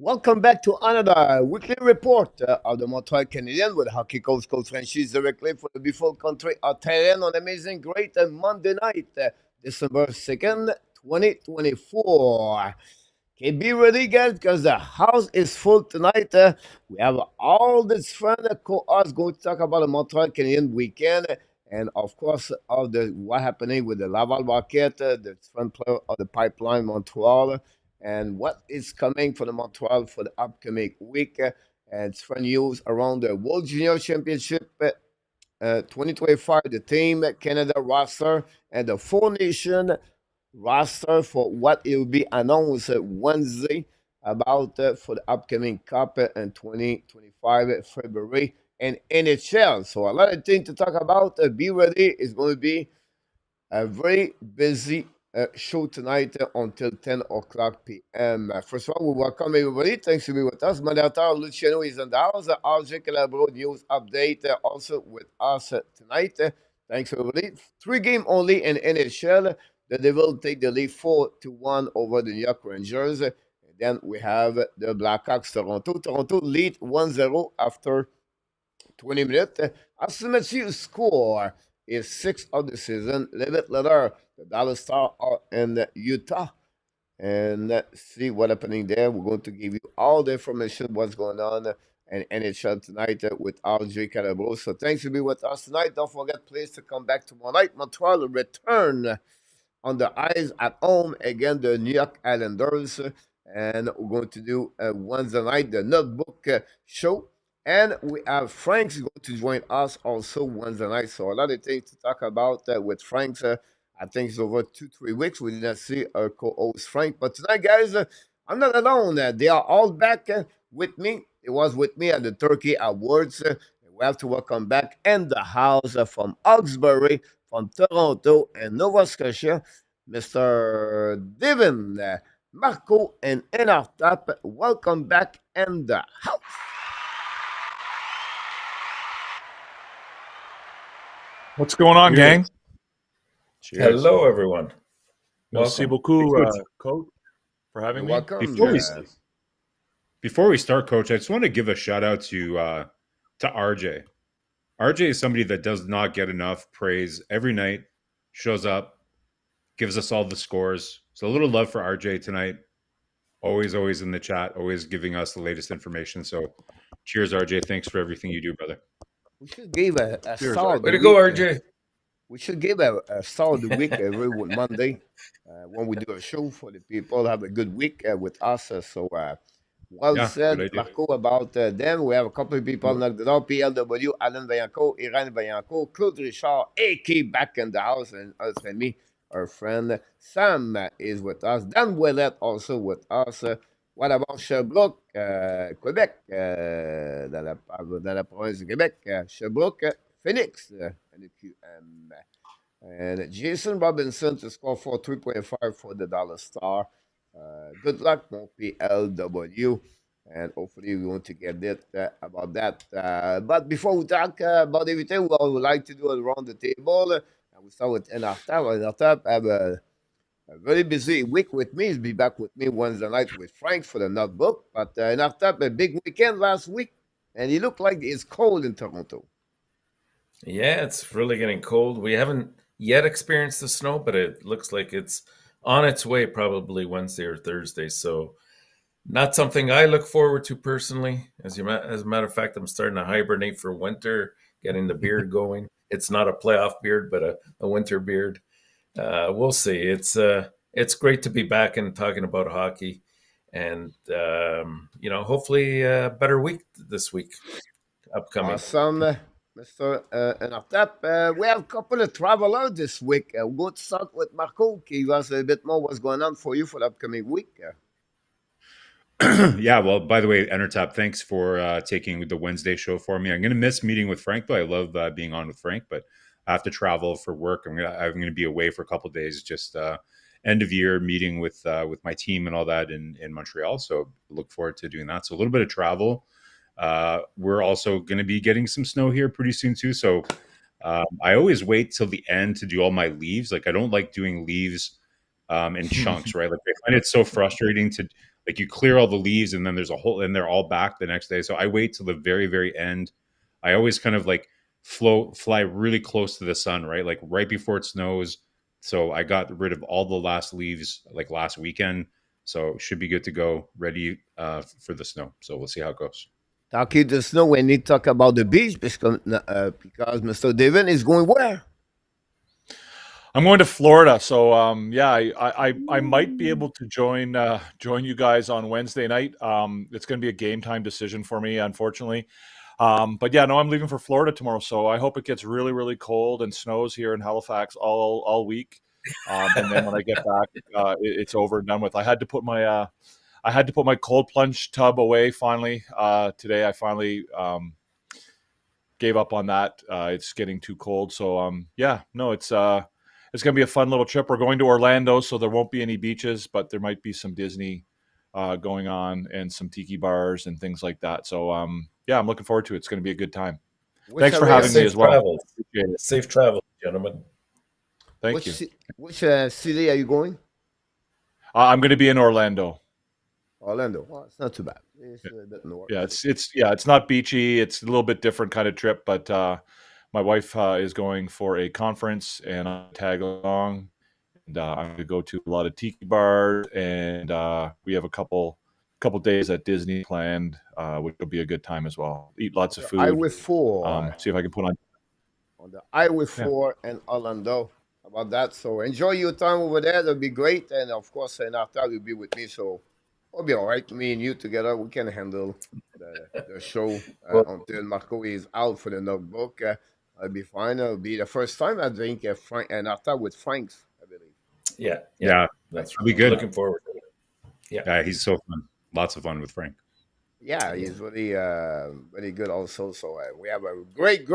Welcome back to another weekly report of the Montreal Canadiens with hockey coach Franchise directly for the beautiful country of Thailand on amazing great Monday night, December 2nd, 2024. Okay, be ready, guys, because the house is full tonight. We have all this fun co-hosts going to talk about the Montreal Canadiens weekend, and of course, of the what happening with the Laval Rocket, the front player of the pipeline Montreal, and what is coming for the Montreal for the upcoming week. And it's fun news around the World Junior Championship 2025, the Team Canada roster, and the Four Nation roster for what it will be announced Wednesday about for the upcoming Cup in 2025 February and NHL. So a lot of things to talk about. Be ready. It's going to be a very busy show tonight until 10 o'clock p.m. First of all, we welcome everybody. Thanks for being with us. Moderator Luciano is in the house. RJ Calabro news update also with us tonight. Thanks everybody. 3 game only in NHL. The Devils take the lead 4-1 over the New York Rangers. And then we have the Blackhawks Toronto. Toronto lead 1-0 after 20 minutes. Estimated score is 6 of the season. A little bit later, the Dallas Stars are in Utah. And let's see what's happening there. We're going to give you all the information, what's going on in NHL tonight with RJ Calabro. So thanks for being with us tonight. Don't forget, please, to come back tomorrow night. Montreal return on the ice at home against the New York Islanders. And we're going to do Wednesday night, the Notebook show. And we have Frank's going to join us also Wednesday night. So a lot of things to talk about with Frank's. I think it's over 2-3 weeks. We did not see our co-host Frank. But tonight, guys, I'm not alone. They are all back with me. It was with me at the Turkey Awards. We have to welcome back in the house from Hawkesbury, from Toronto and Nova Scotia, Mr. Devin, Marco, and Enartap. Welcome back in the house. What's going on, gang? Cheers. Hello, everyone. Merci Welcome. beaucoup, Coach, for having You're me. welcome. Before we start, Coach, I just want to give a shout out to RJ. RJ is somebody that does not get enough praise every night. Shows up, gives us all the scores. So a little love for RJ tonight. Always in the chat, always giving us the latest information. So cheers, RJ. Thanks for everything you do, brother. We should give a solid Way to go, week, RJ. We should give a solid week every Monday when we do a show for the people. Have a good week with us. Well said, Marco, about them. We have a couple of people knocked it out. PLW, Alan Vaillancourt, Iran Vaillancourt, Claude Richard, AK back in the house, and us and me, our friend Sam is with us. Dan Ouellet also with us. What about Sherbrooke, Québec, dans la province du Québec, Sherbrooke, Phoenix, and the QM. And Jason Robinson to score for 3.5 for the Dallas Star. Good luck, mon PLW. And hopefully we want to get it about that. But before we talk about everything, we would like to do it around the table. And we start with Enartap. Enartap have a very busy week with me. He'll be back with me Wednesday night with Frank for the Notebook. But Enartap, a big weekend last week. And he looked like it's cold in Toronto. Yeah, it's really getting cold. We haven't yet experienced the snow, but it looks like it's on its way probably Wednesday or Thursday. So not something I look forward to personally. As a matter of fact, I'm starting to hibernate for winter, getting the beard going. It's not a playoff beard, but a winter beard. We'll see. It's great to be back and talking about hockey, and hopefully a better week this week upcoming. Awesome, Mr. Enartap. We have a couple of travelers this week. We'll go to start with Marco. Give us a bit more what's going on for you for the upcoming week. Yeah, well, by the way, Enartap, thanks for taking the Wednesday show for me. I'm going to miss meeting with Frank, but I love being on with Frank, but I have to travel for work. I'm going to be away for a couple of days, just end of year meeting with my team and all that in Montreal. So look forward to doing that. So a little bit of travel. We're also going to be getting some snow here pretty soon too. So I always wait till the end to do all my leaves. Like I don't like doing leaves in chunks, right? Like I find it so frustrating to like you clear all the leaves and then there's a whole, and they're all back the next day. So I wait till the very, very end. I always kind of like fly really close to the sun, right? Like right before it snows. So I got rid of all the last leaves like last weekend. So should be good to go, ready for the snow. So we'll see how it goes. Talking the snow, we need to talk about the beach because Mr. David is going where? I'm going to Florida, so yeah, I might be able to join you guys on Wednesday night. It's going to be a game time decision for me, unfortunately. But yeah, no, I'm leaving for Florida tomorrow, so I hope it gets really, really cold and snows here in Halifax all week. And then when I get back, it's over and done with. I had to put my cold plunge tub away finally today. I finally gave up on that. It's getting too cold, so yeah, no, it's going to be a fun little trip. We're going to Orlando, so there won't be any beaches, but there might be some Disney going on and some tiki bars and things like that. So yeah, I'm looking forward to it. It's going to be a good time. Thanks for having me as well. Safe travel, gentlemen. Thank you. Which city are you going? I'm going to be in Orlando. Orlando. Well, it's not too bad. It's a bit north. Yeah, it's not beachy. It's a little bit different kind of trip, but my wife is going for a conference, and I tag along. And I'm going to go to a lot of tiki bars, and we have a couple days at Disney planned, which will be a good time as well. Eat lots of food. Highway 4. See if I can put on the Highway 4 and Orlando. About that. So enjoy your time over there. That'll be great. And of course, after you'll be with me. So it'll be all right. Me and you together, we can handle the show until Marco is out for the notebook. It'll be fine. It'll be the first time I think Frank and after with Frank's, I believe. Yeah. That's be good. Looking forward to it. Yeah, he's so fun. Lots of fun with Frank. Yeah, he's really, really good also. So we have a great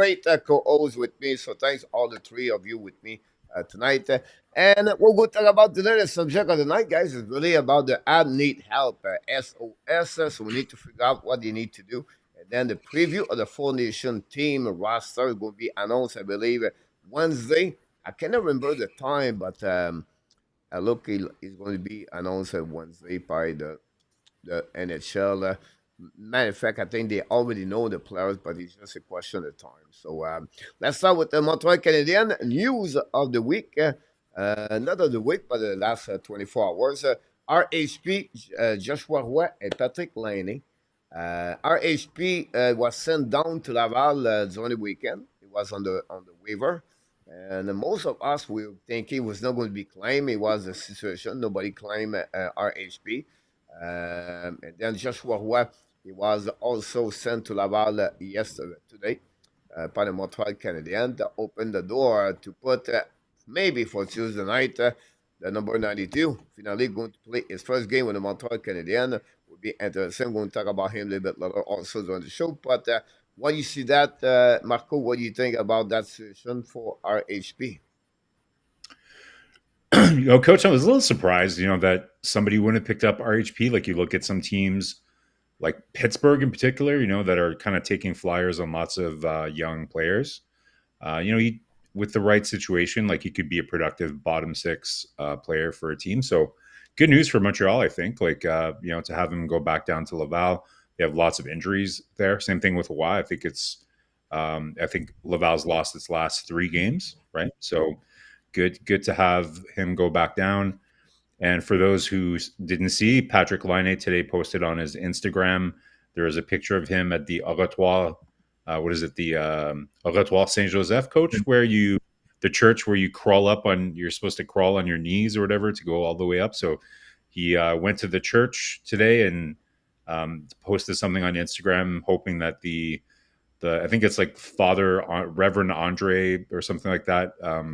co-host with me. So thanks all the three of you with me tonight. And what we'll talk about today, the subject of the night, guys, is really about the ad need help, SOS. So we need to figure out what they need to do. And then the preview of the Four Nation team roster is going to be announced, I believe, Wednesday. I cannot remember the time, but look, it's going to be announced Wednesday by the NHL. Matter of fact, I think they already know the players, but it's just a question of time. So let's start with the Montreal Canadiens news of the week. Not of the week, but the last 24 hours. RHP, Joshua Roy, and Patrick Laine. RHP was sent down to Laval during the weekend. It was on the waiver. And most of us were thinking it was not going to be claimed. It was a situation. Nobody claimed RHP. And then Joshua Roy, he was also sent to Laval today by the Montreal Canadiens to open the door to put maybe for Tuesday night the number 92 finally going to play his first game with the Montreal Canadiens. Will be interesting. I'm going to talk about him a little bit later also during the show. But when you see that, Marco, what do you think about that situation for RHP? Coach, I was a little surprised, that somebody wouldn't have picked up RHP. Like you look at some teams like Pittsburgh in particular, that are kind of taking flyers on lots of young players. With the right situation, like he could be a productive bottom six player for a team. So good news for Montreal, I think, to have him go back down to Laval. They have lots of injuries there. Same thing with Hawaii. I think Laval's lost its last 3 games, right? So good to have him go back down. And for those who didn't see, Patrick Laine today posted on his Instagram, there is a picture of him at the Oratoire, the Oratoire Saint-Joseph, Coach, where the church where you're supposed to crawl on your knees or whatever to go all the way up. So he went to the church today and posted something on Instagram, hoping that I think it's like Father Reverend Andre or something like that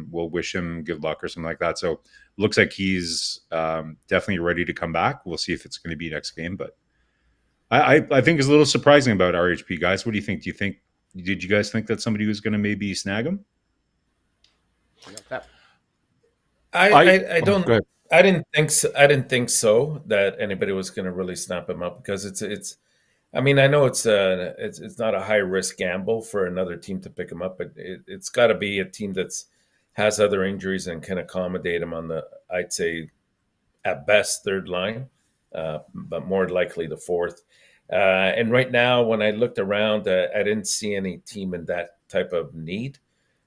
will wish him good luck or something like that. So looks like he's definitely ready to come back. We'll see if it's going to be next game, but I think it's a little surprising about RHP, guys. What do you think? Did you guys think that somebody was going to maybe snag him? I don't. I didn't think so. I didn't think so that anybody was going to really snap him up because it's. I mean, I know it's not a high risk gamble for another team to pick him up, but it's got to be a team has other injuries and can accommodate him on the, I'd say, at best third line. but more likely the fourth. And right now, when I looked around, I didn't see any team in that type of need.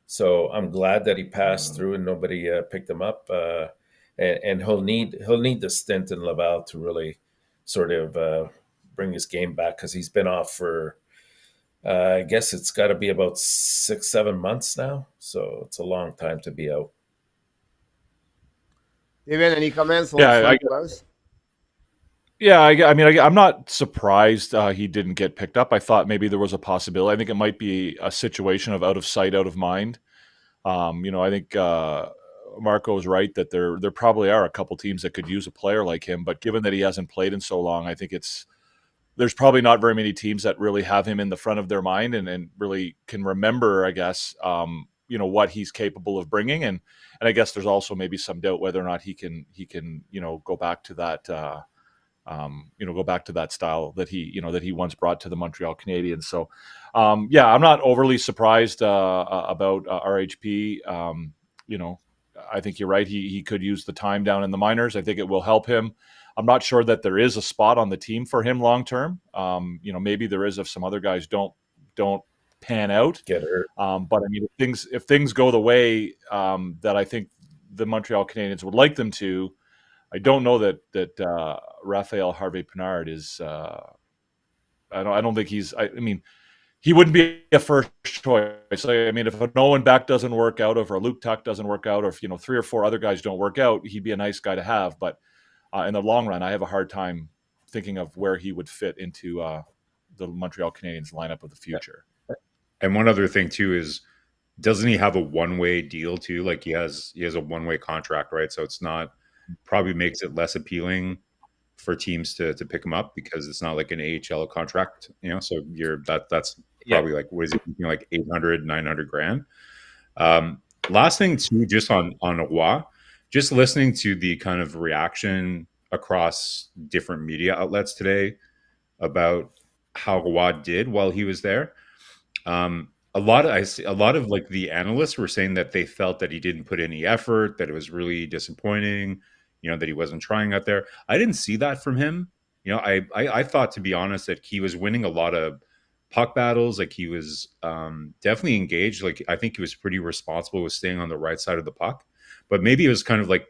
So I'm glad that he passed through and nobody picked him up. And he'll need the stint in Laval to really sort of bring his game back, because he's been off for I guess it's got to be about 6-7 months now. So it's a long time to be out. Steven, any comments on Yeah, Frank Wells? I'm not surprised he didn't get picked up. I thought maybe there was a possibility. I think it might be a situation of out of sight, out of mind. I think Marco is right that there probably are a couple teams that could use a player like him. But given that he hasn't played in so long, I think there's probably not very many teams that really have him in the front of their mind and really can remember, I guess, what he's capable of bringing. And I guess there's also maybe some doubt whether or not he can go back to that. Go back to that style that he once brought to the Montreal Canadiens. So, I'm not overly surprised about RHP. I think you're right. He could use the time down in the minors. I think it will help him. I'm not sure that there is a spot on the team for him long term. Maybe there is if some other guys don't pan out. Get hurt. But I mean, if things go the way that I think the Montreal Canadiens would like them to, I don't know that Raphael Harvey-Pinard is. I don't think he's. I mean, he wouldn't be a first choice. I mean, if a Nolan Beck doesn't work out, or if a Luke Tuck doesn't work out, or if 3 or 4 other guys don't work out, he'd be a nice guy to have. But in the long run, I have a hard time thinking of where he would fit into the Montreal Canadiens lineup of the future. And one other thing too is, doesn't he have a one-way deal too? Like he has a one-way contract, right? So it's not, probably makes it less appealing for teams to pick him up, because it's not like an AHL contract, so that's probably like, what is it, like 800, 900 grand. Last thing too, just on Roy, just listening to the kind of reaction across different media outlets today about how Roy did while he was there. A lot of like the analysts were saying that they felt that he didn't put any effort, that it was really disappointing, that he wasn't trying out there. I didn't see that from him. I thought, to be honest, that he was winning a lot of puck battles. Like he was definitely engaged. Like I think he was pretty responsible with staying on the right side of the puck. But maybe it was kind of like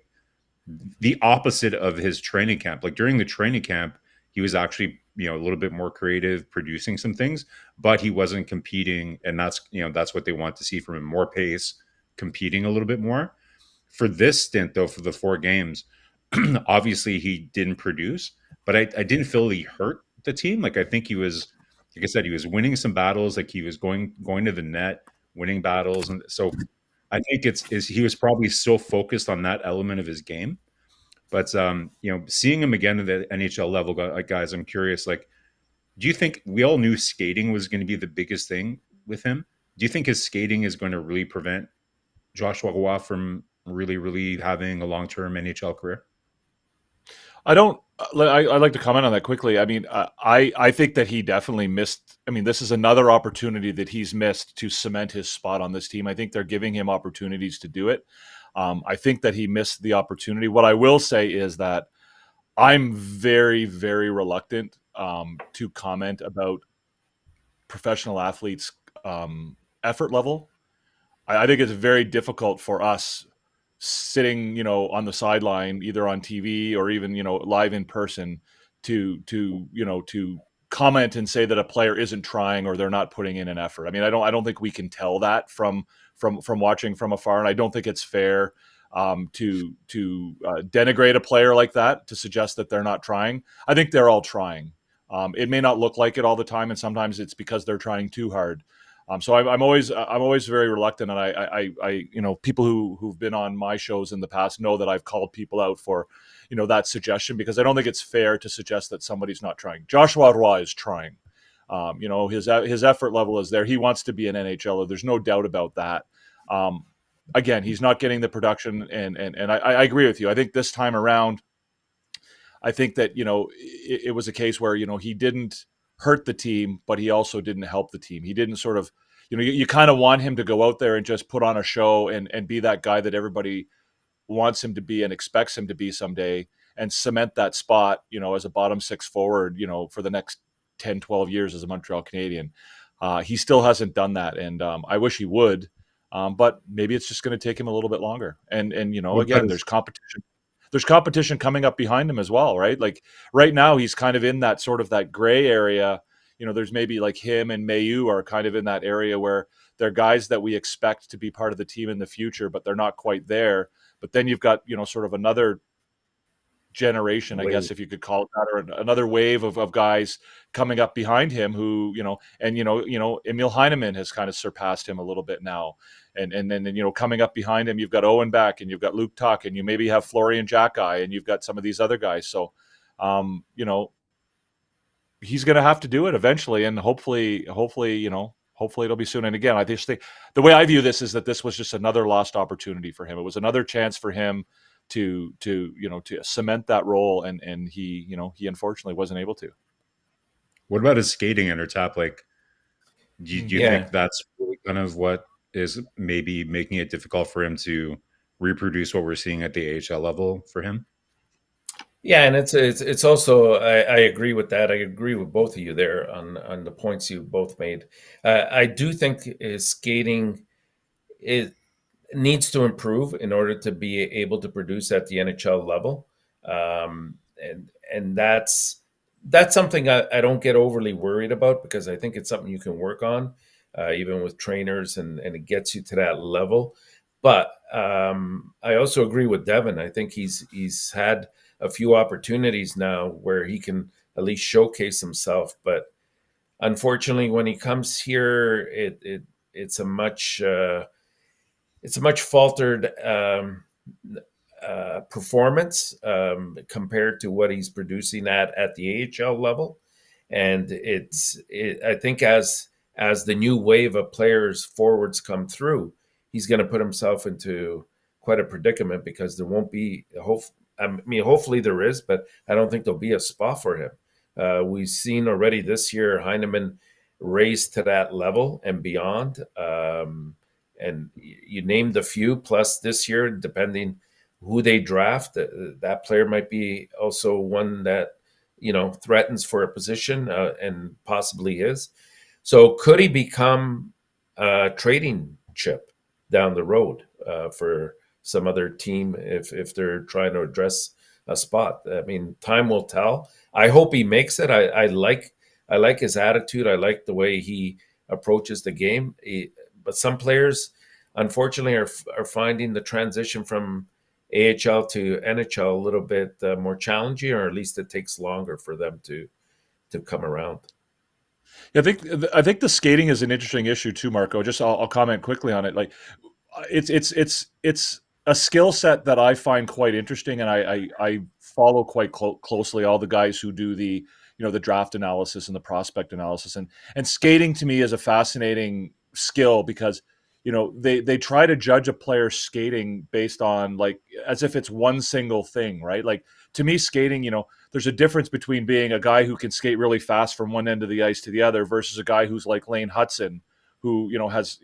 the opposite of his training camp. Like during the training camp, he was actually, a little bit more creative, producing some things, but he wasn't competing. And that's what they want to see from him: more pace, competing a little bit more. For this stint, though, for the 4 games, obviously he didn't produce, but I didn't feel he hurt the team. Like I think he was, like I said, he was winning some battles. Like he was going to the net, winning battles. And so I think he was probably so focused on that element of his game. But seeing him again at the NHL level, guys, I'm curious. Like, do you think, we all knew skating was going to be the biggest thing with him? Do you think his skating is going to really prevent Joshua Roy from really, really having a long-term NHL career? I'd like to comment on that quickly. I mean, I think that he definitely missed. I mean, this is another opportunity that he's missed to cement his spot on this team. I think they're giving him opportunities to do it. I think that he missed the opportunity. What I will say is that I'm very, very reluctant to comment about professional athletes' effort level. I think it's very difficult for us sitting, on the sideline, either on TV or even, live in person, to comment and say that a player isn't trying or they're not putting in an effort. I mean, I don't think we can tell that from watching from afar, and I don't think it's fair to denigrate a player like that, to suggest that they're not trying. I think they're all trying. It may not look like it all the time, and sometimes it's because they're trying too hard. So I'm always very reluctant, and I people who've been on my shows in the past know that I've called people out for that suggestion, because I don't think it's fair to suggest that somebody's not trying. Joshua Roy is trying. His effort level is there. He wants to be an NHLer. There's no doubt about that. Again, he's not getting the production, and I agree with you. I think this time around, I think that it was a case where he didn't hurt the team, but he also didn't help the team. He didn't sort of, you kind of want him to go out there and just put on a show and be that guy that everybody wants him to be and expects him to be someday. and cement that spot, as a bottom six forward, for the next 10, 12 years as a Montreal Canadian. He still hasn't done that, and I wish he would. But maybe it's just going to take him a little bit longer. And What about again, his there's competition. There's competition coming up behind him as well, right? Like right now, he's kind of in that sort of that gray area. There's maybe like him and Mayu are kind of in that area where they're guys that we expect to be part of the team in the future, but they're not quite there. But then you've got, sort of another generation, I wave? guess, if you could call it that, or another wave of guys coming up behind him who, and Emil Heineman has kind of surpassed him a little bit now. And then, coming up behind him, you've got Owen Beck and you've got Luke Tuck and you maybe have Florian Jacki and you've got some of these other guys. So, he's going to have to do it eventually. And hopefully, it'll be soon. And again, I just think the way I view this is that this was just another lost opportunity for him. It was another chance for him to cement that role. And he unfortunately wasn't able to. What about his skating, Intertap? Like, do you think that's really kind of what is maybe making it difficult for him to reproduce what we're seeing at the AHL level for him? Yeah, and it's also I agree with that. I agree with both of you there on the points you both made. I do think his skating needs to improve in order to be able to produce at the NHL level, and that's something I don't get overly worried about because I think it's something you can work on, even with trainers, and it gets you to that level. But I also agree with Devin. I think he's had a few opportunities now where he can at least showcase himself. But unfortunately, when he comes here, it's a much faltered performance compared to what he's producing at the AHL level. And I think as the new wave of players forwards come through, he's going to put himself into quite a predicament because there won't be hopefully there is, but I don't think there'll be a spot for him. We've seen already this year Heineman raised to that level and beyond. And you named a few, plus this year, depending who they draft, that player might be also one that, threatens for a position and possibly is. So could he become a trading chip down the road for some other team if they're trying to address a spot? I mean, time will tell. I hope he makes it. I like his attitude. I like the way he approaches the game. But some players, unfortunately, are finding the transition from AHL to NHL a little bit more challenging, or at least it takes longer for them to come around. Yeah, I think the skating is an interesting issue too, Marco. Just I'll comment quickly on it. Like, it's a skill set that I find quite interesting, and I follow quite closely all the guys who do the the draft analysis and the prospect analysis, and skating to me is a fascinating skill because they try to judge a player's skating based on like as if it's one single thing, right? Like to me, skating, there's a difference between being a guy who can skate really fast from one end of the ice to the other versus a guy who's like Lane Hudson, who has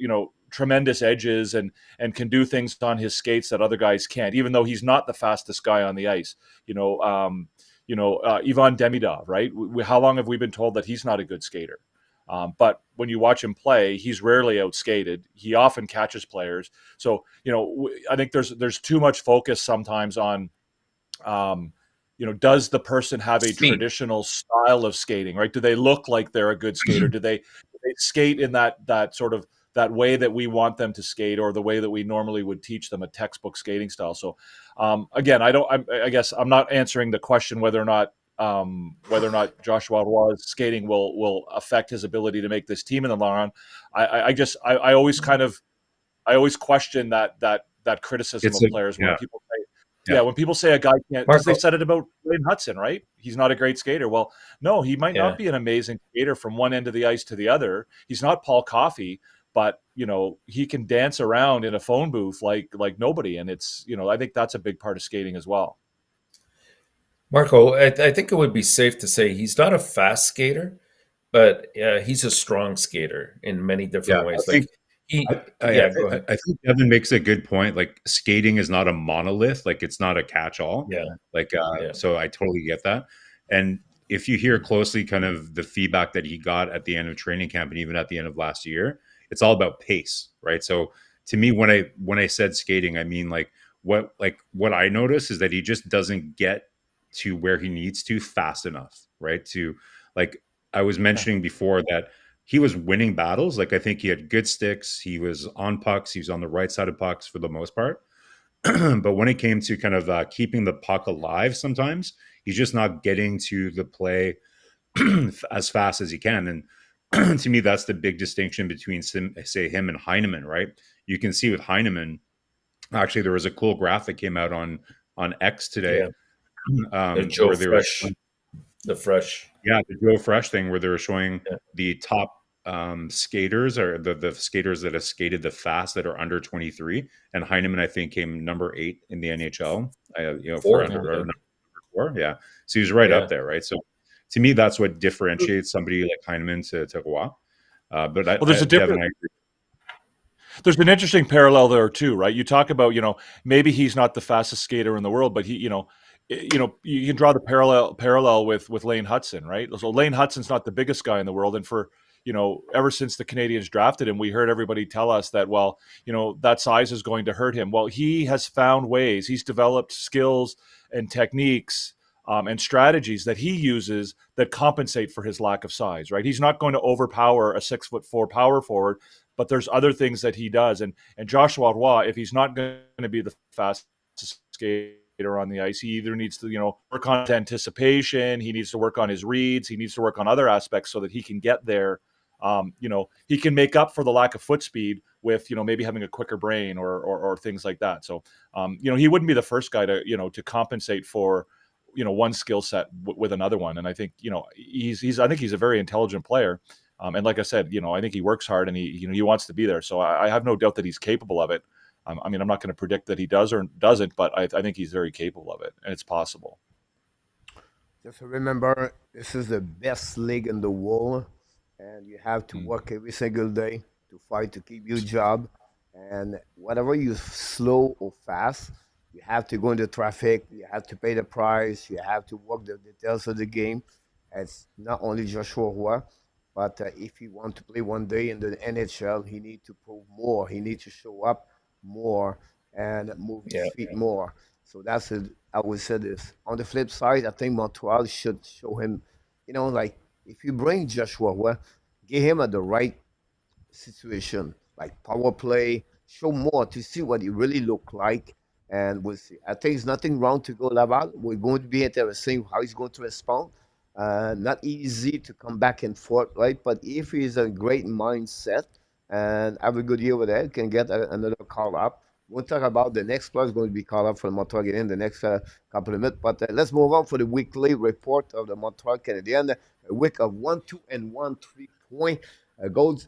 tremendous edges and can do things on his skates that other guys can't, even though he's not the fastest guy on the ice. Ivan Demidov, right? How long have we been told that he's not a good skater? But when you watch him play, he's rarely outskated. He often catches players. So, I think there's too much focus sometimes on, does the person have a traditional style of skating, right? Do they look like they're a good skater? Do they skate in that sort of that way that we want them to skate, or the way that we normally would teach them a textbook skating style? So, again, I guess I'm not answering the question whether or not Joshua Roy's skating will affect his ability to make this team in the long run. I always question that criticism of players when people say, when people say a guy can't, because they said it about Wayne Hudson, right? He's not a great skater. Well, no, he might not be an amazing skater from one end of the ice to the other. He's not Paul Coffey, but he can dance around in a phone booth like nobody, and it's I think that's a big part of skating as well. Marco, I think it would be safe to say he's not a fast skater, but he's a strong skater in many different ways. Like Yeah, go ahead. I think Kevin makes a good point. Like skating is not a monolith. Like it's not a catch-all. Yeah, Like yeah, so I totally get that. And if you hear closely kind of the feedback that he got at the end of training camp and even at the end of last year, it's all about pace, right? So to me, when I said skating, I mean what I notice is that he just doesn't get to where he needs to fast enough, right? To like I was mentioning before that he was winning battles. Like I think he had good sticks. He was on pucks. He was on the right side of pucks for the most part. But when it came to kind of keeping the puck alive, sometimes he's just not getting to the play as fast as he can. And to me, that's the big distinction between, say, him and Heineman, right? You can see with Heineman, actually, there was a cool graph that came out on X today, yeah. The Joe where they were Fresh, the Fresh. yeah, the Joe Fresh thing where they were showing Yeah. the top skaters or the skaters that have skated the fast that are under 23. And Heineman, I think, came number 8 in the NHL, for Fourth, under yeah. or number 4. Yeah. So he was right Yeah. up there, right? So to me, that's what differentiates somebody like Heineman to Roy. But Well, there's a Devin, difference. I agree. There's an interesting parallel there too, right? You talk about, maybe he's not the fastest skater in the world, but he, you can draw the parallel with Lane Hudson, right? So Lane Hudson's not the biggest guy in the world, and for ever since the Canadians drafted him, we heard everybody tell us that, well, that size is going to hurt him. Well, he has found ways. He's developed skills and techniques and strategies that he uses that compensate for his lack of size, right? He's not going to overpower a 6'4" power forward, but there's other things that he does. And Joshua Roy, if he's not going to be the fastest skater on the ice, he either needs to, work on anticipation, he needs to work on his reads, he needs to work on other aspects so that he can get there. He can make up for the lack of foot speed with, maybe having a quicker brain or things like that. So, he wouldn't be the first guy to compensate for, one skill set with another one. And I think, I think he's a very intelligent player. And like I said, I think he works hard and he wants to be there. So I have no doubt that he's capable of it. I'm not going to predict that he does or doesn't, but I think he's very capable of it, and it's possible. Just remember, this is the best league in the world, and you have to work every single day to fight to keep your job. And whatever you slow or fast, you have to go into traffic. You have to pay the price. You have to work the details of the game. It's not only Joshua Roy, but if he want to play one day in the NHL, he need to prove more. He need to show up more and move his Yeah. feet more. So that's it. I would say this. On the flip side, I think Montreal should show him, like if you bring Joshua, well, get him at the right situation, like power play, show more to see what he really look like, and we'll see. I think there's nothing wrong to go Laval. We're going to be interesting how he's going to respond. Not easy to come back and forth, right? But if he's a great mindset and have a good year with that, can get another call up. We'll talk about the next player is going to be called up for the Montreal Canadiens in the next couple of minutes. But let's move on for the weekly report of the Montreal Canadiens. A week of 1-2 and 1-3 point goals,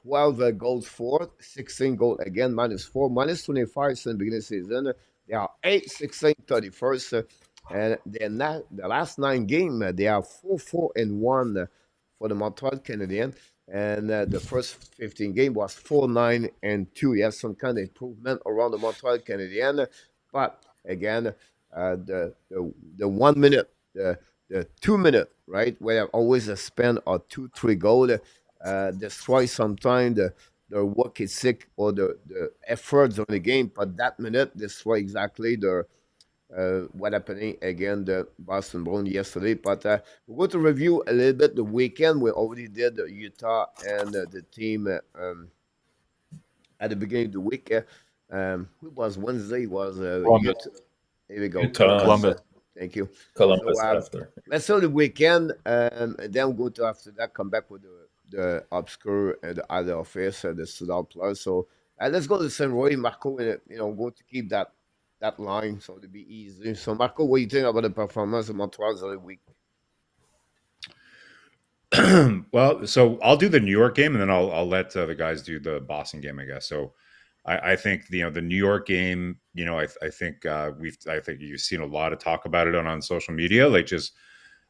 12 goals for, 16 goals again, -4, -25 since the beginning of the season. They are 8, 16, 31st. And they're not, the last 9 games, they are 4-4 and 1 for the Montreal Canadiens. And the first 15 game was 4-9 and 2. You have some kind of improvement around the Montreal Canadiens. But again, the 1 minute, the 2 minute, right, where always a spend or 2-3 goal, destroy sometimes the work ethic or the efforts on the game. But that minute destroy exactly what happening again the Boston Bruins yesterday. But we're going to review a little bit the weekend. We already did Utah and the team at the beginning of the week. Who was Wednesday? Was Columbus. Utah. There we go. Utah. Columbus. Thank you. Columbus So after. let's start the weekend, and then we'll go to after that come back with the obscure and the other office and the Standout Plus. So let's go to St. Roy, Marco. Going to keep that line so to be easy. So Marco, what do you think about the performance of Montreal the week? Well, so I'll do the New York game, and then I'll let the guys do the Boston game, I guess. So I think the New York game, I think I think you've seen a lot of talk about it on social media. Like just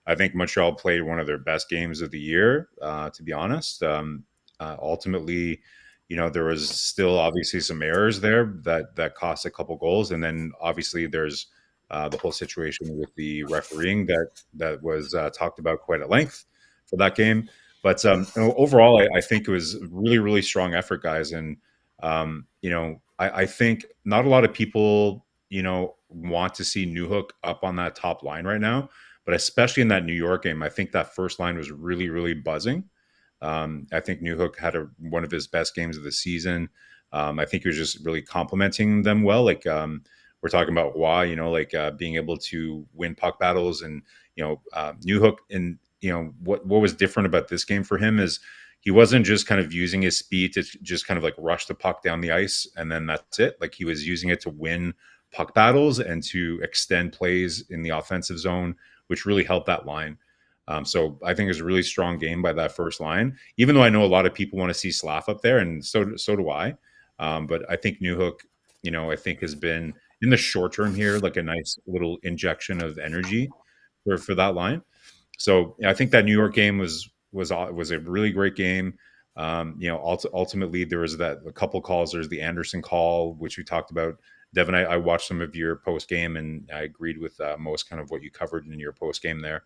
I think Montreal played one of their best games of the year, to be honest. Ultimately, there was still obviously some errors there that cost a couple goals, and then obviously there's the whole situation with the refereeing that was talked about quite at length for that game. But overall, I think it was really, really strong effort, guys. And I think not a lot of people, want to see Newhook up on that top line right now. But especially in that New York game, I think that first line was really, really buzzing. I think Newhook had one of his best games of the season. I think he was just really complimenting them well. Like we're talking about why, being able to win puck battles, and Newhook. And what was different about this game for him is he wasn't just kind of using his speed to just kind of like rush the puck down the ice and then that's it. Like he was using it to win puck battles and to extend plays in the offensive zone, which really helped that line. So I think it was a really strong game by that first line, even though I know a lot of people want to see Slav up there, and so do I. But I think Newhook, I think has been in the short term here like a nice little injection of energy for that line. So I think that New York game was a really great game. Ultimately there was a couple calls. There's the Anderson call, which we talked about. Devin, I watched some of your post game, and I agreed with most kind of what you covered in your post game there.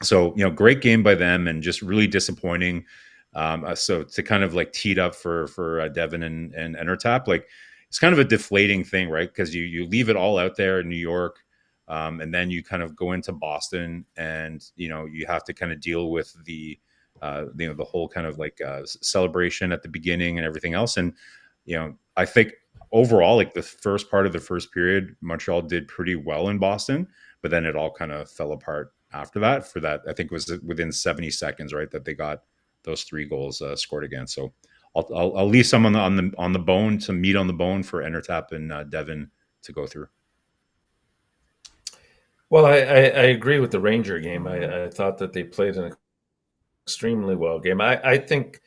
So, great game by them, and just really disappointing. So to kind of like teed up for Devin and Entertap, like it's kind of a deflating thing, right? Because you leave it all out there in New York, and then you kind of go into Boston, and you have to kind of deal with the whole kind of like celebration at the beginning and everything else. And I think overall, like the first part of the first period, Montreal did pretty well in Boston, but then it all kind of fell apart after that. For that, I think it was within 70 seconds, right, that they got those 3 goals scored against. So I'll leave some on the bone, some meat on the bone for Entertap and Devin to go through. Well, I agree with the Ranger game. I thought that they played an extremely well game. I think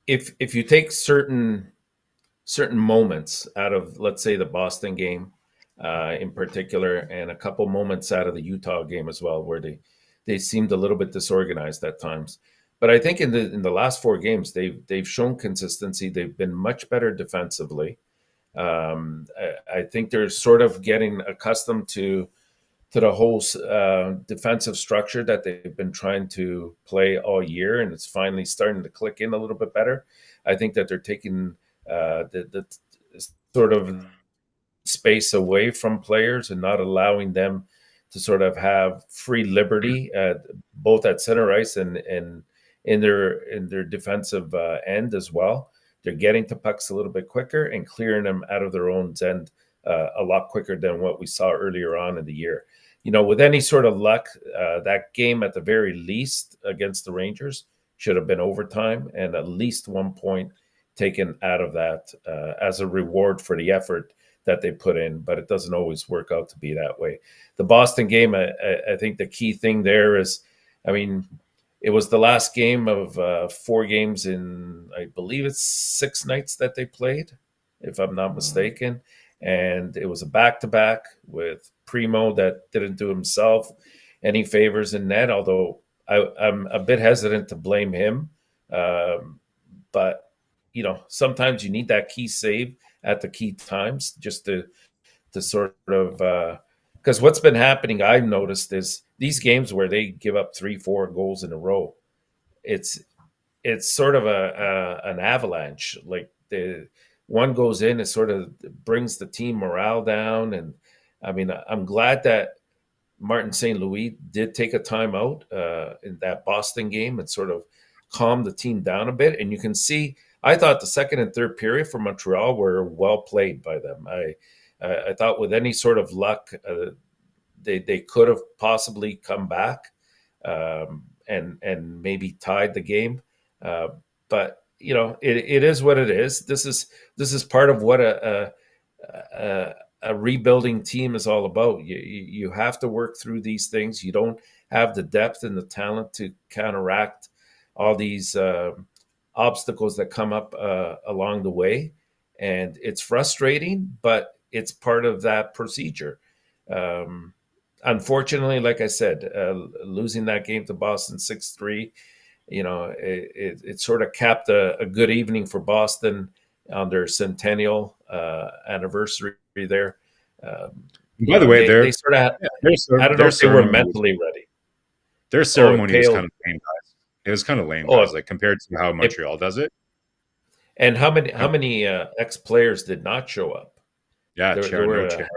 if you take certain moments out of, let's say, the Boston game in particular, and a couple moments out of the Utah game as well, where they seemed a little bit disorganized at times. But I think in the last 4 games, they've shown consistency. They've been much better defensively. I think they're sort of getting accustomed to the whole defensive structure that they've been trying to play all year, and it's finally starting to click in a little bit better. I think that they're taking the sort of space away from players and not allowing them to sort of have free liberty both at center ice and in their defensive end as well. They're getting to pucks a little bit quicker and clearing them out of their own end a lot quicker than what we saw earlier on in the year. With any sort of luck, that game at the very least against the Rangers should have been overtime and at least 1 point taken out of that as a reward for the effort that they put in, but it doesn't always work out to be that way. The Boston game, I think the key thing there is, it was the last game of 4 games in, I believe it's 6 nights that they played, if I'm not mistaken. And it was a back-to-back with Primo that didn't do himself any favors in net, although I'm a bit hesitant to blame him. But, sometimes you need that key save at the key times just to sort of because what's been happening, I've noticed, is these games where they give up 3-4 goals in a row, it's sort of an avalanche. Like the one goes in, it sort of brings the team morale down. And I'm glad that Martin St. Louis did take a timeout in that Boston game and sort of calm the team down a bit. And you can see, I thought the second and third period for Montreal were well played by them. I thought with any sort of luck, they could have possibly come back and maybe tied the game. But it is what it is. This is part of what a rebuilding team is all about. You have to work through these things. You don't have the depth and the talent to counteract all these obstacles that come up along the way. And it's frustrating, but it's part of that procedure. Unfortunately, like I said, losing that game to Boston 6-3, it sort of capped a good evening for Boston on their centennial anniversary there. By the way, They sort of, I don't know their if they were ceremony mentally ready. their Oh, it ceremony was kind paled. of lame, guys. It was kind of lame, Oh, guys. Like compared to how it, Montreal does it. and how Um, many ex players did not show up? yeah, There Chera, no were Chera,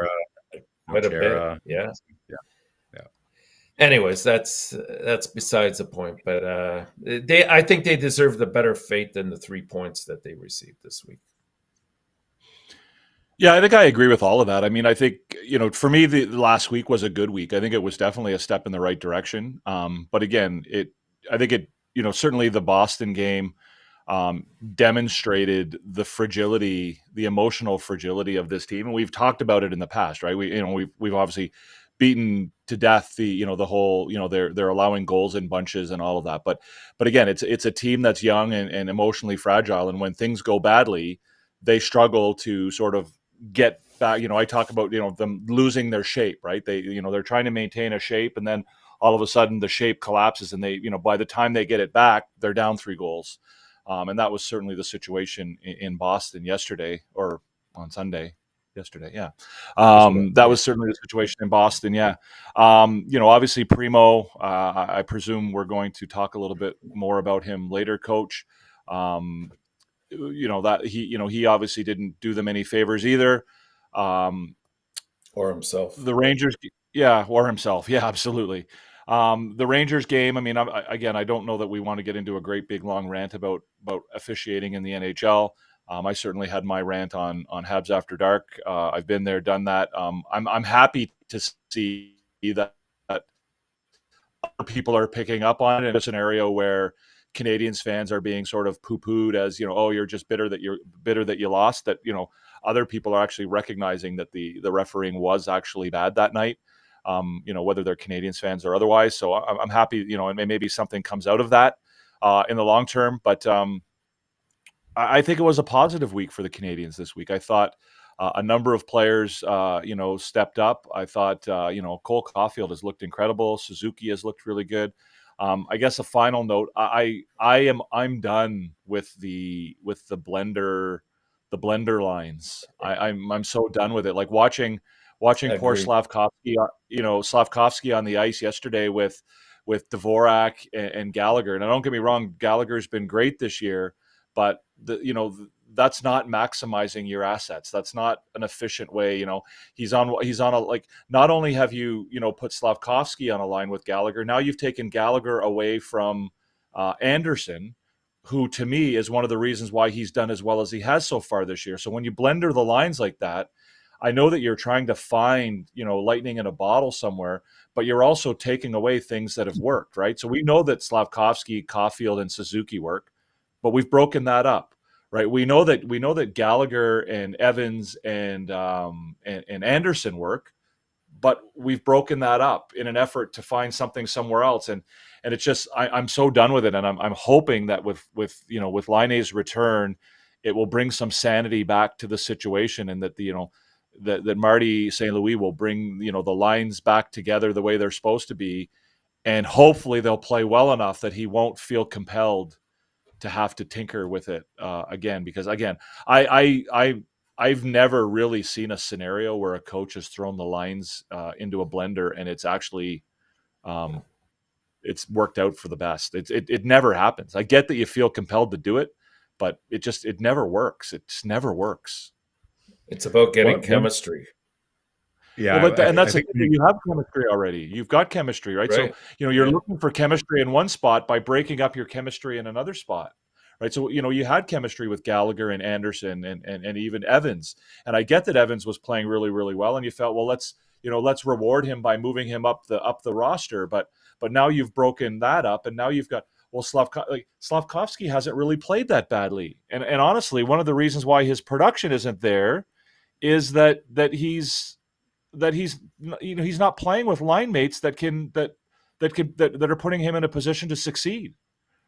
no quite a bit. Chera. Yeah. Yeah, yeah. Anyways, that's besides the point. But I think they deserved a better fate than the 3 points that they received this week. Yeah, I think I agree with all of that. I mean, I think, for me, the last week was a good week. I think it was definitely a step in the right direction. But again, I think certainly the Boston game demonstrated the fragility, the emotional fragility of this team, and we've talked about it in the past, right? We've obviously beaten to death the whole, they're allowing goals in bunches and all of that. But again, it's a team that's young and emotionally fragile, and when things go badly, they struggle to sort of get back. I talk about them losing their shape, right? They're trying to maintain a shape, and then all of a sudden the shape collapses, and they by the time they get it back, they're down 3 goals. And that was certainly the situation in Boston yesterday, or on Sunday. Yesterday, yeah. That was certainly the situation in Boston, yeah. Obviously Primo, I presume we're going to talk a little bit more about him later, Coach. That he obviously didn't do them any favors either. Or himself. The Rangers, yeah, or himself, yeah, absolutely. The Rangers game, I mean, I don't know that we want to get into a great big long rant about officiating in the NHL. I certainly had my rant on Habs After Dark. I've been there, done that. I'm happy to see that other people are picking up on it in a scenario where Canadiens fans are being sort of poo-pooed as, oh, you're just bitter that you lost. That other people are actually recognizing that the refereeing was actually bad that night. Whether they're Canadiens fans or otherwise. So I'm happy, and maybe something comes out of that in the long term. But I think it was a positive week for the Canadiens this week. I thought a number of players, stepped up. I thought, Cole Caufield has looked incredible. Suzuki has looked really good. I guess a final note: I'm done with the blender lines. I'm so done with it. Like watching poor Agreed. Slavkovsky on the ice yesterday with Dvorak and Gallagher. And don't get me wrong, Gallagher's been great this year, but that's not maximizing your assets. That's not an efficient way. He's on a, like, not only have you put Slavkovsky on a line with Gallagher, now you've taken Gallagher away from Anderson, who to me is one of the reasons why he's done as well as he has so far this year. So when you blender the lines like that, I know that you're trying to find, lightning in a bottle somewhere, but you're also taking away things that have worked, right? So we know that Slavkovsky, Caufield, and Suzuki work, but we've broken that up, right? We know that Gallagher and Evans and Anderson work, but we've broken that up in an effort to find something somewhere else. And it's just, I'm so done with it. And I'm hoping that with Laine's return, it will bring some sanity back to the situation, and that that Marty St. Louis will bring, the lines back together the way they're supposed to be. And hopefully they'll play well enough that he won't feel compelled to have to tinker with it again. Because again, I've never really seen a scenario where a coach has thrown the lines into a blender and it's actually it's worked out for the best. It never happens. I get that you feel compelled to do it, but it never works. It just never works. It's about getting chemistry. Yeah, well, and that's I the think thing. You have chemistry already. You've got chemistry, right? Right. So you're looking for chemistry in one spot by breaking up your chemistry in another spot, right? So you had chemistry with Gallagher and Anderson and even Evans, and I get that Evans was playing really, really well, and you felt, well, let's reward him by moving him up the roster, but now you've broken that up, and now you've got, well, Slavkovsky hasn't really played that badly, and honestly, one of the reasons why his production isn't there is that he's not playing with line mates that are putting him in a position to succeed,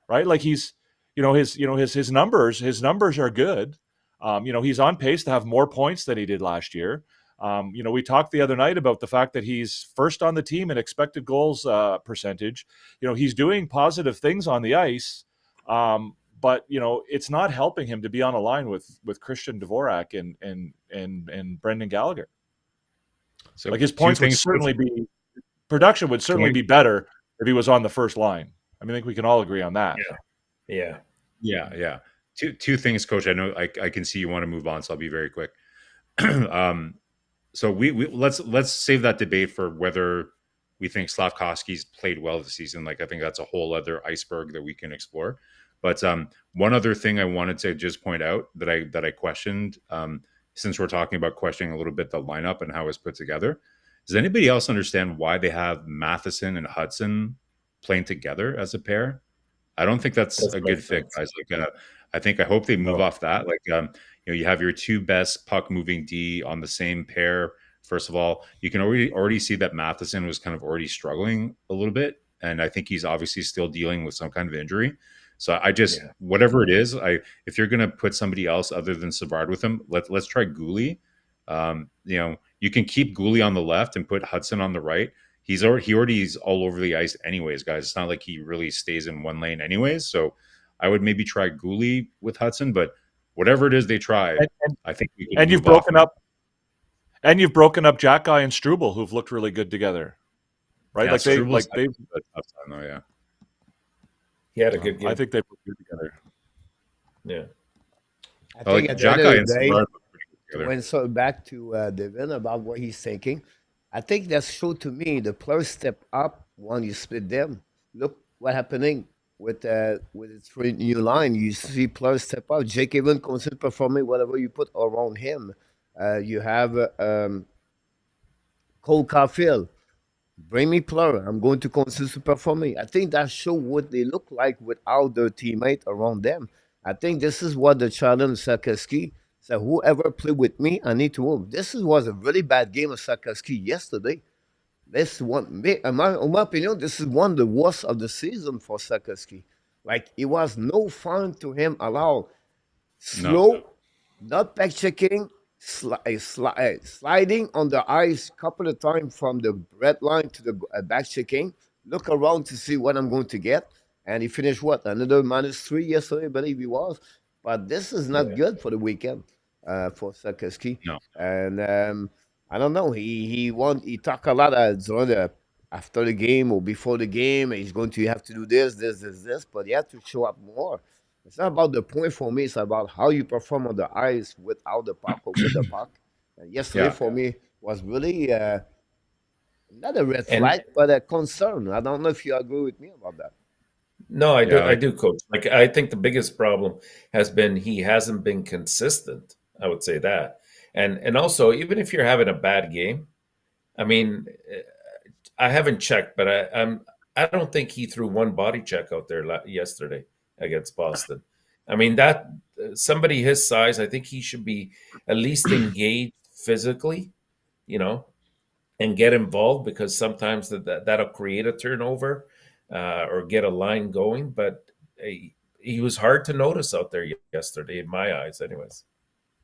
right? Like his numbers are good. He's on pace to have more points than he did last year. We talked the other night about the fact that he's first on the team in expected goals percentage. He's doing positive things on the ice, but it's not helping him to be on a line with Christian Dvorak and Brendan Gallagher. So like his points would certainly be production would certainly be better if he was on the first line. I think we can all agree on that. Yeah. Two things, Coach. I know I can see you want to move on, so I'll be very quick. So we let's save that debate for whether we think Slavkovsky's played well this season. I think that's a whole other iceberg that we can explore. But one other thing I wanted to just point out that I questioned, since we're talking about questioning a little bit the lineup and how it's put together. Does anybody else understand why they have Matheson and Hudson playing together as a pair? I don't think that's a good fit, guys. I hope they move off that. You have your two best puck moving D on the same pair. First of all, you can already see that Matheson was kind of already struggling a little bit, and I think he's obviously still dealing with some kind of injury. So whatever it is, if you're going to put somebody else other than Savard with him, let's try Gouli. You can keep Gouli on the left and put Hudson on the right. He already is all over the ice anyways, guys. It's not like he really stays in one lane anyways. So I would maybe try Gouli with Hudson, but whatever it is they try, I think we can. You've broken up Jack Guy and Struble, who've looked really good together, right? Yeah, yeah. He had a good game. I think they put good together. Yeah. I think at the Jack end Guy of and the day, Savard look pretty good together. when so back to Devin about what he's thinking, I think that showed to me the players step up when you split them. Look what happening with its three new line. You see players step up. Jake even consider performing whatever you put around him. You have Cole Caufield. Bring me player. I'm going to consider performing. I think that show what they look like without their teammate around them. I think this is what the challenge Sarkowski said. Whoever play with me, I need to move. This was a really bad game of Sarkowski yesterday. This one, in my opinion, this is one of the worst of the season for Sarkowski. It was no fun to him at all. Slow, not back checking, sliding on the ice couple of times from the red line to the back checking. Look around to see what I'm going to get. And he finished what? Another -3 yesterday, I believe he was. But this is not good for the weekend for Sarkowski. No. And I don't know. He talk a lot after the game or before the game. He's going to have to do this, but he has to show up more. It's not about the point for me. It's about how you perform on the ice without the puck or with the puck. And yesterday for me was really not a red flag, but a concern. I don't know if you agree with me about that. No, I do. I do, Coach. I think the biggest problem has been he hasn't been consistent. I would say that, and also even if you're having a bad game, I haven't checked, but I don't think he threw one body check out there yesterday against Boston. That somebody his size, I think he should be at least engaged physically, and get involved, because sometimes that'll create a turnover or get a line going. But he was hard to notice out there yesterday, in my eyes, anyways.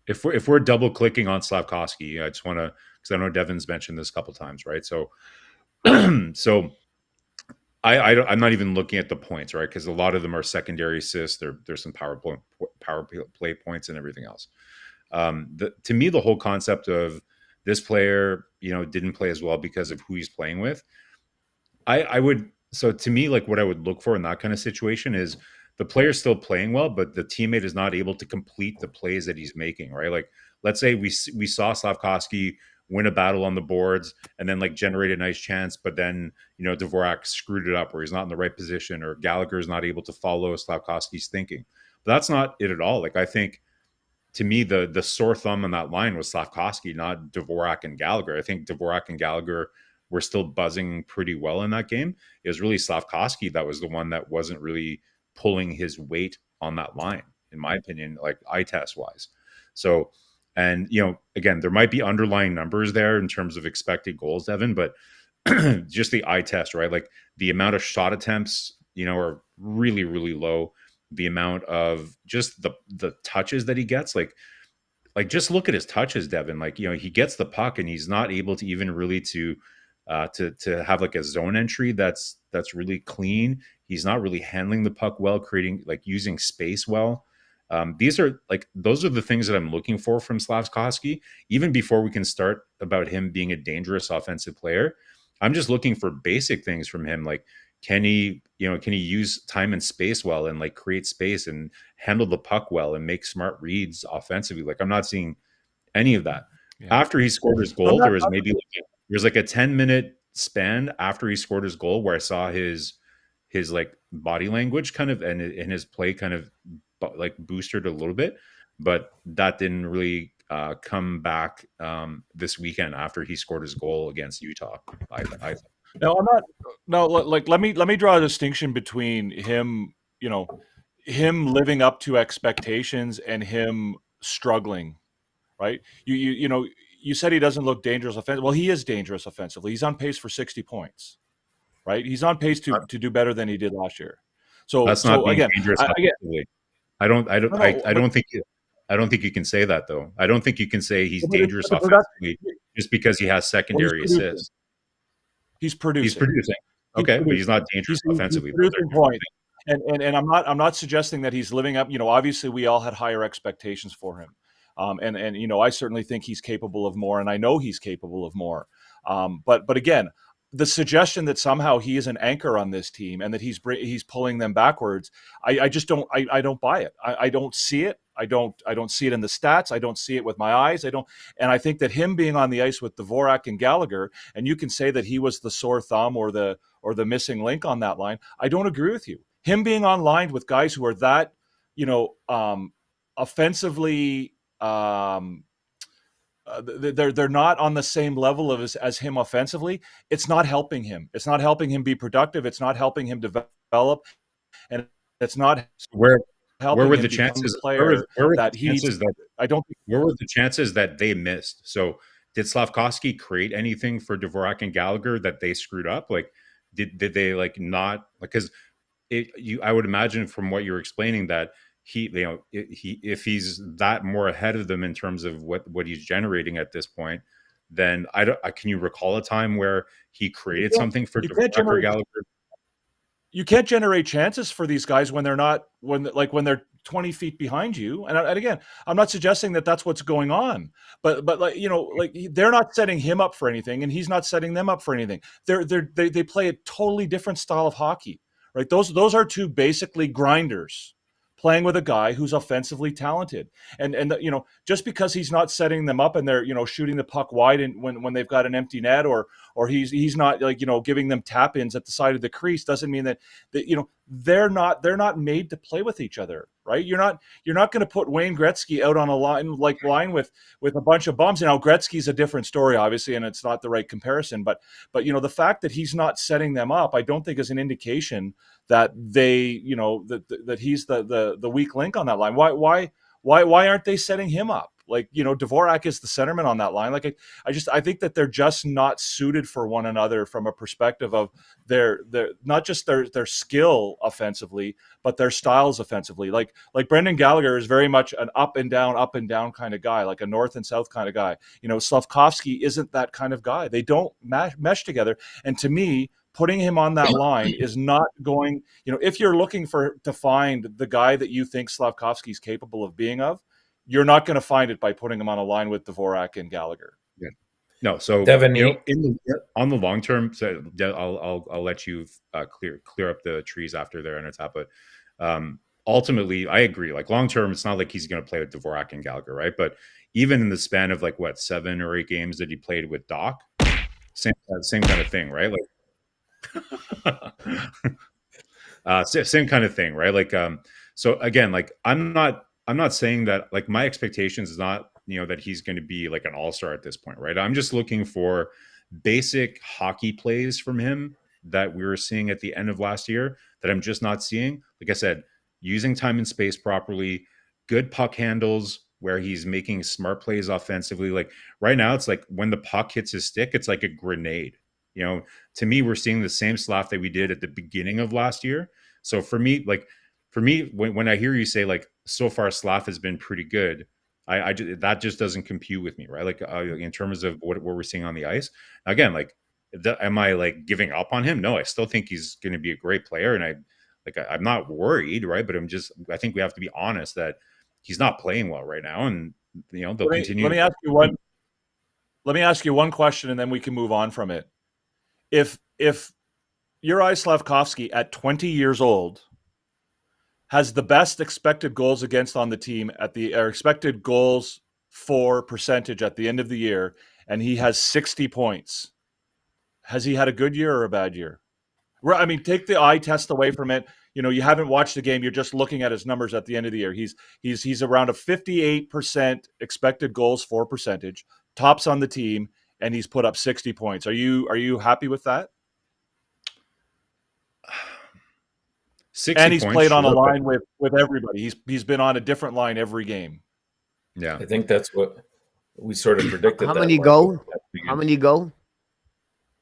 If we're double clicking on Slavkovsky, I just want to, because I know Devin's mentioned this a couple times, right? So, I'm not even looking at the points, right? Because a lot of them are secondary assists. There's some power play points and everything else. To me, the whole concept of this player, didn't play as well because of who he's playing with. So to me, what I would look for in that kind of situation is the player's still playing well, but the teammate is not able to complete the plays that he's making, right? Let's say we saw Slavkovsky win a battle on the boards and then generate a nice chance, but then Dvorak screwed it up, or he's not in the right position, or Gallagher is not able to follow Slavkovsky's thinking. But that's not it at all. I think, to me, the sore thumb on that line was Slavkovsky, not Dvorak and Gallagher. I think Dvorak and Gallagher were still buzzing pretty well in that game. It was really Slavkovsky that was the one that wasn't really pulling his weight on that line, in my opinion, eye test wise. So, and again, there might be underlying numbers there in terms of expected goals, Evan, but just the eye test, right? The amount of shot attempts, are really, really low. The amount of just the touches that he gets, like just look at his touches, Devin. Like, he gets the puck and he's not able to even really to have like a zone entry that's really clean. He's not really handling the puck well, creating like using space well. Those are the things that I'm looking for from Slavkovsky. Even before we can start about him being a dangerous offensive player, I'm just looking for basic things from him. Like, can he use time and space well and like create space and handle the puck well and make smart reads offensively? Like, I'm not seeing any of that. Yeah. After he scored his goal, there was like a 10-minute span after he scored his goal where I saw his like body language kind of and his play kind of like boosted a little bit, but that didn't really come back this weekend after he scored his goal against Utah. I No, I'm not. No, like let me draw a distinction between him, him living up to expectations and him struggling. Right? You said he doesn't look dangerous offensively. Well, he is dangerous offensively. He's on pace for 60 points. Right? He's on pace to do better than he did last year. So that's not being again, dangerous offensively. I don't think you can say that though. I don't think you can say he's dangerous offensively just because he has secondary assists. He's producing. He's producing. Okay, but he's not dangerous offensively. He's producing points. And I'm not suggesting that he's living up. Obviously we all had higher expectations for him. And I certainly think he's capable of more, and I know he's capable of more. But again, the suggestion that somehow he is an anchor on this team and that he's pulling them backwards, I just don't. I don't buy it. I don't see it. I don't see it in the stats. I don't see it with my eyes. And I think that him being on the ice with Dvorak and Gallagher, and you can say that he was the sore thumb or the missing link on that line. I don't agree with you. Him being on line with guys who are that, offensively. They're not on the same level as him offensively. It's not helping him. It's not helping him be productive. It's not helping him develop, and it's not where helping were him the become chances the player where were that the he. chances that I don't. Where were the chances that they missed? So did Slavkovsky create anything for Dvorak and Gallagher that they screwed up? Like did they like not, because I would imagine from what you're explaining that if he's that more ahead of them in terms of what he's generating at this point, then can you recall a time where he created something for Dvorak or Gallagher? You can't generate chances for these guys when they're 20 feet behind you. And again, I'm not suggesting that that's what's going on, but they're not setting him up for anything, and he's not setting them up for anything. They play a totally different style of hockey, right? Those are two basically grinders playing with a guy who's offensively talented, and just because he's not setting them up and they're shooting the puck wide and when they've got an empty net or he's not giving them tap ins at the side of the crease doesn't mean that they're not made to play with each other, right? You're not going to put Wayne Gretzky out on a line with a bunch of bums. Now Gretzky's a different story, obviously, and it's not the right comparison. But the fact that he's not setting them up, I don't think is an indication that they that he's the weak link on that line. Why aren't they setting him up? Dvorak is the centerman on that line. I think that they're just not suited for one another from a perspective of their not just their skill offensively, but their styles offensively. Like Brendan Gallagher is very much an up and down kind of guy, like a north and south kind of guy. Slavkovsky isn't that kind of guy. They don't mesh together. And to me, putting him on that line is not going, if you're looking to find the guy that you think Slavkovsky is capable of being of, you're not going to find it by putting him on a line with Dvorak and Gallagher. Yeah. No. So Devin, on the long term, so I'll let you clear up the trees after their Anatap, but ultimately I agree. Like long term, it's not like he's going to play with Dvorak and Gallagher, right? But even in the span of 7 or 8 games that he played with Doc, same kind of thing, right? Same kind of thing, right? So again, I'm not saying that my expectations is not, that he's going to be like an all-star at this point, right? I'm just looking for basic hockey plays from him that we were seeing at the end of last year that I'm just not seeing. Like I said, using time and space properly, good puck handles where he's making smart plays offensively. Like right now, it's like when the puck hits his stick, it's like a grenade. To me, we're seeing the same Slav that we did at the beginning of last year. So for me, when I hear you say so far Slav has been pretty good, That just doesn't compute with me, right? Like in terms of what we're seeing on the ice. Again, like, am I like giving up on him? No, I still think he's going to be a great player, and I'm not worried, right? But I think we have to be honest that he's not playing well right now, and they'll continue. Let me ask you one question, and then we can move on from it. If Juraj Slafkovsky at 20 years old has the best expected goals against on the team or expected goals for percentage at the end of the year, and he has 60 points, has he had a good year or a bad year? I mean, take the eye test away from it. You haven't watched the game. You're just looking at his numbers at the end of the year. He's around a 58% expected goals for percentage, tops on the team, and he's put up 60 points. Are you happy with that? 60 and he's points, played on a sure, line with everybody. He's been on a different line every game. Yeah, I think that's what we sort of predicted. How many goals? How many goals?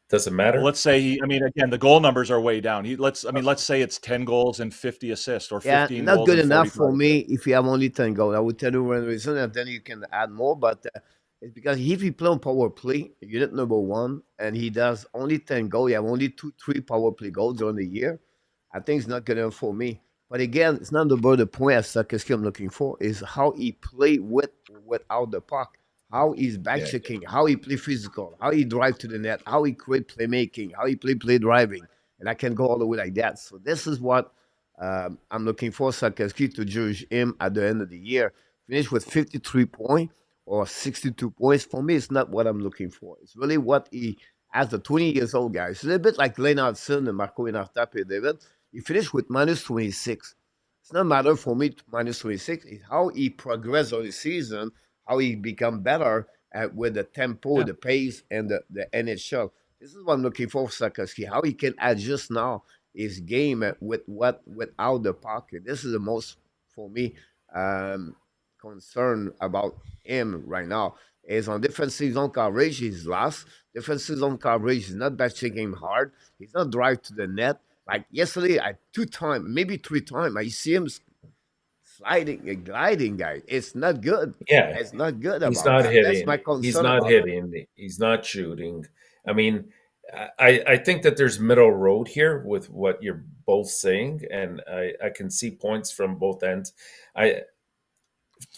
Doesn't matter. Well, let's say again, the goal numbers are way down. Let's say it's 10 goals and 50 assists, or 15 not goals good and enough 45 for me if you have only 10 goals. I would tell you one reason, and then you can add more. But it's because if he play on power play, unit number one, and he does only 10 goals, you have only 3 power play goals during the year. I think it's not good enough for me. But again, it's not about the point as such I'm looking for. Is how he play without the puck, how he's back checking, how he play physical, how he drive to the net, how he create playmaking, how he play driving, and I can go all the way like that. So this is what I'm looking for Sarkowski to judge him at the end of the year. Finish with 53 points or 62 points. For me, it's not what I'm looking for. It's really what he, as a 20 years old guy, it's a little bit like Lennartson and Marco Inartap, David. He finished with minus 26. It's not matter for me to minus 26. It's how he progressed on the season, how he become better with the tempo, the pace, and the NHL. This is what I'm looking for, Sarkowski. How he can adjust now his game without the pocket. This is the most for me concern about him right now. Is on defensive zone coverage, he's lost. Defensive zone coverage is not back checking him hard. He's not drive to the net. Like yesterday, I 2 times, maybe 3 times, I see him sliding and gliding, guys. It's not good. Yeah, It's not good he's about not that. That's hitting. my concern He's not about it. hitting. He's not shooting. I mean, I think that there's middle road here with what you're both saying, and I can see points from both ends.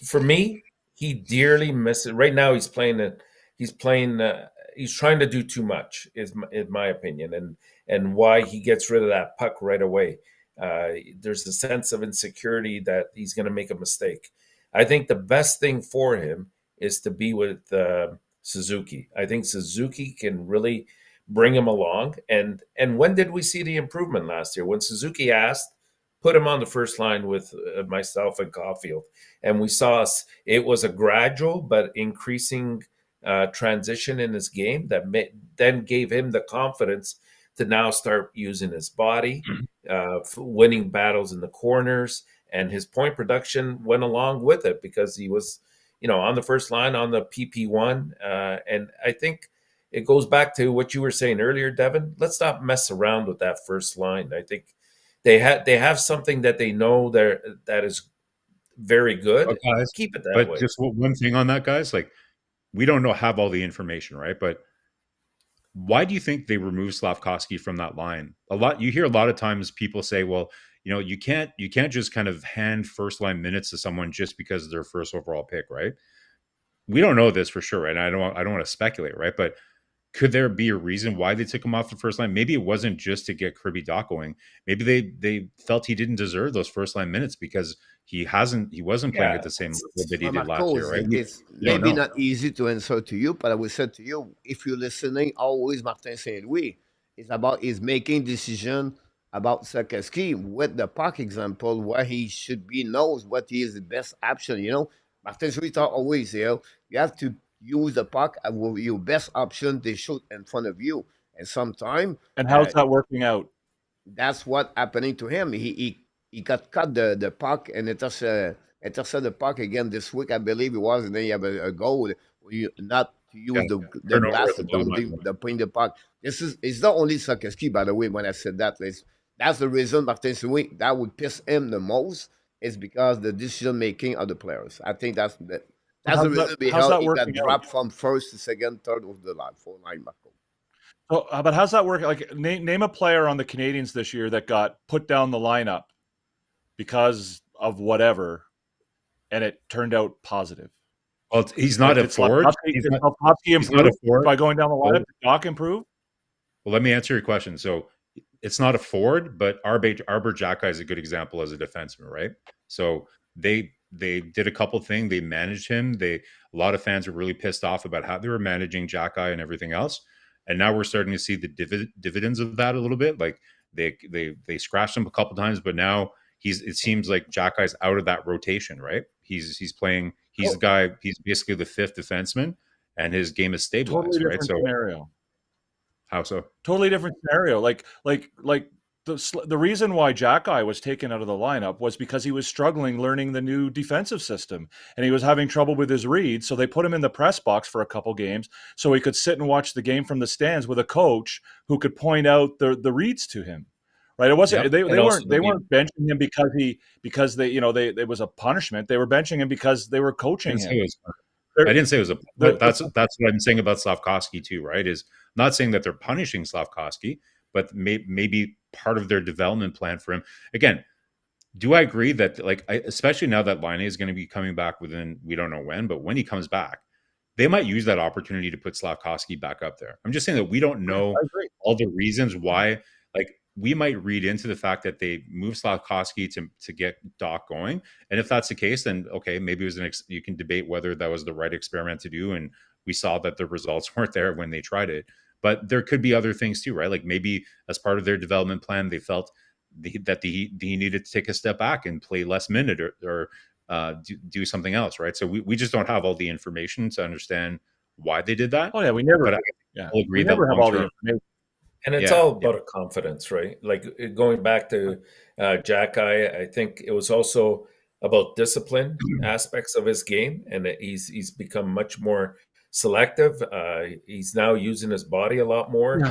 For me, he dearly misses. Right now, he's playing it. He's playing. He's trying to do too much, in my opinion, and why he gets rid of that puck right away. There's a sense of insecurity that he's going to make a mistake. I think the best thing for him is to be with Suzuki. I think Suzuki can really bring him along. And when did we see the improvement last year? When Suzuki asked, put him on the first line with myself and Caufield, and we saw it was a gradual but increasing transition in his game that then gave him the confidence to now start using his body, winning battles in the corners, and his point production went along with it because he was, on the first line on the PP1. And I think it goes back to what you were saying earlier, Devin. Let's not mess around with that first line. I think they have something that they know that is very good. But guys, keep it that way. Just one thing on that, guys, like we don't have all the information, right? But why do you think they removed Slafkovsky from that line? You hear a lot of times people say, well, you can't just kind of hand first line minutes to someone just because of their first overall pick, right? We don't know this for sure, right? I don't want to speculate, right? But could there be a reason why they took him off the first line? Maybe it wasn't just to get Kirby Dach going. Maybe they felt he didn't deserve those first line minutes because he wasn't playing at the same level that he did last year, right? It's maybe not easy to answer to you, but I will say to you, if you're listening, always Martin Saint Louis. It's about his making decision about Sarkowski with the puck example where he should be knows what is the best option. Martin Saint Louis talk always, you have to use the puck as your best option they shoot in front of you. And sometimes And how's that working out? that's what happening to him. He got cut the puck and intercept the puck again this week, I believe it was, and then you have a goal. You not to use the turnover blast at the to blue dump line. the putting the puck. It's not only Sarkowski, by the way. When I said that, that's the reason Martin Saint that would piss him the most is because the decision making of the players. I think that's That's the reason how's behind that he got working out? dropped from first to second, third of the line, four line, Marco. So, but how's that working? Like, name a player on the Canadiens this year that got put down the lineup because of whatever, and it turned out positive. Well, he's not Like, a did forward. Slavkovsky He's not a improve forward. by going down the Well, lineup? Did Doc improve? let me answer your question. So it's not a forward, but Arbor Xhekaj is a good example as a defenseman, right? So they did a couple things. They managed him. A lot of fans were really pissed off about how they were managing Xhekaj and everything else. And now we're starting to see the dividends of that a little bit. Like they scratched him a couple times, but now it seems like Xhekaj's out of that rotation, right? He's playing. He's the guy. He's basically the fifth defenseman, and his game is stabilized, Totally right? different So scenario. how so? Totally different scenario. Like the reason why Xhekaj was taken out of the lineup was because he was struggling learning the new defensive system, and he was having trouble with his reads. So they put him in the press box for a couple games so he could sit and watch the game from the stands with a coach who could point out the reads to him. Right? It wasn't Yep. they And weren't benching him because they it was a punishment. They were benching him because they were coaching him. I didn't say it was a. That's what I'm saying about Slavkovsky too, right? Is not saying that they're punishing Slavkovsky, but maybe part of their development plan for him. Again, do I agree that especially now that Laine is going to be coming back within, we don't know when, but when he comes back, they might use that opportunity to put Slavkovsky back up there. I'm just saying that we don't know all the reasons why. Like, we might read into the fact that they moved Slavkovsky to get Doc going, and if that's the case, then okay, maybe it was you can debate whether that was the right experiment to do, and we saw that the results weren't there when they tried it. But there could be other things too, right? Like maybe as part of their development plan, they felt that he needed to take a step back and play less minute or do something else, right? So we just don't have all the information to understand why they did that. Oh yeah, we never. But I'll agree that never have all the information. And it's all about a confidence, right? Like going back to Xhekaj, I think it was also about discipline aspects of his game, and he's become much more selective. He's now using his body a lot more.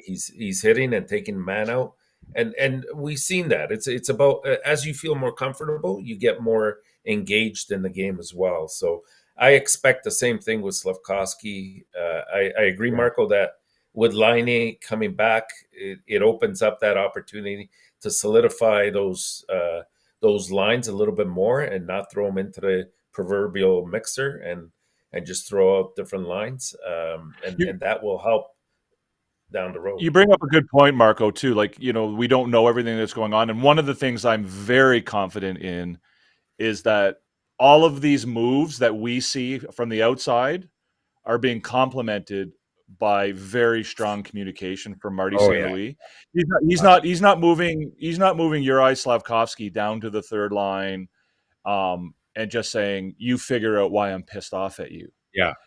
He's hitting and taking man out, and we've seen that. It's about as you feel more comfortable, you get more engaged in the game as well. So I expect the same thing with Slavkovsky. I agree, Marco, that with Laine coming back, it opens up that opportunity to solidify those lines a little bit more and not throw them into the proverbial mixer and just throw out different lines. And that will help down the road. You bring up a good point, Marco, too. Like, we don't know everything that's going on. And one of the things I'm very confident in is that all of these moves that we see from the outside are being complemented by very strong communication from Marty St. Louis. He's not moving Juraj Slavkovsky down to the third line and just saying, you figure out why I'm pissed off at you.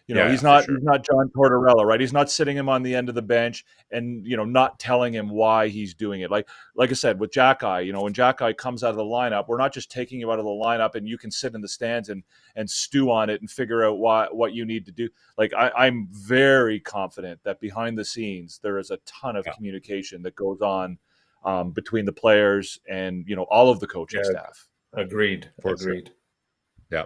He's not John Tortorella, right? He's not sitting him on the end of the bench and not telling him why he's doing it. Like I said with Xhekaj, when Xhekaj comes out of the lineup, we're not just taking you out of the lineup and you can sit in the stands and stew on it and figure out what you need to do. Like I'm very confident that behind the scenes there is a ton of communication that goes on between the players and all of the coaching staff. Agreed. Sure. Yeah.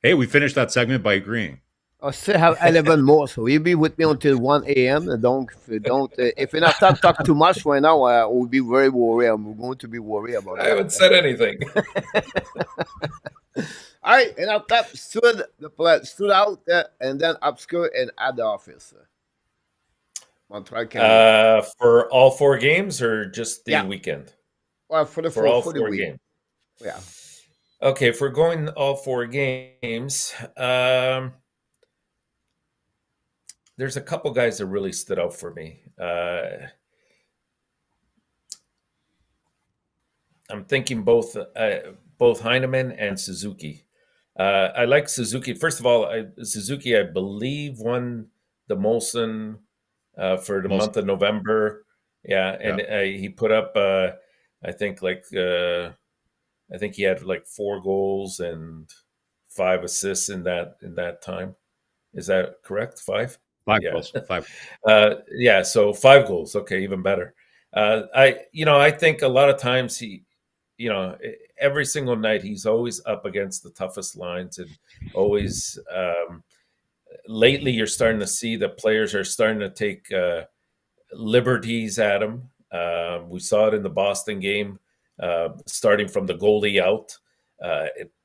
Hey, we finished that segment by agreeing. I still have 11 more, so you'll be with me until 1 a.m. If you're not talk too much right now, I will be very worried. I'm going to be worried about it. I haven't said anything. All right, and up top stood out and then obscure and at the office. Montreal Canadiens. For all four games or just the weekend? Well, for all four games. Yeah. Okay, if we're going all four games, there's a couple guys that really stood out for me. I'm thinking both Heineman and Suzuki. I like Suzuki. First of all, Suzuki, I believe, won the Molson for the month of November. Yeah, and he put up, I think he had like 4 goals and 5 assists in that time. Is that correct? 5? 5 goals. 5. So 5 goals. Okay, even better. I think a lot of times every single night he's always up against the toughest lines, and always. Lately, you're starting to see the players are starting to take liberties at him. We saw it in the Boston game, starting from the goalie out.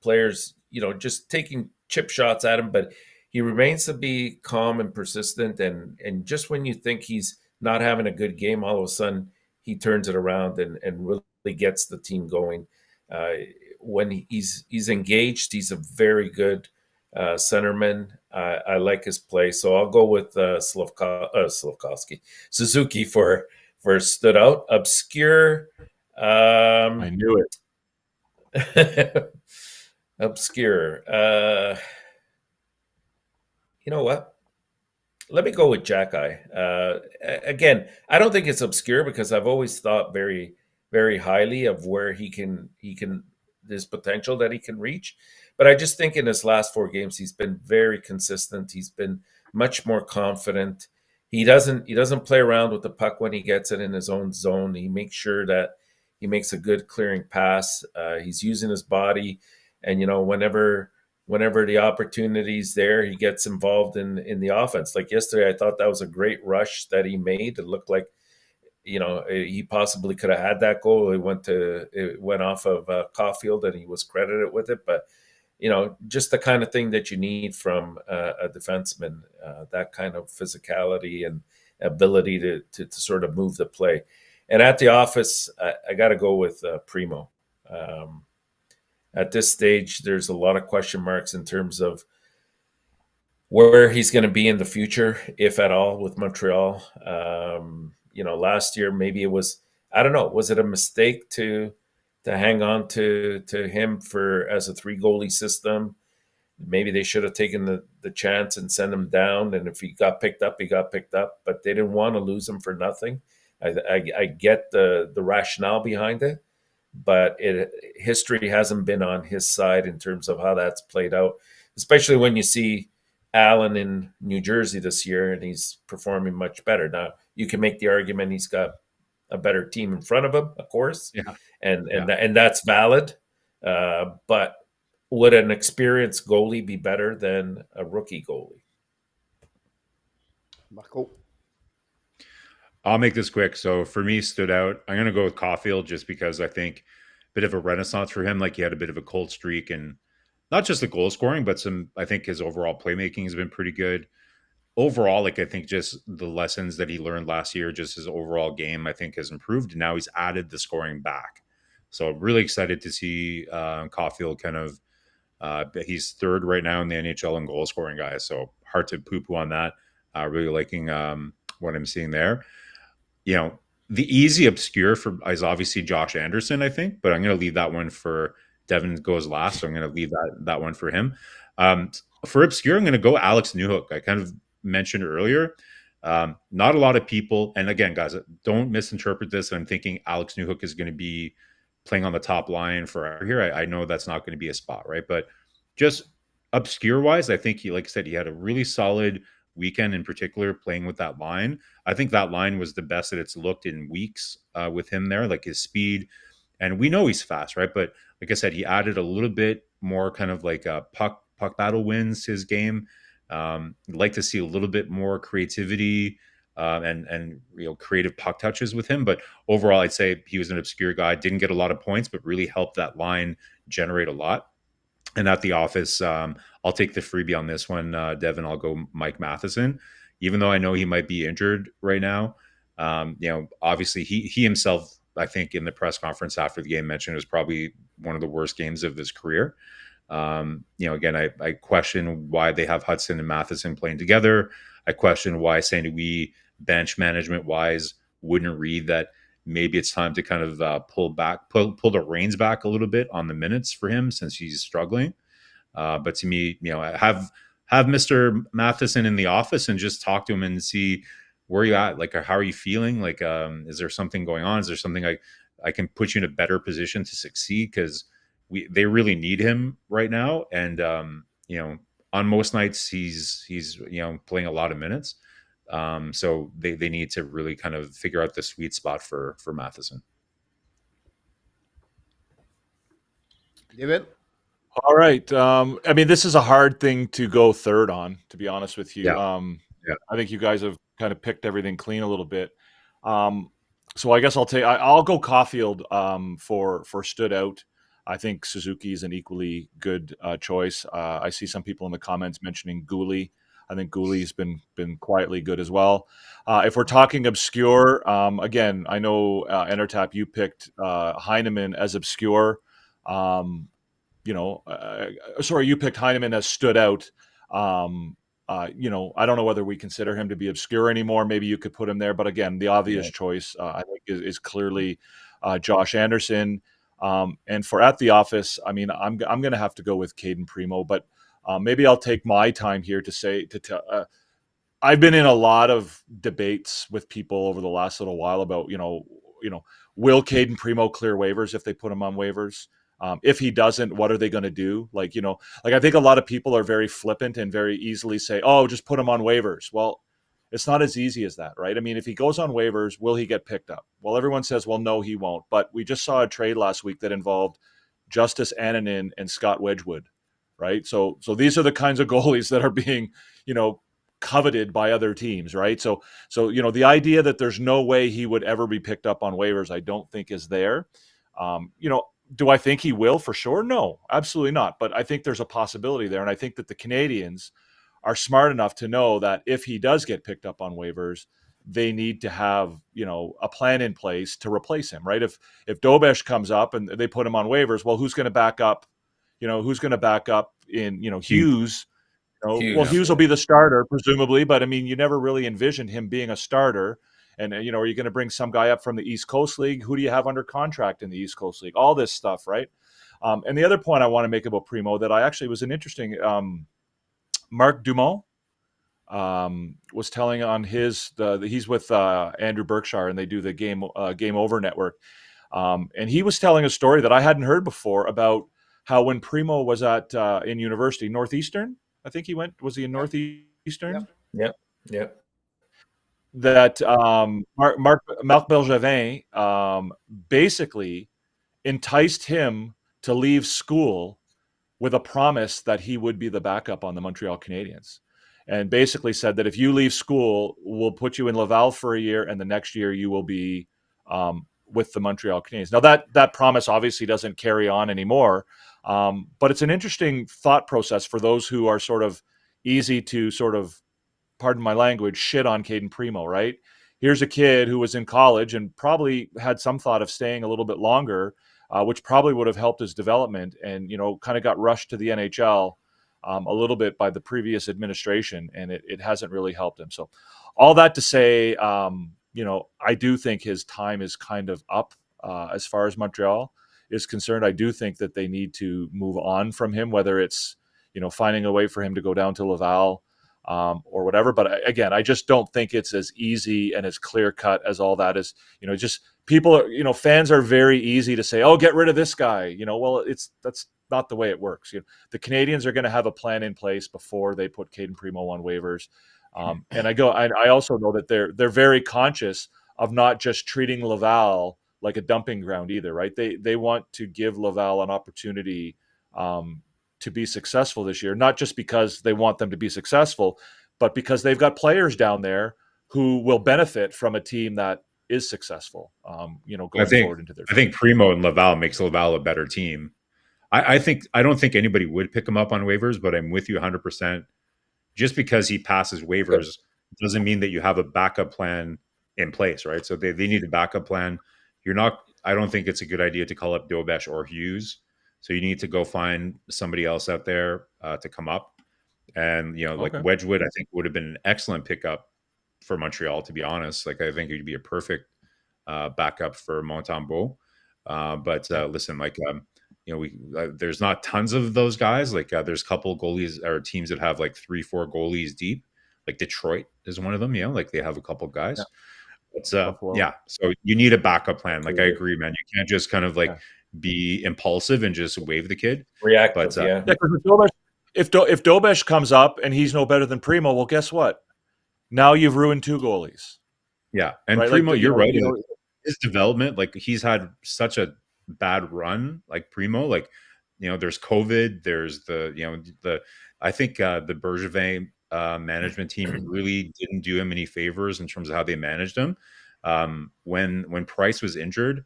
Players, just taking chip shots at him, but he remains to be calm and persistent. And just when you think he's not having a good game, all of a sudden he turns it around and really gets the team going. When he's engaged, he's a very good centerman. I like his play, so I'll go with Slavkovsky, Suzuki for stood out. Obscure. I knew it. Obscure. You know what? Let me go with Jack Eye. Again, I don't think it's obscure because I've always thought very, very highly of where he can this potential that he can reach. But I just think in his last 4 games, he's been very consistent. He's been much more confident. He doesn't play around with the puck when he gets it in his own zone. He makes sure that he makes a good clearing pass. He's using his body, and whenever the opportunity's there, he gets involved in the offense. Like yesterday, I thought that was a great rush that he made. It looked like he possibly could have had that goal. It went off of Caufield, and he was credited with it. But just the kind of thing that you need from a defenseman, that kind of physicality and ability to sort of move the play. And at the office, I got to go with Primo. At this stage, there's a lot of question marks in terms of where he's going to be in the future, if at all, with Montreal. Last year maybe it was, I don't know, was it a mistake to hang on to him for as a 3 goalie system? Maybe they should have taken the chance and sent him down. And if he got picked up, he got picked up. But they didn't want to lose him for nothing. I get the rationale behind it, but history hasn't been on his side in terms of how that's played out, especially when you see Allen in New Jersey this year and he's performing much better. Now, you can make the argument he's got a better team in front of him, of course, Yeah. and that's valid. But would an experienced goalie be better than a rookie goalie? Marco. I'll make this quick. So for me, stood out. I'm going to go with Caufield just because I think a bit of a renaissance for him. Like he had a bit of a cold streak and not just the goal scoring, but I think his overall playmaking has been pretty good. Overall, like I think just the lessons that he learned last year, just his overall game, I think has improved. And now he's added the scoring back. So I'm really excited to see Caufield kind of, he's third right now in the NHL in goal scoring, guys. So hard to poo-poo on that. Really liking what I'm seeing there. The easy obscure is obviously Josh Anderson, I think, but I'm going to leave that one for Devin goes last, so I'm going to leave that one for him. For obscure, I'm going to go Alex Newhook. I kind of mentioned earlier. Not a lot of people, and again, guys, don't misinterpret this. I'm thinking Alex Newhook is going to be playing on the top line forever here. I know that's not going to be a spot, right? But just obscure-wise, I think like I said, he had a really solid weekend in particular playing with that line. I think that line was the best that it's looked in weeks with him there, like his speed. And we know he's fast, right? But like I said, he added a little bit more kind of like a puck battle wins to his game. I'd like to see a little bit more creativity and creative puck touches with him. But overall, I'd say he was an obscure guy. Didn't get a lot of points, but really helped that line generate a lot. And at the office, I'll take the freebie on this one, Devin. I'll go Mike Matheson, even though I know he might be injured right now. Obviously he himself, I think in the press conference after the game mentioned it was probably one of the worst games of his career. Again, I question why they have Hudson and Matheson playing together. I question why St. Louis bench management wise wouldn't read that maybe it's time to kind of pull the reins back a little bit on the minutes for him since he's struggling. But to me, have Mr. Matheson in the office and just talk to him and see where you at. Like, how are you feeling? Like, is there something going on? Is there something I can put you in a better position to succeed? Because they really need him right now. And on most nights he's playing a lot of minutes. So they need to really kind of figure out the sweet spot for Matheson. David? All right. I mean, this is a hard thing to go third on, to be honest with you. Yeah. Yeah. I think you guys have kind of picked everything clean a little bit. Um, so I guess I'll go Caufield for stood out. I think Suzuki is an equally good choice. I see some people in the comments mentioning Gooley. I think Gooley's been quietly good as well. If we're talking obscure, again, I know Entertap, you picked Heineman as obscure. Sorry, you picked Heineman as stood out. I don't know whether we consider him to be obscure anymore. Maybe you could put him there, but again, the obvious choice I think is clearly Josh Anderson. And for at the office, I mean, I'm going to have to go with Caden Primo, but maybe I'll take my time here to say to tell. I've been in a lot of debates with people over the last little while about will Caden Primo clear waivers if they put him on waivers? If he doesn't, what are they going to do? Like I think a lot of people are very flippant and very easily say, "Oh, just put him on waivers." Well, it's not as easy as that, right? I mean, if he goes on waivers, will he get picked up? Well, everyone says, "Well, no, he won't." But we just saw a trade last week that involved Justice Annunen and Scott Wedgwood, right? So these are the kinds of goalies that are being, coveted by other teams, right? So the idea that there's no way he would ever be picked up on waivers, I don't think is there. Do I think he will for sure? No, absolutely not. But I think there's a possibility there. And I think that the Canadiens are smart enough to know that if he does get picked up on waivers, they need to have, a plan in place to replace him, right? If Dobesh comes up and they put him on waivers, well, who's going to back up? Who's going to back up in, Hughes? Hughes will be the starter, presumably, but I mean, you never really envisioned him being a starter. And, are you going to bring some guy up from the East Coast League? Who do you have under contract in the East Coast League? All this stuff, right? And the other point I want to make about Primo that I actually was an interesting Mark Dumont was telling on he's with Andrew Berkshire and they do the Game Over Network. And he was telling a story that I hadn't heard before about how when Primo was at in university, Northeastern, I think he went, was he in Northeastern? Yep. That Marc Bergevin basically enticed him to leave school with a promise that he would be the backup on the Montreal Canadiens, and basically said that if you leave school, we'll put you in Laval for a year, and the next year you will be with the Montreal Canadiens. Now that promise obviously doesn't carry on anymore, but it's an interesting thought process for those who are sort of easy to sort of, pardon my language, shit on Caden Primo, right? Here's a kid who was in college and probably had some thought of staying a little bit longer, which probably would have helped his development, and kind of got rushed to the NHL a little bit by the previous administration, and it hasn't really helped him. So all that to say, I do think his time is kind of up as far as Montreal is concerned. I do think that they need to move on from him, whether it's finding a way for him to go down to Laval or whatever. But again, I just don't think it's as easy and as clear cut as all that is. Just people, fans are very easy to say, "Oh, get rid of this guy." Well, that's not the way it works. The Canadiens are going to have a plan in place before they put Caden Primo on waivers. And I also know that they're very conscious of not just treating Laval like a dumping ground either, right? They want to give Laval an opportunity to be successful this year, not just because they want them to be successful, but because they've got players down there who will benefit from a team that is successful, going forward into their future. I think Primo and Laval makes Laval a better team. I don't think anybody would pick him up on waivers, but I'm with you 100%. Just because he passes waivers doesn't mean that you have a backup plan in place, right? So they need a backup plan. I don't think it's a good idea to call up Dobesh or Hughes. So you need to go find somebody else out there to come up. And, like Wedgwood, I think would have been an excellent pickup for Montreal, to be honest. Like, I think he'd be a perfect backup for Montembeault. But listen, like, there's not tons of those guys. Like, there's a couple goalies or teams that have like 3-4 goalies deep. Like Detroit is one of them. Like they have a couple guys. So you need a backup plan. Like, I agree, man. You can't just kind of like be impulsive and just wave the kid. Reactive, If Dobesh comes up and he's no better than Primo, well, guess what? Now you've ruined two goalies. Yeah, and right? Primo, you're right. His development, like, he's had such a bad run, like Primo. Like, there's COVID, there's I think the Bergevin management team really didn't do him any favors in terms of how they managed him. When Price was injured,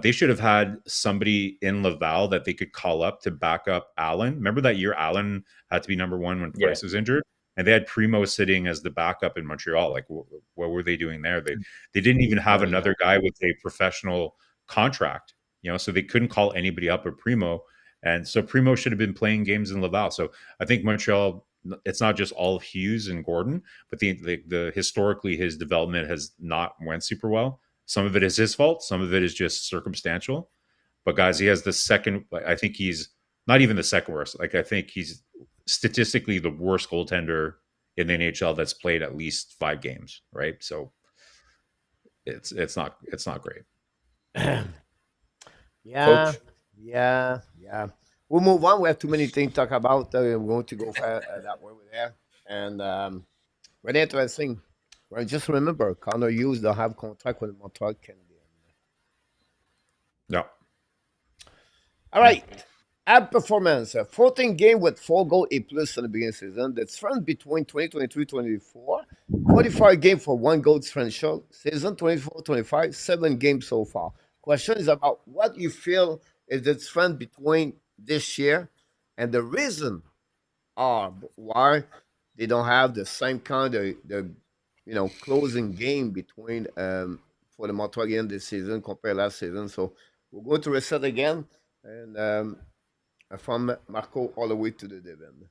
they should have had somebody in Laval that they could call up to back up Allen. Remember that year Allen had to be number one when Price was injured? And they had Primo sitting as the backup in Montreal. Like, what were they doing there? They didn't even have another guy with a professional contract, so they couldn't call anybody up but Primo. And so Primo should have been playing games in Laval. So I think Montreal, it's not just all of Hughes and Gordon, but the historically his development has not went super well. Some of it is his fault. Some of it is just circumstantial. But guys, he has the second. I think he's not even the second worst. Like I think he's statistically the worst goaltender in the NHL that's played at least 5 games. Right. So it's not great. Yeah, Coach? yeah. We'll move on. We have too many things to talk about. We're going to go that way with there. And very interesting. Well, just remember, Connor Hughes don't have contract with the Montreal Canadiens. No. All right. Ab performance. 14 game with 4 goal A plus in the beginning of the season. The trend between 2023-24. 45 game for 1 goal differential. Season 24-25. 7 games so far. Question is about what you feel is the trend between this year and the reason are why they don't have the same kind of closing game between for the Montreal game this season compared to last season. So we're going to reset again and from Marco all the way to the div end.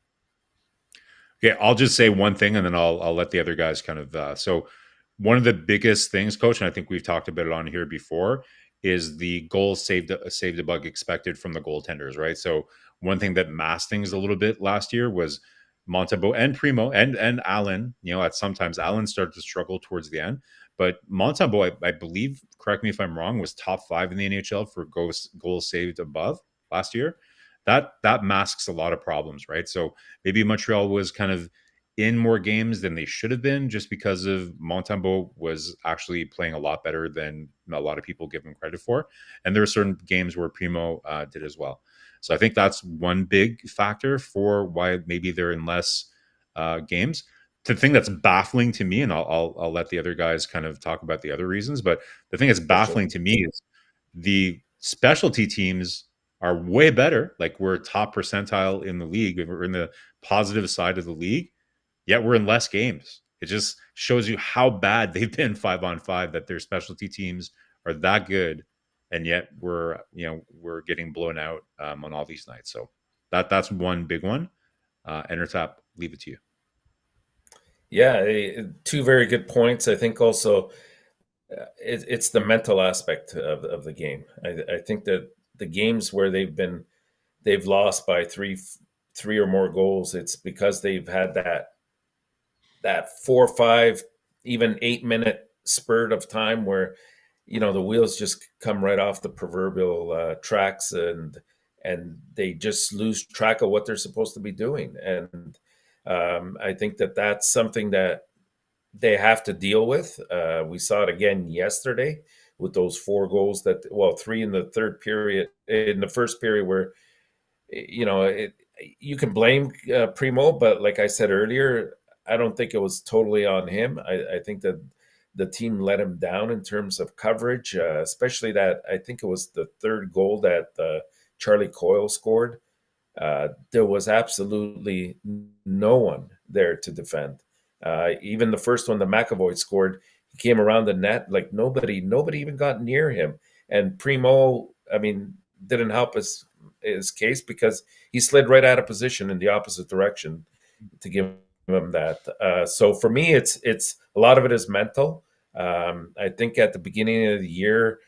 Okay, I'll just say one thing, and then I'll let the other guys kind of. So, one of the biggest things, Coach, and I think we've talked about it on here before, is the goals saved above expected from the goaltenders, right? So, one thing that masked things a little bit last year was Montembeault and Primo and Allen. At sometimes Allen started to struggle towards the end, but Montembeault, I believe, correct me if I'm wrong, was top 5 in the NHL for goals saved above last year. That masks a lot of problems, right? So maybe Montreal was kind of in more games than they should have been just because of Montembeault was actually playing a lot better than a lot of people give him credit for. And there are certain games where Primo did as well. So I think that's one big factor for why maybe they're in less games. The thing that's baffling to me, and I'll let the other guys kind of talk about the other reasons, but the thing that's baffling to me is the specialty teams are way better. Like we're top percentile in the league. We're in the positive side of the league, yet we're in less games. It just shows you how bad they've been 5-on-5, that their specialty teams are that good. And yet we're getting blown out on all these nights. So that's one big one. Entertap, leave it to you. Yeah, 2 very good points. I think also it's the mental aspect of the game. I think that the games where they've lost by three or more goals, it's because they've had that 4 or 5, even 8-minute spurt of time where the wheels just come right off the proverbial tracks and they just lose track of what they're supposed to be doing. And I think that that's something that they have to deal with. We saw it again yesterday with those 4 goals 3 in the first period where, you can blame Primo, but like I said earlier, I don't think it was totally on him. I think that the team let him down in terms of coverage, especially that I think it was the 3rd goal that Charlie Coyle scored. There was absolutely no one there to defend. Even the first one that McAvoy scored, he came around the net, like nobody even got near him. And Primo, didn't help his case because he slid right out of position in the opposite direction to give him that. So for me, it's a lot of it is mental. I think at the beginning of the year,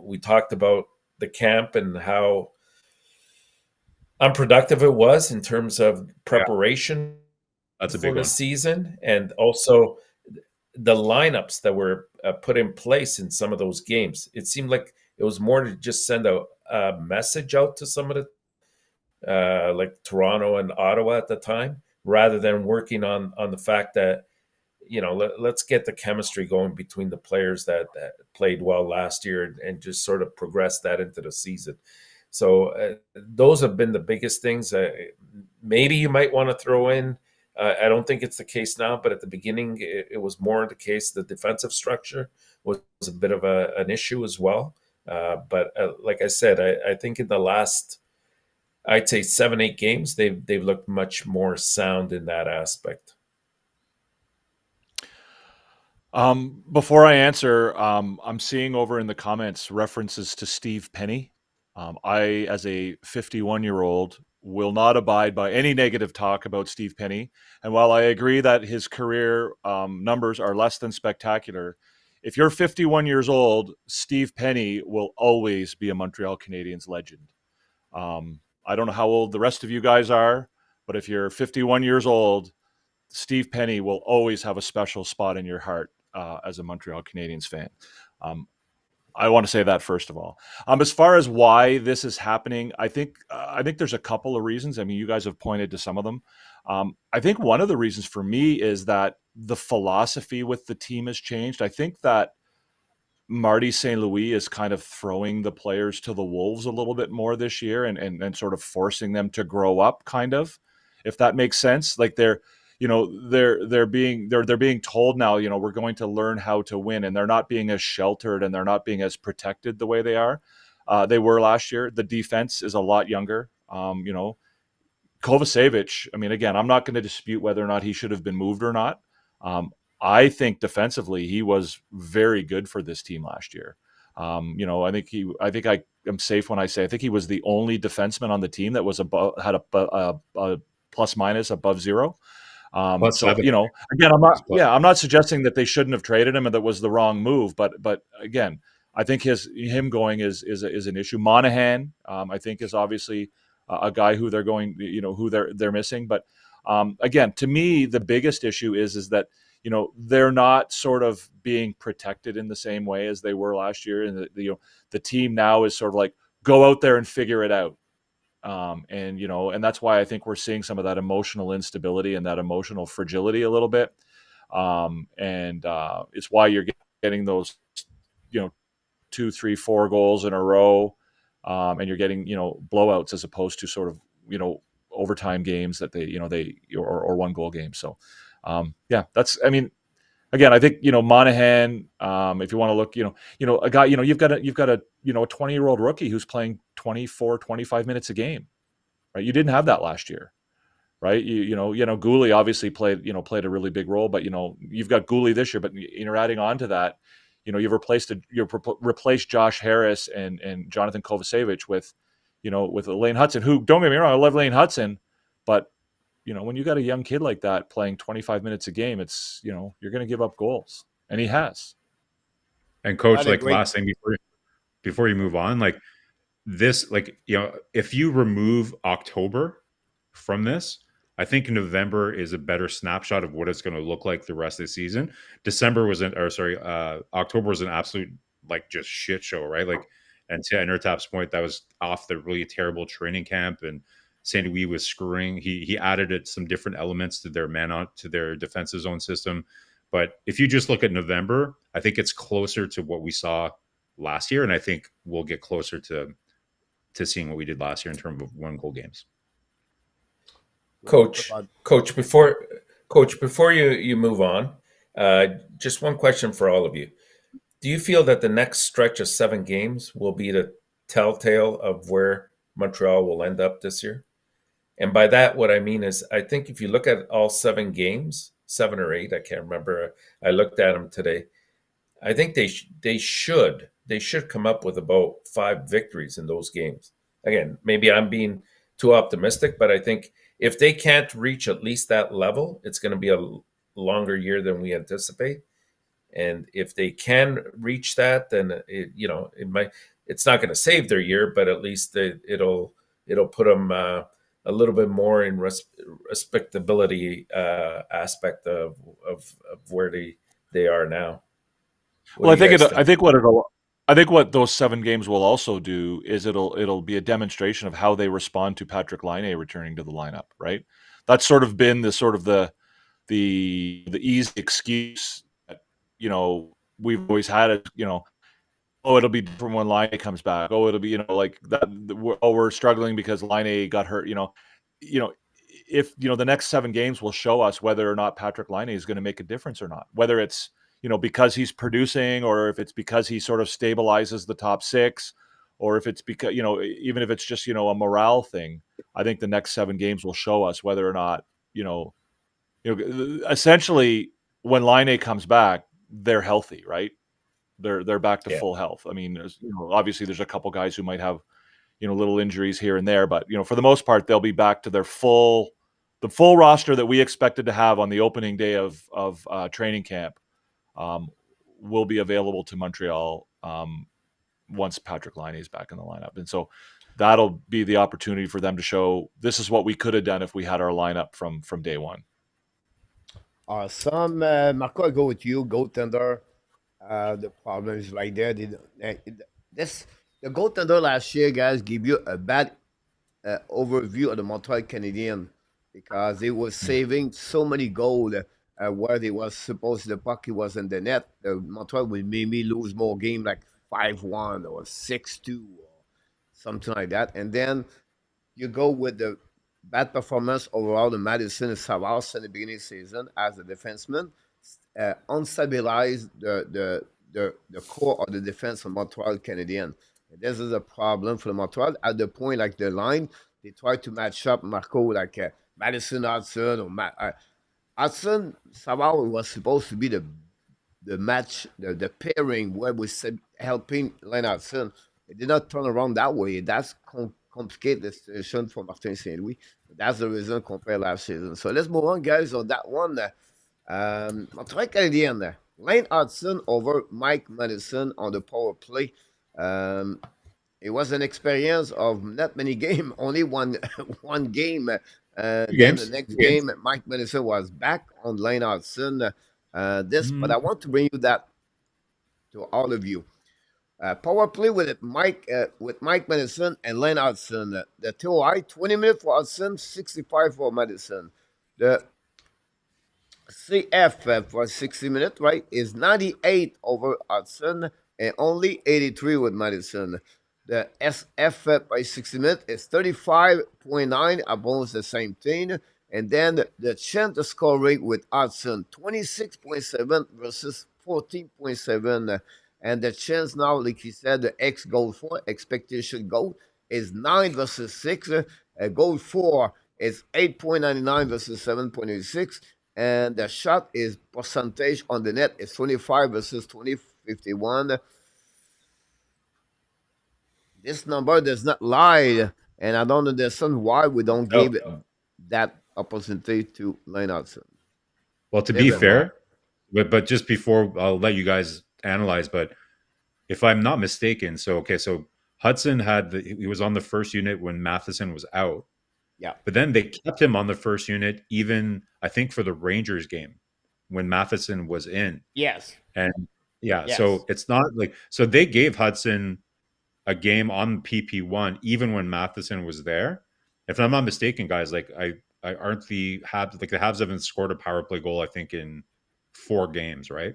we talked about the camp and how unproductive it was in terms of preparation That's a for big the one. season, and also the lineups that were put in place in some of those games. It seemed like it was more to just send a message out to some of the like Toronto and Ottawa at the time, rather than working on the fact that let's get the chemistry going between the players that played well last year and just sort of progress that into the season. So those have been the biggest things. Maybe you might want to throw in. I don't think it's the case now, but at the beginning, it was more the case. The defensive structure was a bit of an issue as well. But like I said, I think in the last, I'd say 7-8 games, they've looked much more sound in that aspect. Before I answer, I'm seeing over in the comments references to Steve Penny. I, as a 51-year-old, will not abide by any negative talk about Steve Penny. And while I agree that his career numbers are less than spectacular, if you're 51 years old, Steve Penny will always be a Montreal Canadiens legend. I don't know how old the rest of you guys are, but if you're 51 years old, Steve Penny will always have a special spot in your heart as a Montreal Canadiens fan. I want to say that first of all. As far as why this is happening, I think there's a couple of reasons. I mean, you guys have pointed to some of them. I think one of the reasons for me is that the philosophy with the team has changed. I think that Marty St. Louis is kind of throwing the players to the wolves a little bit more this year and sort of forcing them to grow up, kind of, if that makes sense. Like they're being told now, we're going to learn how to win, and they're not being as sheltered and they're not being as protected the way they were last year. The defense is a lot younger. Kovacevic, I mean, again, I'm not going to dispute whether or not he should have been moved or not. I think defensively he was very good for this team last year. I think I am safe when I say I think he was the only defenseman on the team that was had a plus minus above zero. Plus So 7. again, I'm not suggesting that they shouldn't have traded him and that was the wrong move, but again, I think him going is an issue. Monahan, I think, is obviously a guy who they're going, who they're missing. But again, to me, the biggest issue is that they're not sort of being protected in the same way as they were last year, and the team now is sort of like, go out there and figure it out. And that's why I think we're seeing some of that emotional instability and that emotional fragility a little bit. It's why you're getting those, 2, 3, 4 goals in a row. And you're getting, blowouts as opposed to sort of, overtime games that they or 1-goal games. So, again, I think, Monahan, if you want to look, a guy, you've got a 20-year-old rookie who's playing 24, 25 minutes a game, right? You didn't have that last year, right? Gooley obviously played a really big role, but, you've got Gooley this year, but you're adding on to that, you've replaced Josh Harris and Jonathan Kovacevic with Lane Hudson, who, don't get me wrong, I love Lane Hudson, but when you got a young kid like that playing 25 minutes a game, it's, you're going to give up goals, and he has. And coach, like last thing before you move on, like this, like, if you remove October from this, I think November is a better snapshot of what it's going to look like the rest of the season. October was an absolute, like, just shit show, right? Like, and to Intertap's point, that was off the really terrible training camp, and St. Louis was screwing. He added some different elements to their defensive zone system. But if you just look at November, I think it's closer to what we saw last year, and I think we'll get closer to seeing what we did last year in terms of 1-goal games. Coach, before you move on, just one question for all of you. Do you feel that the next stretch of 7 games will be the telltale of where Montreal will end up this year? And by that, what I mean is, I think if you look at all 7 games, 7 or 8, I can't remember. I looked at them today. I think they should come up with about 5 victories in those games. Again, maybe I'm being too optimistic, but I think if they can't reach at least that level, it's going to be a longer year than we anticipate. And if they can reach that, then it's not going to save their year, but at least it'll put them a little bit more in respectability aspect of where they are now. Well, I think what those 7 games will also do is it'll be a demonstration of how they respond to Patrick Laine returning to the lineup, right? That's sort of been the easy excuse that, we've always had it, oh, it'll be different when Line comes back. Oh, it'll be, like that. We're struggling because Line got hurt. If the next 7 games will show us whether or not Patrick Line is going to make a difference or not. Whether it's because he's producing, or if it's because he sort of stabilizes the top 6, or if it's because even if it's just a morale thing. I think the next 7 games will show us whether or not essentially when Line comes back, they're healthy, right? They're back to full health. I mean, obviously there's a couple guys who might have little injuries here and there, but for the most part they'll be back to the full roster that we expected to have on the opening day of training camp. Will be available to Montreal once Patrick Laine is back in the lineup, and so that'll be the opportunity for them to show this is what we could have done if we had our lineup from day one. Awesome. Marco, I go with you. Goaltender. The problem is right there. This the goaltender last year, guys, give you a bad overview of the Montreal Canadiens because they were saving so many goals where they was supposed the puck was in the net. Montreal would maybe lose more game like 5-1 or 6-2 or something like that, and then you go with the bad performance overall in Madison and Savas in the beginning of the season as a defenseman, unstabilized the core of the defense of Montreal Canadiens. And this is a problem for the Montreal. At the point, like the line, they try to match up Marco like Madison Hudson or Hudson Savas was supposed to be the match, the pairing where we helping Len Hudson. It did not turn around that way. That's complicate the situation for Martin St. Louis. That's the reason compared last season. So let's move on, guys, on that one. Montreal Canadiens, Lane Hudson over Mike Madison on the power play. It was an experience of not many games, only one one game. Then the next game, Mike Madison was back on Lane Hudson. But I want to bring you that to all of you. Power play with Mike Madison and Len Hudson. The TOI 20 minutes for Hudson, 65 for Madison. The CF for 60 minutes, right, is 98 over Hudson and only 83 with Madison. The SF by 60 minutes is 35.9 against the same team. And then the chance to score rate with Hudson, 26.7 versus 14.7. And the chance now, like he said, the X goal for expectation goal is 9 versus 6. Goal for is 8.99 versus 7.86. And the shot is percentage on the net is 25 versus 2051. This number does not lie, and I don't understand why we don't give that opportunity to Lane Hudson. Well, to be fair, but just before I'll let you guys analyze, but if I'm not mistaken, so Hudson he was on the first unit when Matheson was out. Yeah. But then they kept him on the first unit, even I think for the Rangers game when Matheson was in. Yes. And so it's not like they gave Hudson a game on PP1 even when Matheson was there. If I'm not mistaken, guys, like I aren't the Habs the Habs haven't scored a power play goal I think in 4 games, right?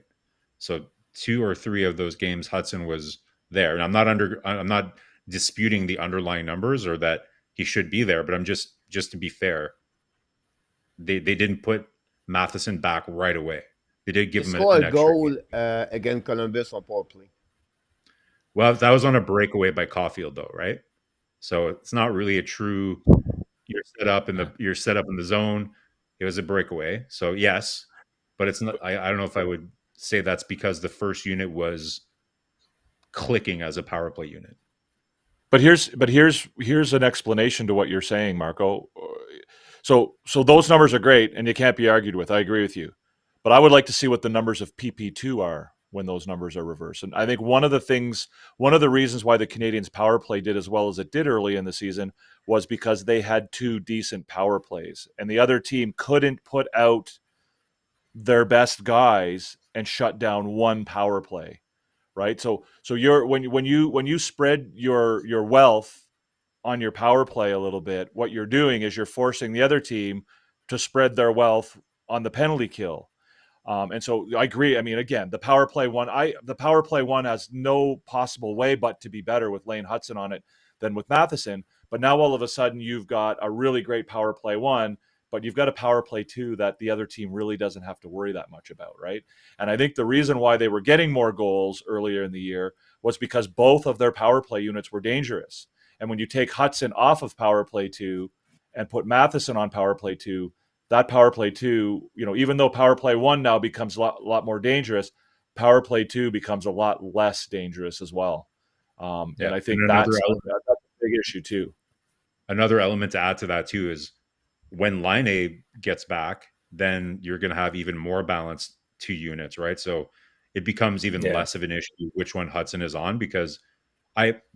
So 2 or 3 of those games Hudson was there. And I'm not disputing the underlying numbers or that he should be there, but I'm just to be fair, they didn't put Matheson back right away. They did give him an extra goal against Columbus on power play. Well, that was on a breakaway by Caufield, though, right? So it's not really a true. You're set up in the zone. It was a breakaway, so yes, but it's not. I don't know if I would say that's because the first unit was clicking as a power play unit. But here's an explanation to what you're saying, Marco. So those numbers are great, and you can't be argued with. I agree with you, but I would like to see what the numbers of PP2 are when those numbers are reversed. And I think one of the reasons why the Canadiens' power play did as well as it did early in the season was because they had 2 decent power plays, and the other team couldn't put out their best guys and shut down one power play. Right. So you're when you spread your wealth on your power play a little bit, what you're doing is you're forcing the other team to spread their wealth on the penalty kill. And so I agree. I mean, again, the power play one has no possible way but to be better with Lane Hudson on it than with Matheson. But now all of a sudden you've got a really great power play one, but you've got a power play two that the other team really doesn't have to worry that much about, right? And I think the reason why they were getting more goals earlier in the year was because both of their power play units were dangerous. And when you take Hudson off of power play two and put Matheson on power play two, that power play two, even though power play one now becomes a lot more dangerous, power play two becomes a lot less dangerous as well. And I think that's a big issue too. Another element to add to that too is when Line gets back, then you're going to have even more balanced two units, right? So it becomes even less of an issue which one Hudson is on, because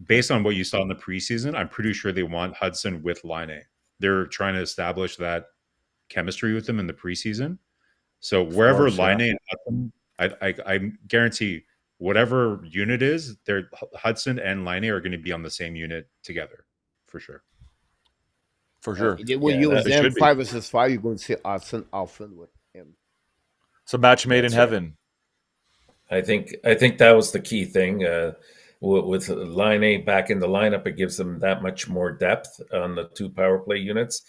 based on what you saw in the preseason, I'm pretty sure they want Hudson with Line. They're trying to establish that chemistry with them in the preseason. So wherever Line and Hudson, I guarantee whatever unit is, Hudson and Line are going to be on the same unit together for sure. For sure. They will use them 5 versus 5. You're going to see Hudson often with him. It's a match made in heaven. I think that was the key thing. With Line A back in the lineup, it gives them that much more depth on the two power play units.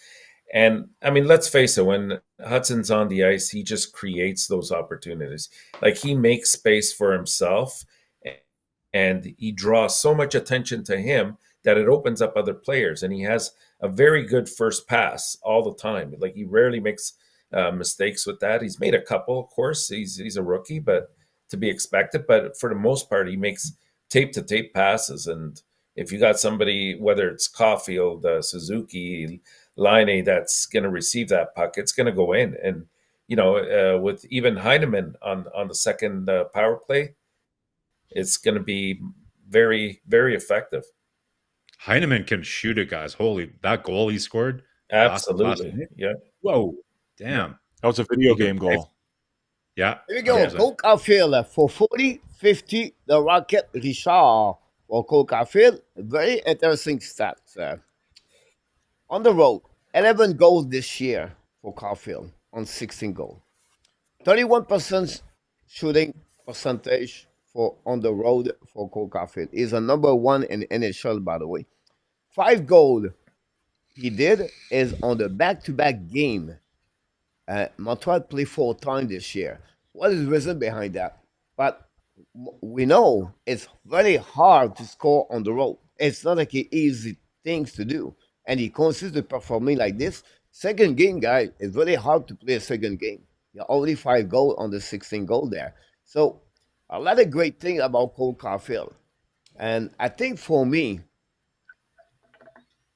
And I mean, let's face it, when Hudson's on the ice, he just creates those opportunities. Like, he makes space for himself, and he draws so much attention to him that it opens up other players. And he has a very good first pass all the time. Like, he rarely makes mistakes with that. He's made a couple, of course. He's a rookie, but to be expected. But for the most part, he makes tape-to-tape passes. And if you got somebody, whether it's Caufield, Suzuki, Line that's going to receive that puck, it's going to go in. And, with even Heineman on the second power play, it's going to be very, very effective. Heineman can shoot it, guys. Holy, that goal he scored. Absolutely. Yeah. Whoa. Damn. That was a video game goal. Yeah. Here we go. Cole Caufield for 40, 50. The Rocket Richard for Cole Caufield. Very interesting stats. On the road, 11 goals this year for Caufield on 16 goals. 31% shooting percentage for on the road for Cole Caufield. He's a number one in NHL, by the way. 5 goals he did is on the back-to-back game. Montreal played 4 times this year. What is the reason behind that? But we know it's very hard to score on the road. It's not like an easy thing to do. And he consistently performing like this. Second game, guys, it's very hard to play a second game. You're already 5 goals on the 16 goal there. So a lot of great things about Cole Caufield. And I think for me,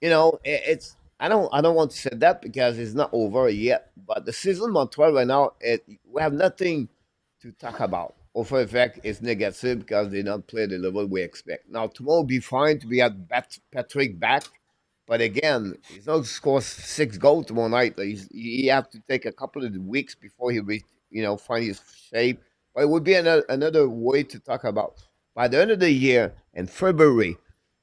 it's I don't want to say that because it's not over yet. But the season Montreal right now, we have nothing to talk about. Over effect is negative because they don't play the level we expect. Now tomorrow will be fine to be at Patrick back. But again, he's not score 6 goals tomorrow night. He have to take a couple of weeks before he find his shape. But it would be another way to talk about. By the end of the year, in February,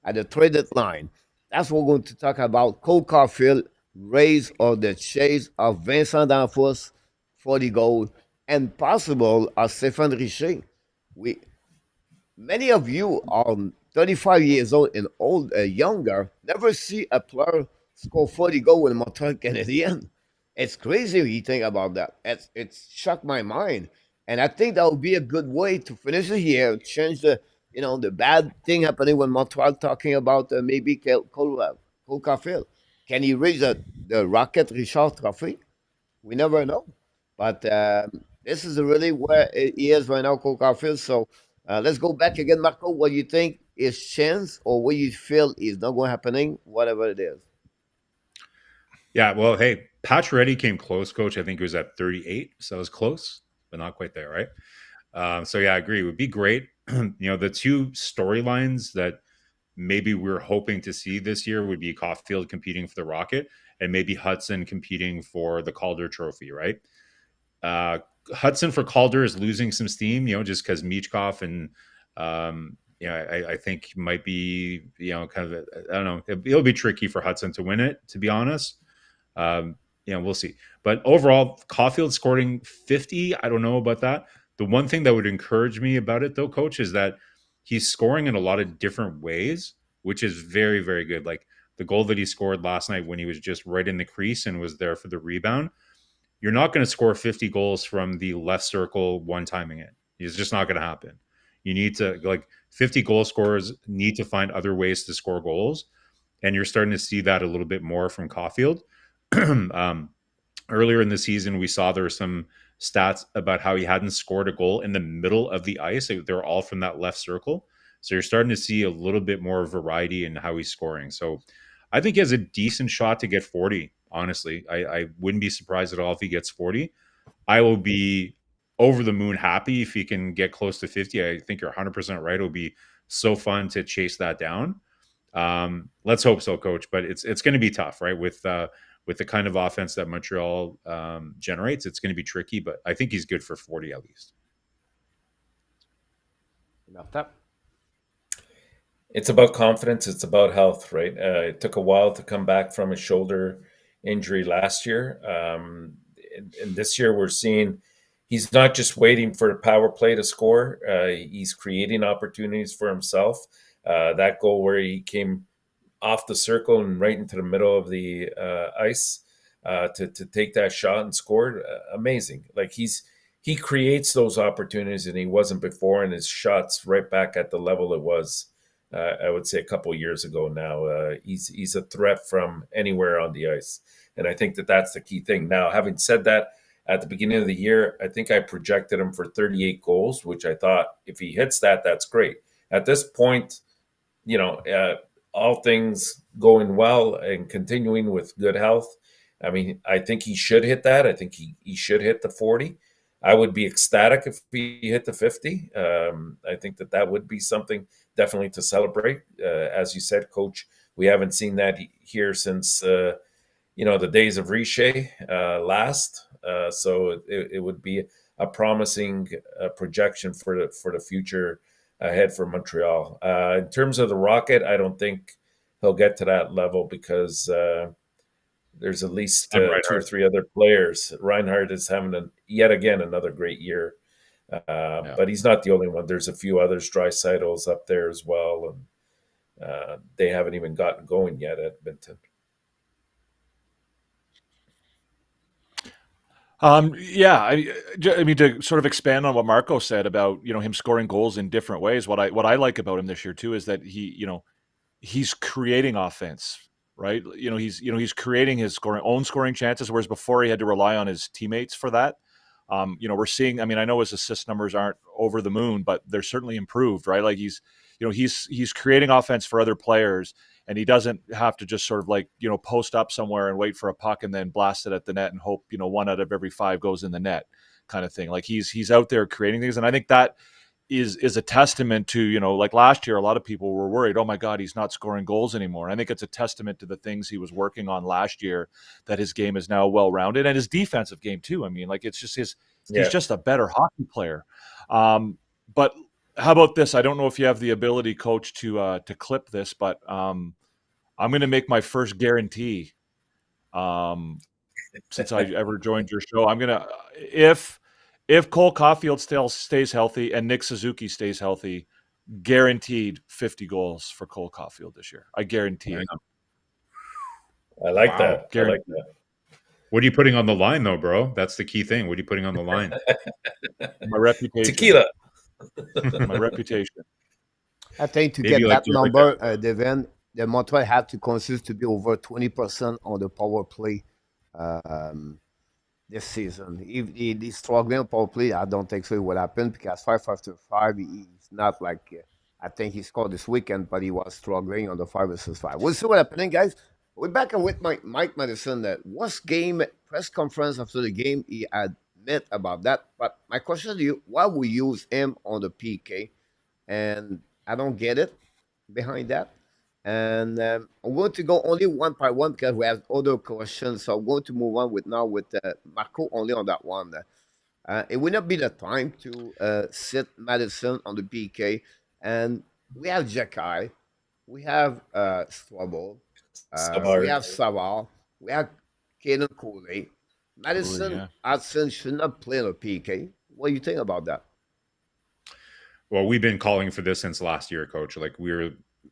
at the trade deadline, that's what we're going to talk about. Cole Caufield, raise or the chase of Vincent D'Anfos, 40 goals, and possible of Stéphane Richer. Many of you are 35 years old and younger, never see a player score 40 goals with Montreal Canadiens. It's crazy when you think about that. It's shocked my mind. And I think that would be a good way to finish the year, change the bad thing happening when Montreal talking about maybe Cole Caufield. Can he raise the Rocket Richard trophy? We never know. But this is really where he is right now, Cole Caufield. So let's go back again, Marco. What do you think is chance, or what you feel is not going to happening, whatever it is? Yeah, well, hey, Pacioretty came close, Coach. I think it was at 38, so it was close, but not quite there, right? So yeah, I agree. It would be great. The two storylines that maybe we're hoping to see this year would be Caufield competing for the Rocket and maybe Hudson competing for the Calder Trophy, right? Hudson for Calder is losing some steam, just because Michkov and I think might be, kind of, I don't know. It'll be tricky for Hudson to win it, to be honest. yeah, we'll see. But overall, Caufield scoring 50. I don't know about that. The one thing that would encourage me about it, though, Coach, is that he's scoring in a lot of different ways, which is very, very good. Like the goal that he scored last night when he was just right in the crease and was there for the rebound. You're not going to score 50 goals from the left circle one timing it. It's just not going to happen. You need to, like, 50 goal scorers need to find other ways to score goals. And you're starting to see that a little bit more from Caufield. um, Earlier in the season, we saw there were some stats about how he hadn't scored a goal in the middle of the ice. They're all from that left circle. So you're starting to see a little bit more variety in how he's scoring. So I think he has a decent shot to get 40. Honestly, I wouldn't be surprised at all if he gets 40. I will be over the moon happy if he can get close to 50. I think you're 100% right. It'll be so fun to chase that down. Let's hope so, Coach. But it's going to be tough, right? With the kind of offense that Montreal generates, it's going to be tricky. But I think he's good for 40 at least. It's about confidence. It's about health, right? It took a while to come back from a shoulder injury last year. And this year we're seeing he's not just waiting for a power play to score. He's creating opportunities for himself. That goal where he came off the circle and right into the middle of the ice to take that shot and scored, amazing. Like he creates those opportunities, and he wasn't before, and his shots right back at the level it was. I would say a couple years ago now. He's a threat from anywhere on the ice, and I think that's the key thing. Now, having said that, at the beginning of the year, I think I projected him for 38 goals, which I thought if he hits that, that's great. At this point, all things going well and continuing with good health, I mean, I think he should hit that. I think he should hit the 40. I would be ecstatic if he hit the 50. I think that would be something definitely to celebrate. As you said, Coach, we haven't seen that here since the days of Richer last. So it would be a promising projection for the future ahead for Montreal. In terms of the Rocket, I don't think he'll get to that level because there's at least two or three other players. Reinhardt is having yet again another great year, but he's not the only one. There's a few others. Draisaitl's up there as well, and they haven't even gotten going yet at Edmonton. I mean, to sort of expand on what Marco said about him scoring goals in different ways. What I like about him this year too is that he's creating offense, right? He's creating his own scoring chances, whereas before he had to rely on his teammates for that. We're seeing. I mean, I know his assist numbers aren't over the moon, but they're certainly improved, right? Like he's creating offense for other players, and he doesn't have to just sort of like post up somewhere and wait for a puck and then blast it at the net and hope one out of every 5 goes in the net, kind of thing. Like he's out there creating things, and I think that is a testament to like last year, a lot of people were worried, oh my God, he's not scoring goals anymore. And I think it's a testament to the things he was working on last year that his game is now well rounded, and his defensive game too. I mean, like it's just he's just a better hockey player. But how about this? I don't know if you have the ability, Coach, to clip this, but I'm going to make my first guarantee since I ever joined your show. I'm going to if Cole Caufield still stays healthy and Nick Suzuki stays healthy, guaranteed 50 goals for Cole Caufield this year. I guarantee it. I like that. I like that. What are you putting on the line, though, bro? That's the key thing. What are you putting on the line? My reputation. Tequila. My reputation. I think to get that number, Devin, the Montreal have to consist to be over 20% on the power play this season. If he's struggling on power play, I don't think so it will happen because 5 after 5, he's not like, I think he scored this weekend, but he was struggling on the 5 versus 5. We'll see what's happening, Guys. We're back with Mike Madison. That worst game press conference after the game, he admit about that. But my question to you, why we use him on the PK? And I don't get it behind that. And I'm going to go only one by one because we have other questions. So I'm going to move on with Marco only on that one. It will not be the time to sit Madison on the PK. And we have Jacky. We have Strouble. We have Savard. We have Caden Cooley. Cooley, Madison yeah. Hudson should not play on a PK. What do you think about that? Well, we've been calling for this since last year, Coach. Like we were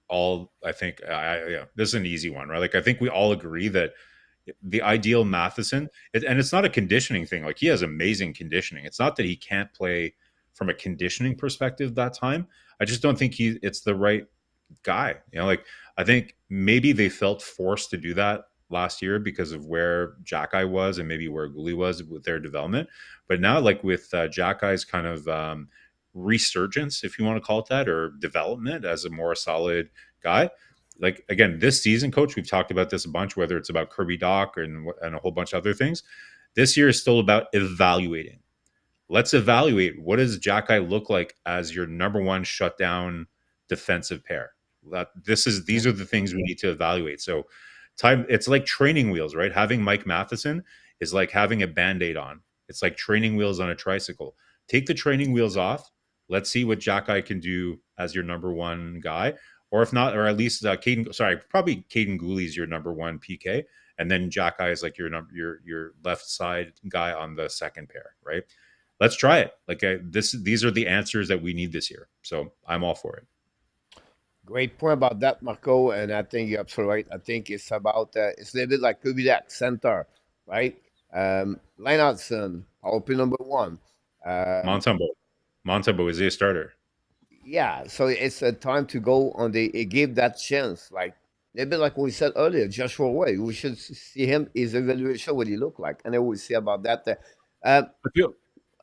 all, I think, yeah, this is an easy one, right? Like I think we all agree that the ideal Matheson, and it's not a conditioning thing. Like he has amazing conditioning. It's not that he can't play from a conditioning perspective that time. I just don't think it's the right guy. Like I think maybe they felt forced to do that last year because of where Jackeye was and maybe where Gooley was with their development. But now, like with Jackeye's kind of resurgence, if you want to call it that, or development as a more solid guy. Like again, this season, Coach, we've talked about this a bunch, whether it's about Kirby Doc and a whole bunch of other things. This year is still about evaluating. Let's evaluate, what does Jackeye look like as your number one shutdown defensive pair. These are the things we need to evaluate. So it's like training wheels, right? Having Mike Matheson is like having a Band-Aid on. It's like training wheels on a tricycle. Take the training wheels off. Let's see what Jackeye can do as your number one guy. Or if not, or at least probably Caden Gooley is your number one PK. And then Jackeye is like your left side guy on the second pair, right? Let's try it. Like these are the answers that we need this year. So I'm all for it. Great point about that, Marco. And I think you're absolutely right. I think it's about it's a little bit like Kubiak center, right? Line Hudson, power play number one. Montembeault is he a starter? Yeah, so it's a time to go on give that chance. Like a bit like we said earlier, Joshua Way. We should see him, his evaluation, what he look like, and then we'll see about that. I feel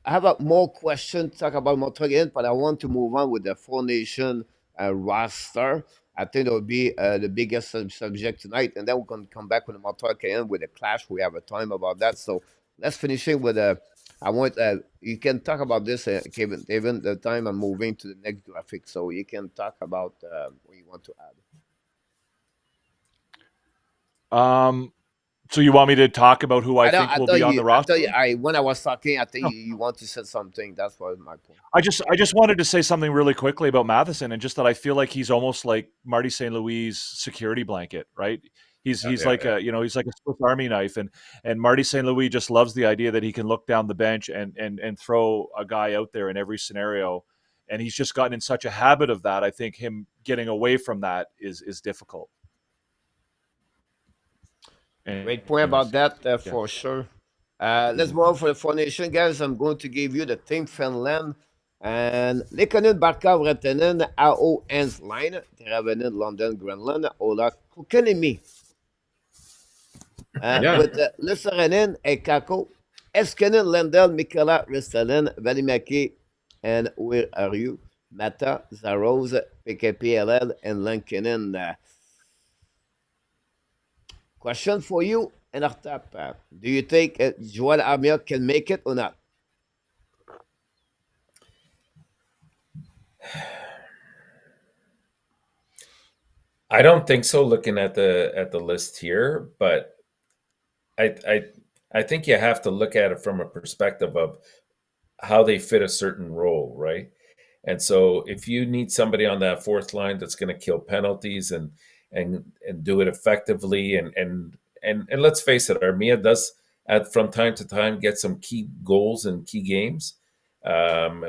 I have a more questions talk about Montreal again, but I want to move on with the Four Nation roster. I think that would be the biggest subject tonight, and then we're going to come back with the Montreal Canadiens with a clash. We have a time about that, so let's finish it with a. I want you can talk about this, Kevin. Even the time I'm moving to the next graphic, so you can talk about what you want to add. So you want me to talk about who I know, think will be on the roster? When I was talking, I think No. you want to say something. That's was my point. I just wanted to say something really quickly about Matheson, and just that I feel like he's almost like Marty St. Louis' security blanket, right? He's like a he's like a Swiss Army knife, and Marty St. Louis just loves the idea that he can look down the bench and throw a guy out there in every scenario, and he's just gotten in such a habit of that. I think him getting away from that is difficult. Great point about that for sure. Let's move on for the formation, guys. I'm going to give you the Team Finland. And Lekonen, Barkov, Ratanen, AO, Hans Line, Travanen, London, Greenland, Ola, Kukanemi. With Lissaranen, Ekako, Eskenen, Lendel, Mikola, Ristalen, Valimaki, and Where Are You? Mata, Zaros, PKPLL, and Lankinen. Question for you, and Artap. Do you think Joel Armia can make it or not? I don't think so. Looking at the list here, but I think you have to look at it from a perspective of how they fit a certain role, right? And so if you need somebody on that fourth line that's going to kill penalties and do it effectively, and let's face it, Armia does from time to time get some key goals in key games.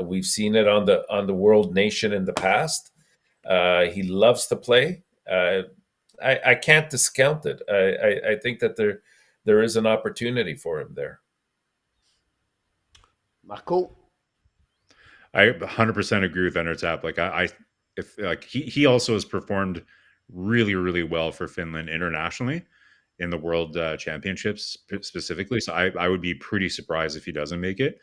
We've seen it on the World Nation in the past. He loves to play. I can't discount it. I think that there is an opportunity for him there. Marco? I 100% agree with Enertap. He also has performed really, really well for Finland internationally in the World Championships specifically. So I would be pretty surprised if he doesn't make it.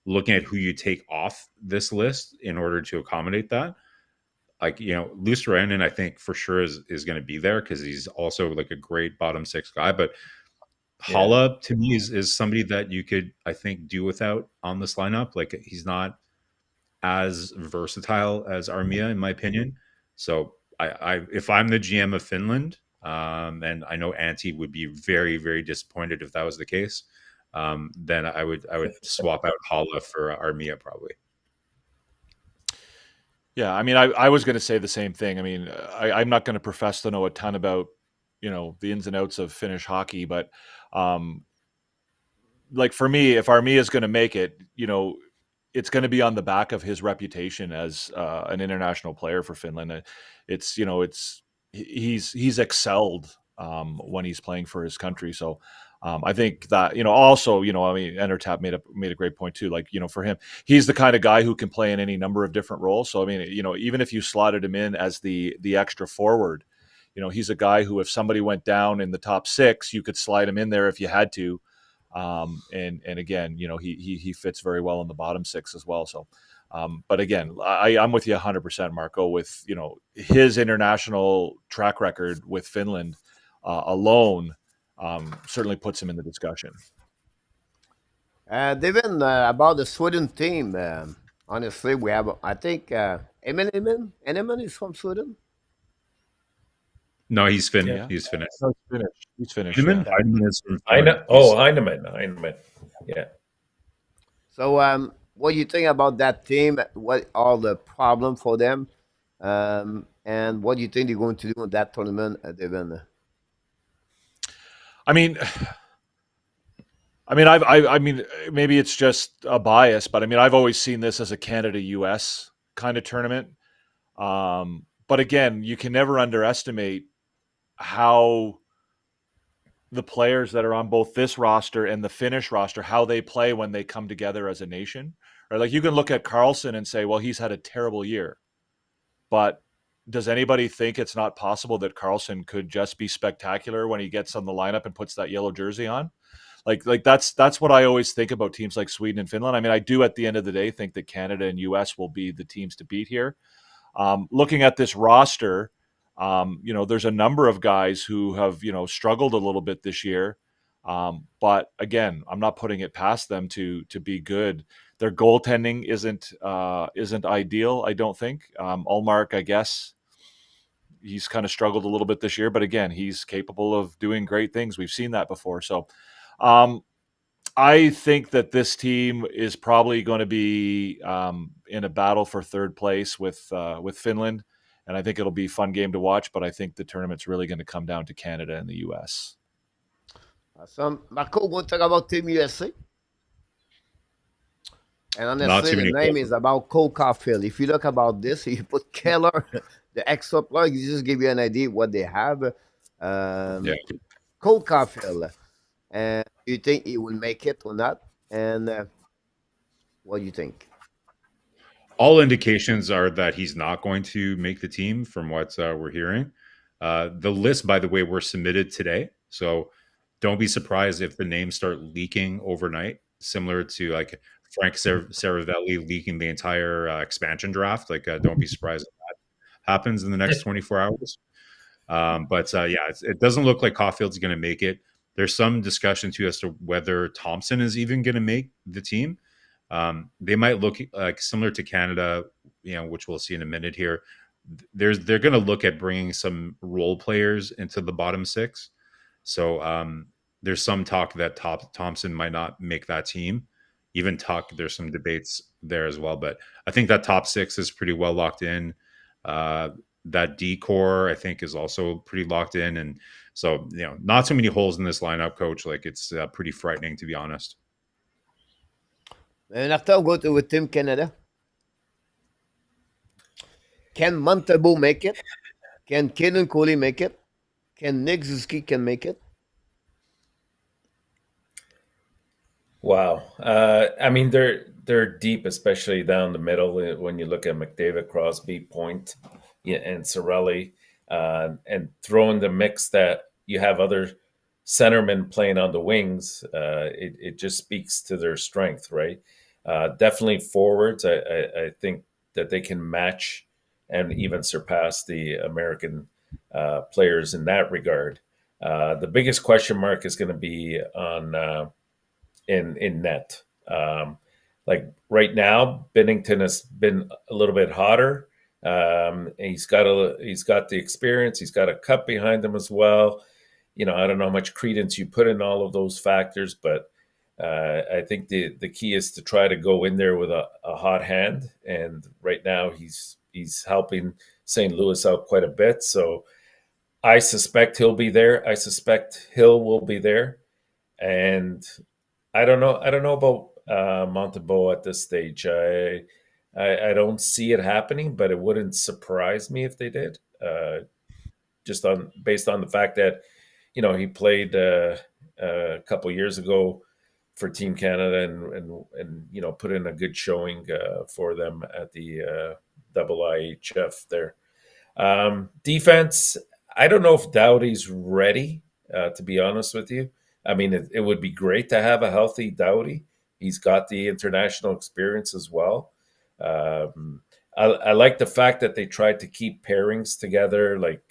Looking at who you take off this list in order to accommodate that, Luosterainen, I think for sure is going to be there because he's also like a great bottom six guy. But Haula to me is somebody that you could, I think, do without on this lineup. Like he's not as versatile as Armia, in my opinion. So if I'm the GM of Finland, and I know Antti would be very, very disappointed if that was the case, then I would swap out Haula for Armia probably. Yeah, I mean, I was going to say the same thing. I mean, I'm not going to profess to know a ton about the ins and outs of Finnish hockey, but like for me, if Armia is going to make it, it's going to be on the back of his reputation as an international player for Finland. He's excelled when he's playing for his country. So I think that also I mean, Entertap made a great point too. Like for him, he's the kind of guy who can play in any number of different roles. So I mean, even if you slotted him in as the extra forward, he's a guy who, if somebody went down in the top six, you could slide him in there if you had to. And again, he fits very well in the bottom six as well. So, but again, I'm with you 100%, Marco, with, his international track record with Finland alone certainly puts him in the discussion. Devin, about the Sweden team, honestly, we have, I think, Eman is from Sweden. No, he's Finn. Yeah. He's Finnish. No, he's Finnish. Heineman? Yeah. Heineman is from Heineman. Yeah. So, what do you think about that team? What are the problems for them? And what do you think they're going to do in that tournament, Devin? I mean, I mean, maybe it's just a bias, but I mean, I've always seen this as a Canada-US kind of tournament. But again, you can never underestimate how the players that are on both this roster and the Finnish roster, how they play when they come together as a nation. Or like, you can look at Carlson and say, well, he's had a terrible year. But does anybody think it's not possible that Carlson could just be spectacular when he gets on the lineup and puts that yellow jersey on? Like that's what I always think about teams like Sweden and Finland. I mean, I do at the end of the day think that Canada and US will be the teams to beat here. Looking at this roster, there's a number of guys who have, struggled a little bit this year. But again, I'm not putting it past them to be good. Their goaltending isn't ideal, I don't think. Ullmark, I guess, he's kind of struggled a little bit this year, but again, he's capable of doing great things. We've seen that before. So I think that this team is probably going to be in a battle for third place with Finland, and I think it'll be a fun game to watch. But I think the tournament's really going to come down to Canada and the U.S. Awesome. Marco, we'll talk about Team USA. And honestly, the name is about Caufield. If you look about this, you put Keller, the extra plug, you just give you an idea what they have. Caufield. And you think he will make it or not? And what do you think? All indications are that he's not going to make the team from what we're hearing. The list, by the way, were submitted today. So don't be surprised if the names start leaking overnight, similar to like Frank Saravelli leaking the entire expansion draft. Like, don't be surprised if that happens in the next 24 hours. It doesn't look like Caufield's going to make it. There's some discussion too as to whether Thompson is even going to make the team. They might look like similar to Canada, which we'll see in a minute here. They're going to look at bringing some role players into the bottom six. So there's some talk that Thompson might not make that team. Even there's some debates there as well. But I think that top six is pretty well locked in. That D core, I think, is also pretty locked in. And so, not so many holes in this lineup, Coach. Like, it's pretty frightening, to be honest. And after I'll go with Team Canada. Can Montebo make it? Can Kaden Coley make it? Can Nick Zuski can make it? Wow. I mean, they're deep, especially down the middle when you look at McDavid, Crosby, Point, and Sorelli, and throw in the mix that you have other centermen playing on the wings. It just speaks to their strength, right? Definitely forwards. I think that they can match and even surpass the American players in that regard. The biggest question mark is going to be on in net. Like right now, Binnington has been a little bit hotter. He's got the experience. He's got a cup behind him as well. I don't know how much credence you put in all of those factors, but I think the key is to try to go in there with a hot hand. And right now he's helping St. Louis out quite a bit. So I suspect he'll be there. I suspect Hill will be there, and I don't know. I don't know about Montembeault at this stage. I don't see it happening, but it wouldn't surprise me if they did. Just on based on the fact that he played a couple years ago for Team Canada and put in a good showing for them at the IIHF there. Defense, I don't know if Doughty's ready, to be honest with you. I mean, it would be great to have a healthy Doughty. He's got the international experience as well. I like the fact that they tried to keep pairings together, like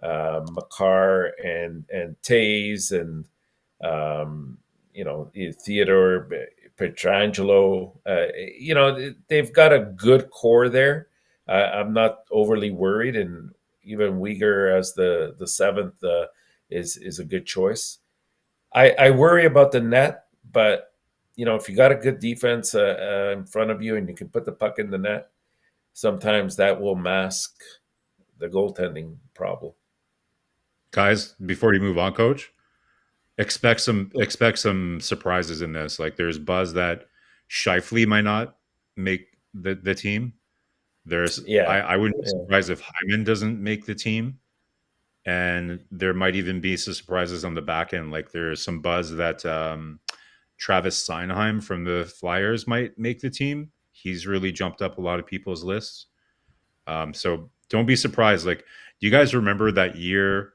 Makar and Tays and Theodore Petrangelo. They've got a good core there. I'm not overly worried, and even Uyghur as the seventh is a good choice. I worry about the net, but if you got a good defense in front of you and you can put the puck in the net, sometimes that will mask the goaltending problem. Guys, before you move on, Coach, expect some surprises in this. Like there's buzz that Shifley might not make the team. I wouldn't be surprised if Hyman doesn't make the team. And there might even be some surprises on the back end. Like there's some buzz that Travis Seinheim from the Flyers might make the team. He's really jumped up a lot of people's lists. So don't be surprised. Like, do you guys remember that year?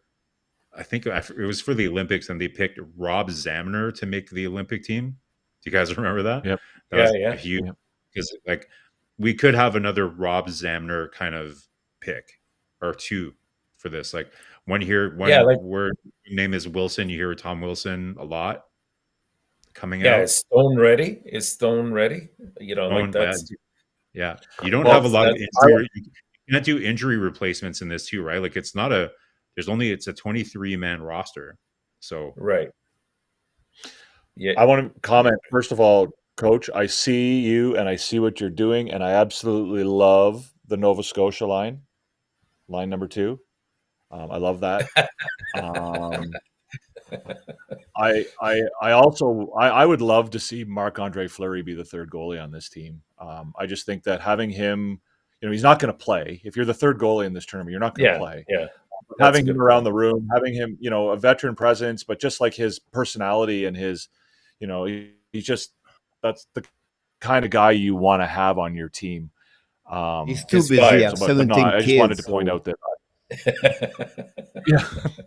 I think it was for the Olympics, and they picked Rob Zamner to make the Olympic team. Do you guys remember that? Yep. That was huge. Because like we could have another Rob Zamner kind of pick or two for this. Like where name is Wilson, you hear Tom Wilson a lot coming out. Is Stone ready? Like that's yeah. You don't have a lot of injury. You can't do injury replacements in this too, right? Like it's a 23-man roster. So right. Yeah. I want to comment, first of all, Coach, I see you and I see what you're doing, and I absolutely love the Nova Scotia line number 2. I love that. I also would love to see Marc-Andre Fleury be the third goalie on this team. I just think that having him, he's not going to play. If you're the third goalie in this tournament, you're not going to play. Yeah. Having him around the room, having him, a veteran presence, but just like his personality and his, he's just, that's the kind of guy you want to have on your team. He's too busy. I have 17 kids. I just wanted to point out that. Yeah.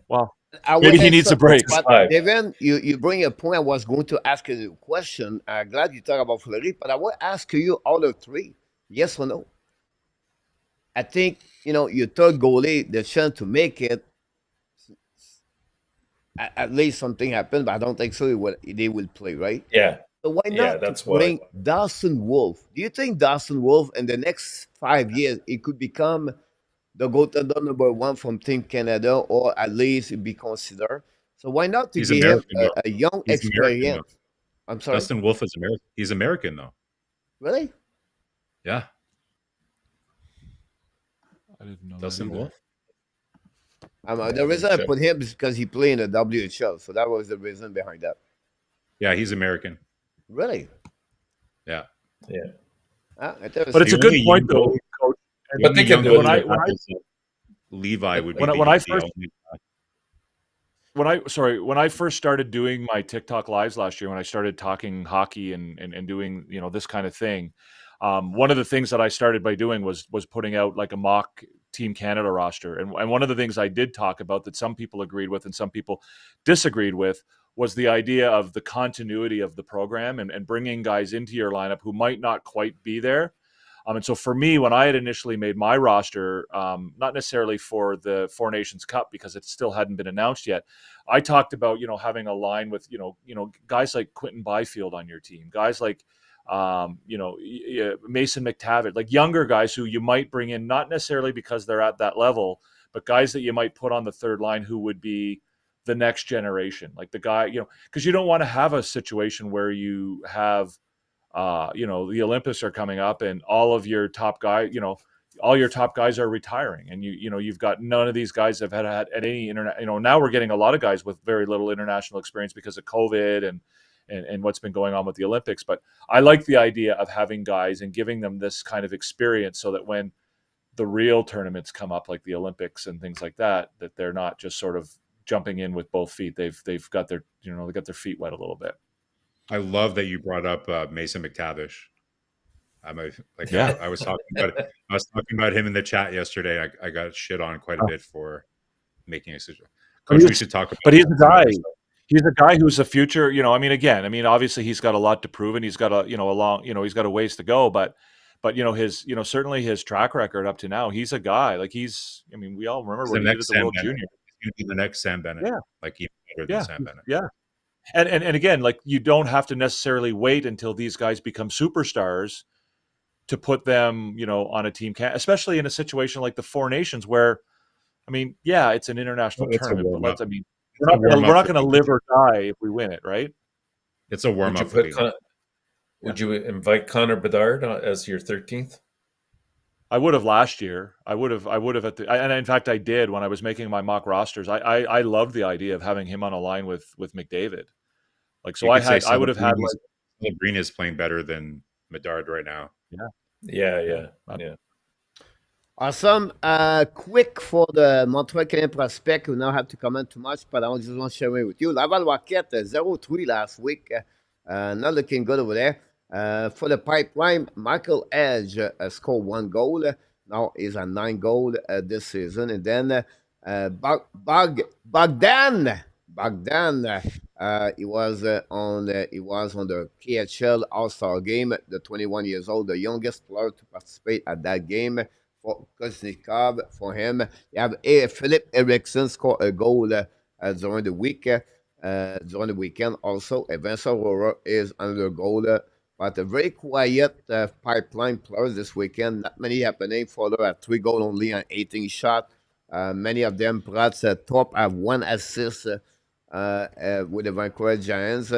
Well, maybe he needs a break. Devin, you bring a point. I was going to ask you a question. I'm glad you talk about Fleury, but I will ask you all of three, yes or no. I think, your third goalie, the chance to make it, at least something happened, but I don't think so. They will play, right? Yeah. So why not bring Dawson Wolf? Do you think Dawson Wolf in the next 5 years, it could become the goaltender number 1 from Team Canada, or at least it be considered? So why not to give him a young experience? I'm sorry. Dustin Wolf is American. He's American, though. Really? Yeah. I didn't know Dustin Wolf. The reason I put him is because he played in the WHL, so that was the reason behind that. Yeah, he's American. Really? Yeah. But it's a good point, though, Coach. But they can do it. Levi would be when I first started doing my TikTok lives last year, when I started talking hockey and doing this kind of thing, one of the things that I started by doing was putting out like a mock Team Canada roster, and one of the things I did talk about that some people agreed with and some people disagreed with was the idea of the continuity of the program and bringing guys into your lineup who might not quite be there. And so for me, when I had initially made my roster, not necessarily for the Four Nations Cup because it still hadn't been announced yet, I talked about having a line with guys like Quentin Byfield on your team, guys like Mason McTavish, like younger guys who you might bring in not necessarily because they're at that level, but guys that you might put on the third line who would be the next generation, like the guy because you don't want to have a situation where you have. The Olympics are coming up and all of your top guys, all your top guys are retiring, and you've got none of these guys have had any internet. Now we're getting a lot of guys with very little international experience because of COVID and what's been going on with the Olympics. But I like the idea of having guys and giving them this kind of experience so that when the real tournaments come up, like the Olympics and things like that, that they're not just sort of jumping in with both feet. They've got their they got their feet wet a little bit. I love that you brought up Mason McTavish. I was talking about him in the chat yesterday. I got shit on quite a bit for making a decision. Coach, we should talk about. But he's a guy. He's a guy who's a future. Obviously he's got a lot to prove, and he's got he's got a ways to go. But his certainly his track record up to now, he's a guy like we all remember what he did at the World Junior. He's going to be the next Sam Bennett. Yeah, like even better than Sam Bennett. Yeah. And again, like, you don't have to necessarily wait until these guys become superstars to put them, on a team, especially in a situation like the Four Nations, where, it's an international tournament, but we're not going to live or die if we win it, right? It's a warm up. Would you invite Connor Bedard as your 13th? I would have last year. I would have and in fact I did when I was making my mock rosters. I loved the idea of having him on a line with McDavid. Like, so I would have had Green is playing better than Bedard right now. Yeah. Awesome. Quick for the Montreal Canadiens prospect, we don't have to comment too much, but I just want to share it with you. Laval Rocket 0-3 last week. Not looking good over there. For the pipeline, Michael Edge scored 1 goal. Now he's at 9 goals this season. And then Bogdan, he was on the KHL All-Star game. The 21 years old, the youngest player to participate at that game. For Koznikov, for him, you have Philip Eriksson scored a goal during the week. During the weekend, also, Vincent Aurora is another goal. But a very quiet pipeline players this weekend. Not many happening. Fowler at 3 goals only and 18 shots. Many of them, perhaps top have 1 assist with the Vancouver Giants.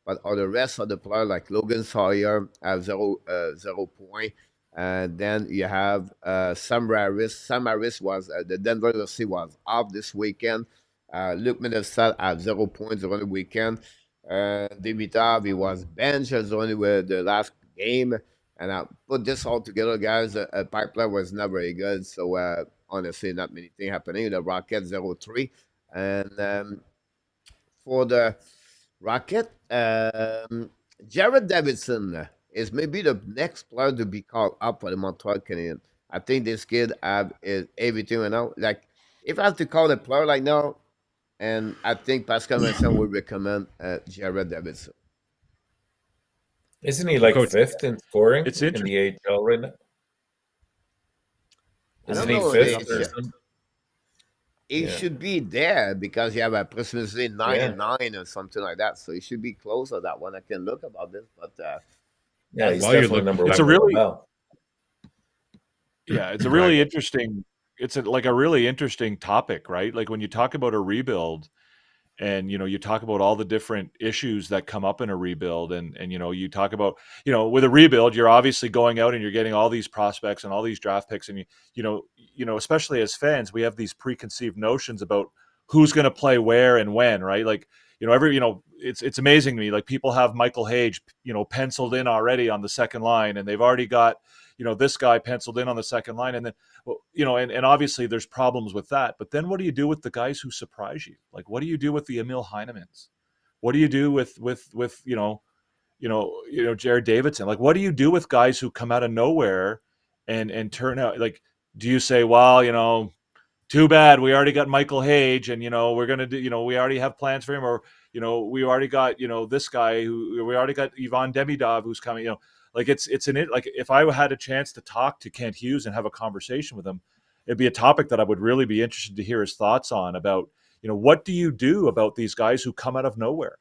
But all the rest of the players, like Logan Sawyer, have 0 point. Then you have Sam Harris. Sam Harris was the Denver University was off this weekend. Luke Minnesota have 0 points during the weekend. Dimitrov, he was benched during the last game. And I put this all together, guys. Pipeline was not very good. So, honestly, not many things happening. The Rockets 0-3. And for the Rocket, Jared Davidson is maybe the next player to be called up for the Montreal Canadiens. I think this kid is everything right now. Like, if I have to call a player like now, and I think Pascal Vincent would recommend Jared Davidson. Isn't he like Coach, 5th in scoring It's in the AHL right now? Isn't he 5th or something? He should be there because you have approximately 9-9 or something like that. So he should be close to that one. I can look about this, but he's definitely number 1. It's a really it's a really interesting. It's a really interesting topic, right? Like, when you talk about a rebuild, and you talk about all the different issues that come up in a rebuild, and you talk about with a rebuild, you're obviously going out and you're getting all these prospects and all these draft picks, and especially as fans, we have these preconceived notions about who's going to play where and when, right? Like, it's amazing to me. Like, people have Michael Hage, penciled in already on the second line, and they've already got this guy penciled in on the second line, and then and obviously there's problems with that. But then what do you do with the guys who surprise you? Like, what do you do with the Emil Heinemans? What do you do with Jared Davidson? Like, what do you do with guys who come out of nowhere and turn out? Like, do you say, well, too bad, we already got Michael Hage, and we're gonna do, we already have plans for him, or we already got this guy who we already got Ivan Demidov who's coming, like, like, if I had a chance to talk to Kent Hughes and have a conversation with him, it'd be a topic that I would really be interested to hear his thoughts on, about what do you do about these guys who come out of nowhere,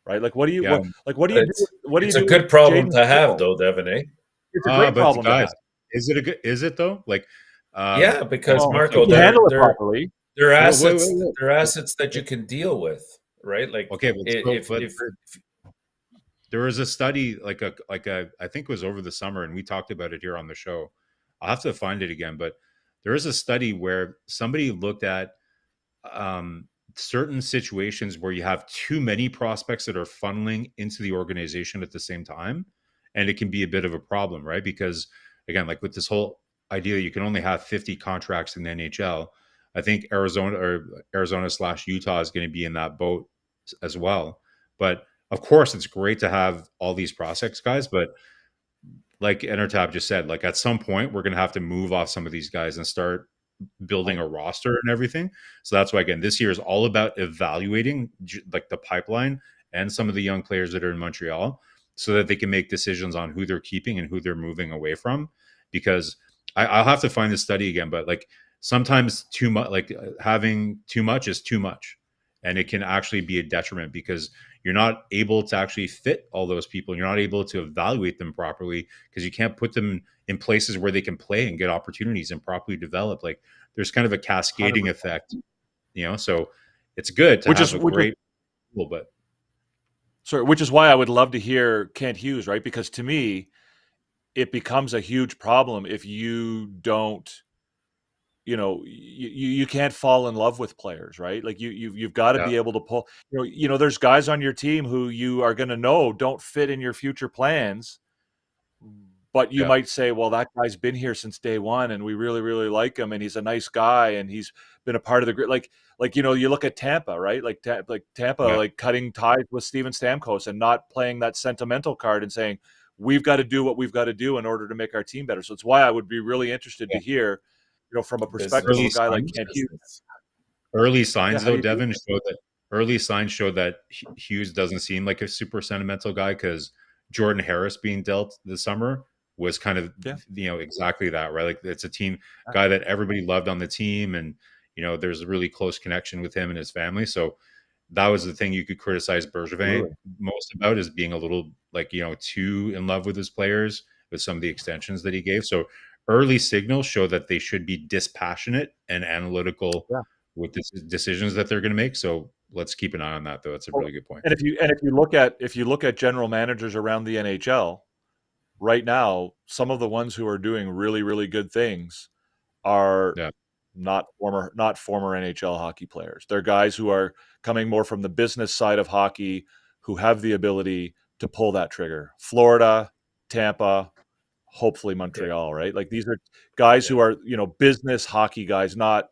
right? Like, what do you do? It's a good problem to have, though, Devin. It's a great problem to have. Is it though? Like, because Marco, they're assets. They're assets that you can deal with, right? Like, there was a study, like a I think it was over the summer, and we talked about it here on the show. I'll have to find it again, but there is a study where somebody looked at certain situations where you have too many prospects that are funneling into the organization at the same time, and it can be a bit of a problem, right? Because again, like with this whole idea you can only have 50 contracts in the NHL, I think Arizona / Utah is going to be in that boat as well. But of course, it's great to have all these prospects, guys, but like Entertab just said, like at some point we're going to have to move off some of these guys and start building a roster and everything. So that's why, again, this year is all about evaluating like the pipeline and some of the young players that are in Montreal so that they can make decisions on who they're keeping and who they're moving away from. Because I'll have to find the study again, but like sometimes too much, like having too much is too much. And it can actually be a detriment because you're not able to actually fit all those people. And you're not able to evaluate them properly because you can't put them in places where they can play and get opportunities and properly develop. Like there's kind of a cascading 100%. effect, so it's good to have a great tool, but sorry, which is why I would love to hear Kent Hughes, right? Because to me, it becomes a huge problem if you don't, you can't fall in love with players, right? Like you've got to be able to pull, there's guys on your team who you are going to know don't fit in your future plans, but you might say, well, that guy's been here since day one and we really, really like him and he's a nice guy and he's been a part of the group. Like, you look at Tampa, right? Like Tampa, like cutting ties with Steven Stamkos and not playing that sentimental card and saying, we've got to do what we've got to do in order to make our team better. So it's why I would be really interested to hear, from a perspective of a guy like Kent Hughes. Early signs, though, Devin, show that Hughes doesn't seem like a super sentimental guy because Jordan Harris being dealt this summer was kind of, exactly that, right? Like it's a team guy that everybody loved on the team. And, there's a really close connection with him and his family. So that was the thing you could criticize Bergevin most about, is being a little too in love with his players with some of the extensions that he gave. So early signals show that they should be dispassionate and analytical with the decisions that they're going to make. So let's keep an eye on that, though. That's a really good point. And if you look at general managers around the NHL right now, some of the ones who are doing really, really good things are not former NHL hockey players. They're guys who are coming more from the business side of hockey, who have the ability to pull that trigger. Florida, Tampa, hopefully Montreal, right? Like these are guys who are, business hockey guys, not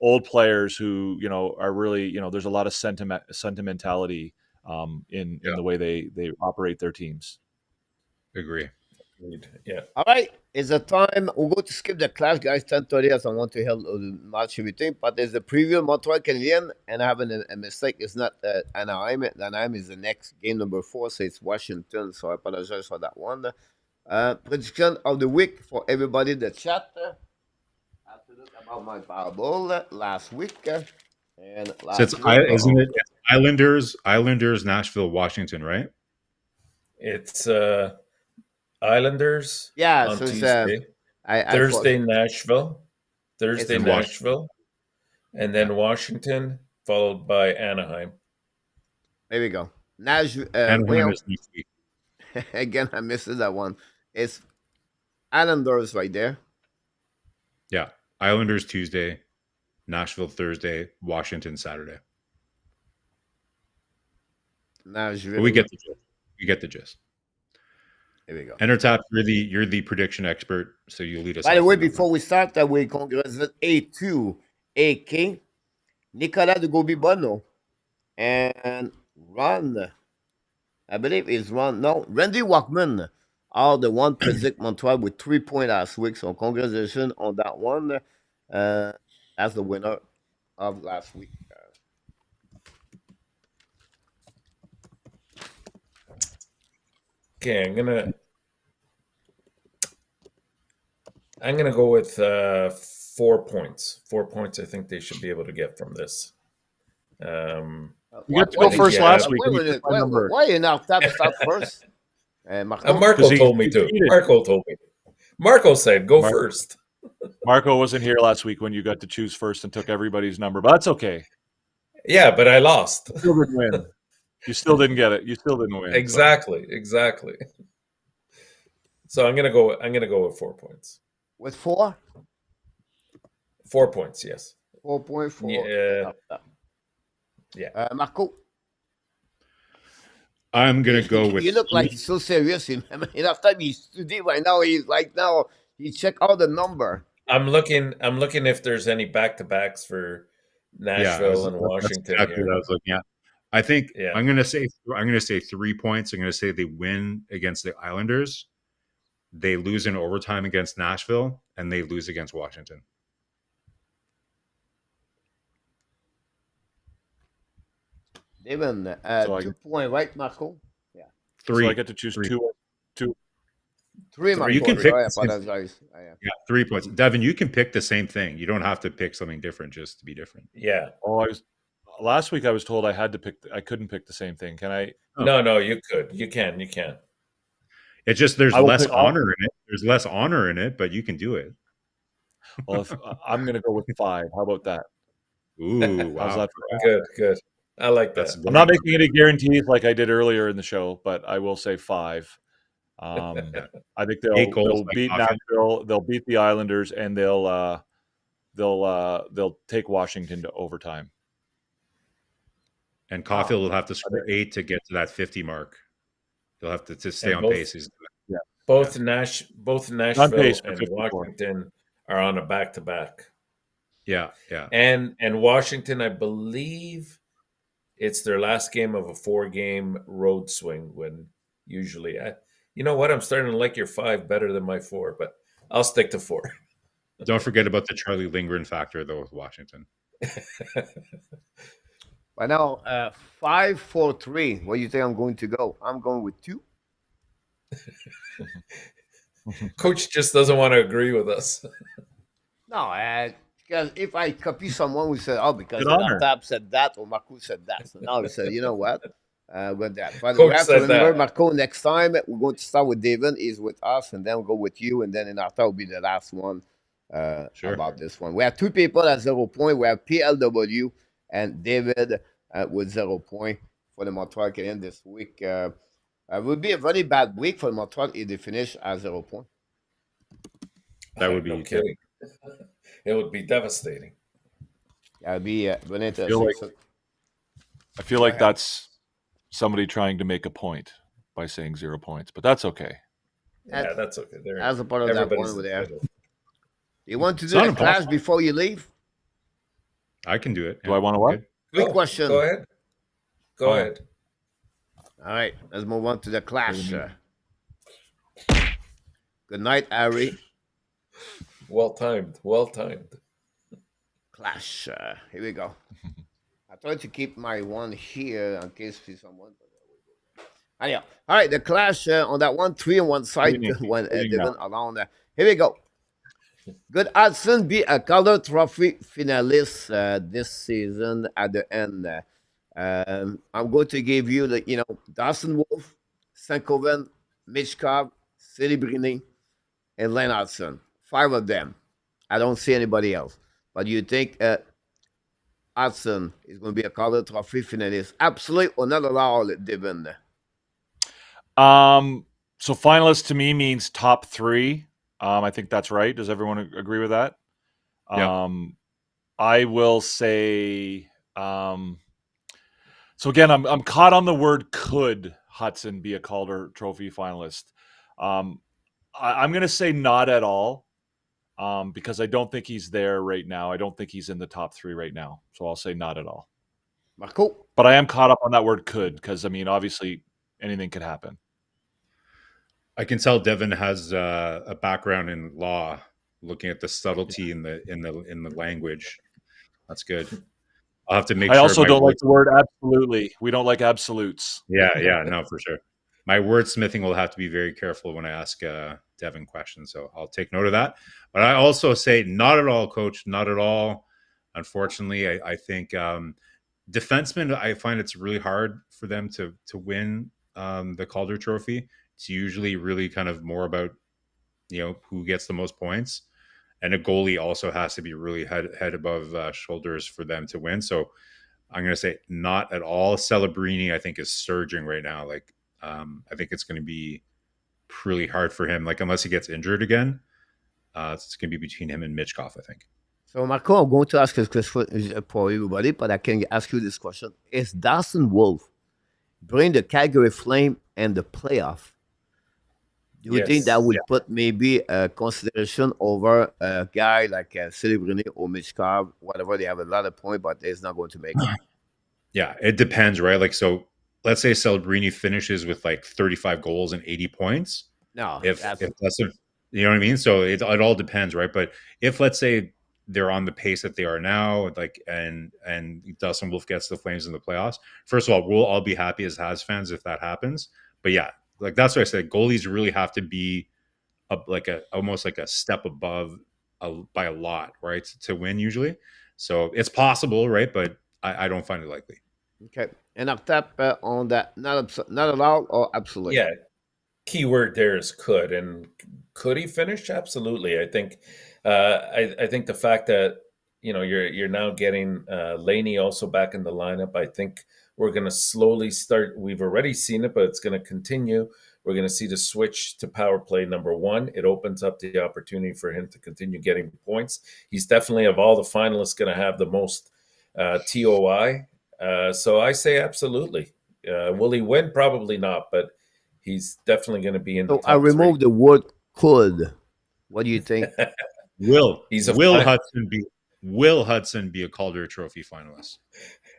old players who, are really, there's a lot of sentimentality in the way they operate their teams. Agree. Yeah. All right, it's a time. We're going to skip the class, guys. 10:30 as I want to help the match everything. But there's the preview Montreal Canadiens, and I have a mistake. It's not Anaheim. Anaheim is the next game number 4, so it's Washington. So I apologize for that one. Prediction of the week for everybody in the chat. I have to look about my Powerball last week. And last so isn't it? It's Islanders, Nashville, Washington, right? It's Islanders on so Tuesday. Thursday, Nashville. And then Washington, followed by Anaheim. There we go. Nashville. Anaheim is next week. Again, I missed that one. It's Islanders right there. Yeah. Islanders Tuesday, Nashville Thursday, Washington Saturday. Nashville. But we get the gist. There we go. Entertap, you're the prediction expert, so you lead us. By the way, before we start, we congratulate A2, AK, Nicolas de Gobi-Bono, and Ron. I believe it's Ron. No, Randy Walkman are the one predict Montreal with 3 points last week. So congratulations on that one. As the winner of last week. Okay, I'm gonna go with 4 points. 4 points. I think they should be able to get from this. You got to go first last week. Why you not stop first? Marco told me to. Marco told me. Marco said, "Go first." Marco wasn't here last week when you got to choose first and took everybody's number, but that's okay. Yeah, but I lost. You still didn't win. You still didn't get it. You still didn't win. Exactly. So I'm gonna go with 4 points. With 4? 4 points, yes. 4.4. Yeah. Marco? I'm gonna go with You look 3. like he's so serious. Enough time he's studying right now. He's like now he check all the number. I'm looking if there's any back-to-backs for Nashville and That's Washington exactly here. what I was looking at. I think Yeah. I'm gonna say 3 points. I'm gonna say they win against the Islanders, they lose in overtime against Nashville, and they lose against Washington. Devin, So I 2 point, right, Marco? Yeah. 3. So I get to choose 3. two. 3, Marco. You can Sorry, pick I apologize. Yeah, 3 points. Devin, you can pick the same thing. You don't have to pick something different just to be different. Yeah. Oh, last week I was told I had to pick. I couldn't pick the same thing. Can I? Oh. No, you could. You can. It's just there's I will less pick all- honor in it. There's less honor in it, but you can do it. Well, I'm going to go with 5. How about that? Ooh, wow. How's that? Good. I like that. That's I'm not making any guarantees like I did earlier in the show, but I will say 5. Yeah. I think 8 goals they'll by beat Caufield. Nashville, they'll beat the Islanders, and they'll take Washington to overtime. And Caufield will have to score 8 to get to that 50 mark. He'll have to stay on pace. Both Nashville pace for and 54. Washington are on a back-to-back. Yeah. And Washington, I believe it's their last game of a 4-game road swing when usually you know what? I'm starting to like your 5 better than my 4, but I'll stick to 4. Don't forget about the Charlie Lindgren factor, though, with Washington. Right now, 5, 4, 3. What do you think I'm going to go? I'm going with 2. Coach just doesn't want to agree with us. No, because if I copy someone who said, "Oh, because Good honor. Tab said that," or Marco said that, so now he said, "You know what? With that." But Coach we have to said remember, that. Marco. Next time we're going to start with David. He's with us, and then we'll go with you, and then in after will be the last one Sure. about this one. We have 2 people at 0 point. We have PLW and David with 0 point for the Montreal Canadiens this week. It would be a very bad week for Montreal if they finish at 0 point. That would be no kidding. It would be devastating. It'll be very I interesting. feel like that's somebody trying to make a point by saying 0 points, but that's okay. Yeah, that's okay. As a part of that one Everybody's over there. entitled. You want to It's do not the class impossible. before you leave? I can do it. Do I want to what? Good. Quick question. Go ahead. Go Oh. ahead. All right, let's move on to the clash. What Good night, Harry. Well timed. Clash. Here we go. I tried to keep my one here in case someone. Anyhow, all right, the clash on that one, 3 on one side, one Devin around there. Here we go. Could Hudson be a Calder Trophy finalist this season at the end? I'm going to give you Dawson Wolf, Stankoven, Mitch Cobb, Celebrini, and Len Hudson. 5 of them. I don't see anybody else. But you think Hudson is going to be a Calder Trophy finalist? Absolutely or not at all, Devin? So finalist to me means top 3. I think that's right. Does everyone agree with that? Yeah. I will say. So again, I'm caught on the word could Hudson be a Calder Trophy finalist. I'm going to say not at all, because I don't think he's there right now. I don't think he's in the top 3 right now. So I'll say not at all. Marco? But I am caught up on that word could because, I mean, obviously anything could happen. I can tell Devin has a background in law, looking at the subtlety in the language. That's good. I'll have to make I sure. also don't like the word absolutely. We don't like absolutes. Yeah, no, for sure. My wordsmithing will have to be very careful when I ask Devin questions, so I'll take note of that. But I also say not at all, Coach, not at all. Unfortunately, I think defensemen, I find it's really hard for them to win the Calder Trophy. It's usually really kind of more about, who gets the most points. And a goalie also has to be really head above shoulders for them to win. So I'm going to say not at all. Celebrini, I think, is surging right now. I think it's going to be pretty hard for him, unless he gets injured again. It's going to be between him and Mitchkov, I think. So, Marco, I'm going to ask this question for everybody, but I can ask you this question. Is Dawson Wolf bring the Calgary Flame and the playoff? Do you think that Yes. would put maybe a consideration over a guy like Celebrini or Michkov, whatever, they have a lot of points, but they're not going to make it? Yeah, it depends, right? Like, so let's say Celebrini finishes with like 35 goals and 80 points. No, If that's that's a, you know what I mean? So it all depends, right? But if let's say they're on the pace that they are now, like and Dustin Wolf gets the Flames in the playoffs, first of all, we'll all be happy as Habs fans if that happens. But yeah, like that's what I said. Goalies really have to be almost like a step above by a lot, right, to win usually. So it's possible, right? But I don't find it likely. okay. And up top on that, not allowed or absolutely. Yeah. Key word there is could, and could he finish? Absolutely. I think I think the fact that you're now getting Laney also back in the lineup. I think we're going to slowly start. We've already seen it, but it's going to continue. We're going to see the switch to power play number one. It opens up the opportunity for him to continue getting points. He's definitely, of all the finalists, going to have the most TOI. So I say absolutely. Will he win? Probably not, but he's definitely going to be in the So I top three. remove the word could. What do you think? Will He's a Will fi- Hudson be a Calder Trophy finalist?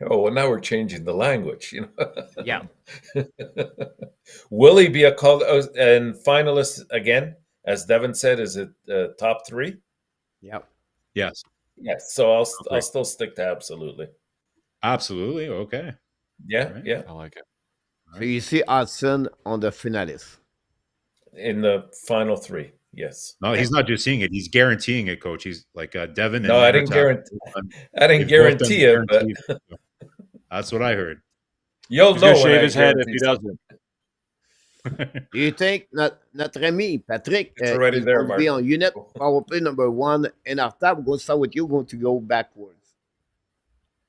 Oh, well, now we're changing the language. Yeah. Will he be a call and finalist again? As Devin said, is it top three? Yeah. Yes. Yes. So I'll Okay. still stick to absolutely. Absolutely. Okay. Yeah, Right. yeah. I like it. So you see Hudson on the finalist. In the final three, yes. No, he's not just seeing it; he's guaranteeing it, Coach. He's like Devin No, and I didn't Murtaugh. guarantee. I didn't They've both done guarantee it, but guaranteed. That's what I heard. you'll He's gonna know when shave I his head if guarantee he something. doesn't. Do you think notre ami Patrick It's already is there, going to be Mark. on unit power play number one in our top? We're going to start with you. Going to go backwards.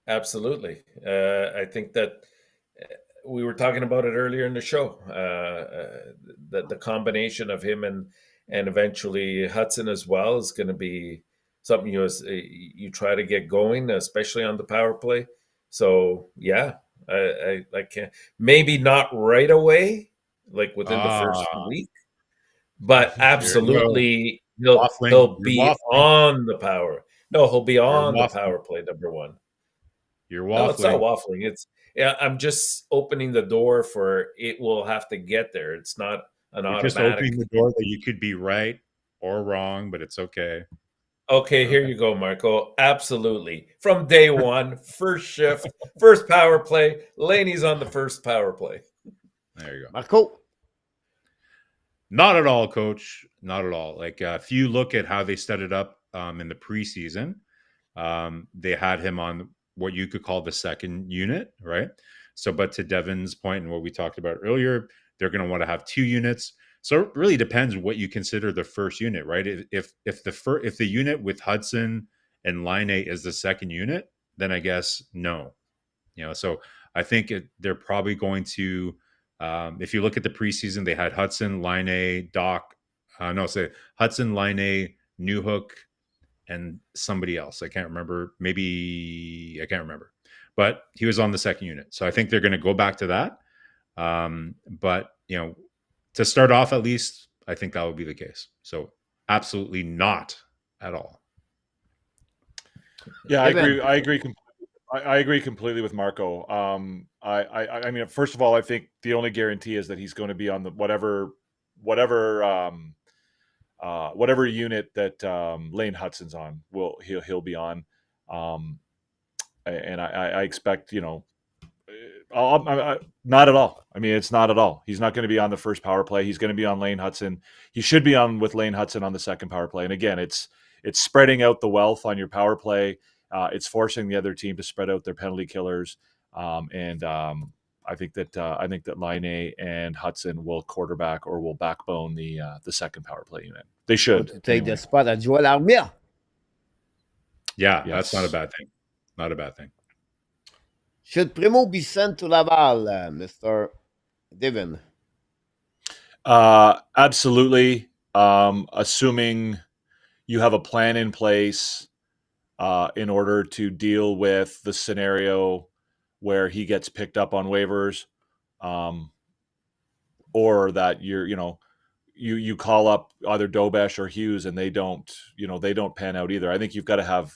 Absolutely. I think that we were talking about it earlier in the show. That the combination of him and eventually Hudson as well is going to be something you try to get going, especially on the power play. So yeah, I can't, maybe not right away, like within the first Ah, week, but you go absolutely waffling. he'll You're be waffling. on the power. No, he'll be You're on the waffling. power play number one. You're No, it's not waffling. waffling. I'm just opening the door for it will have to get there. It's not an You're just automatic. opening the door that you could be right or wrong, but it's okay. Okay, here Okay. you go, Marco. Absolutely. From day one, first shift, first power play. Laney's on the first power play. There you go. Marco. Not at all, Coach. Not at all. Like if you look at how they set it up in the preseason, they had him on what you could call the second unit, right? So, but to Devin's point and what we talked about earlier, they're going to want to have two units. So it really depends what you consider the first unit, right? If the unit with Hudson and Line is the second unit, then I guess no. So I think they're probably going to. If you look at the preseason, they had Hudson, Line Doc, Hudson, Line Newhook, and somebody else. I can't remember. Maybe I can't remember, but he was on the second unit. So I think they're going to go back to that. But to start off, at least, I think that would be the case. So absolutely not at all. Yeah, I Evan. agree. I agree completely with Marco. I mean, first of all, I think the only guarantee is that he's going to be on the whatever unit that Lane Hudson's on. He'll be on, and I expect not at all. I mean, it's not at all. He's not going to be on the first power play. He's going to be on Lane Hudson. He should be on with Lane Hudson on the second power play. And again, it's spreading out the wealth on your power play. It's forcing the other team to spread out their penalty killers. I think that Line and Hudson will quarterback or will backbone the second power play unit. They should To take the spot at Joel Armia. Yeah, Yes. That's not a bad thing. Not a bad thing. Should Primo be sent to Laval, Mr. Devin? Absolutely. Assuming you have a plan in place in order to deal with the scenario where he gets picked up on waivers, or that you call up either Dobesh or Hughes and they don't pan out either. I think you've got to have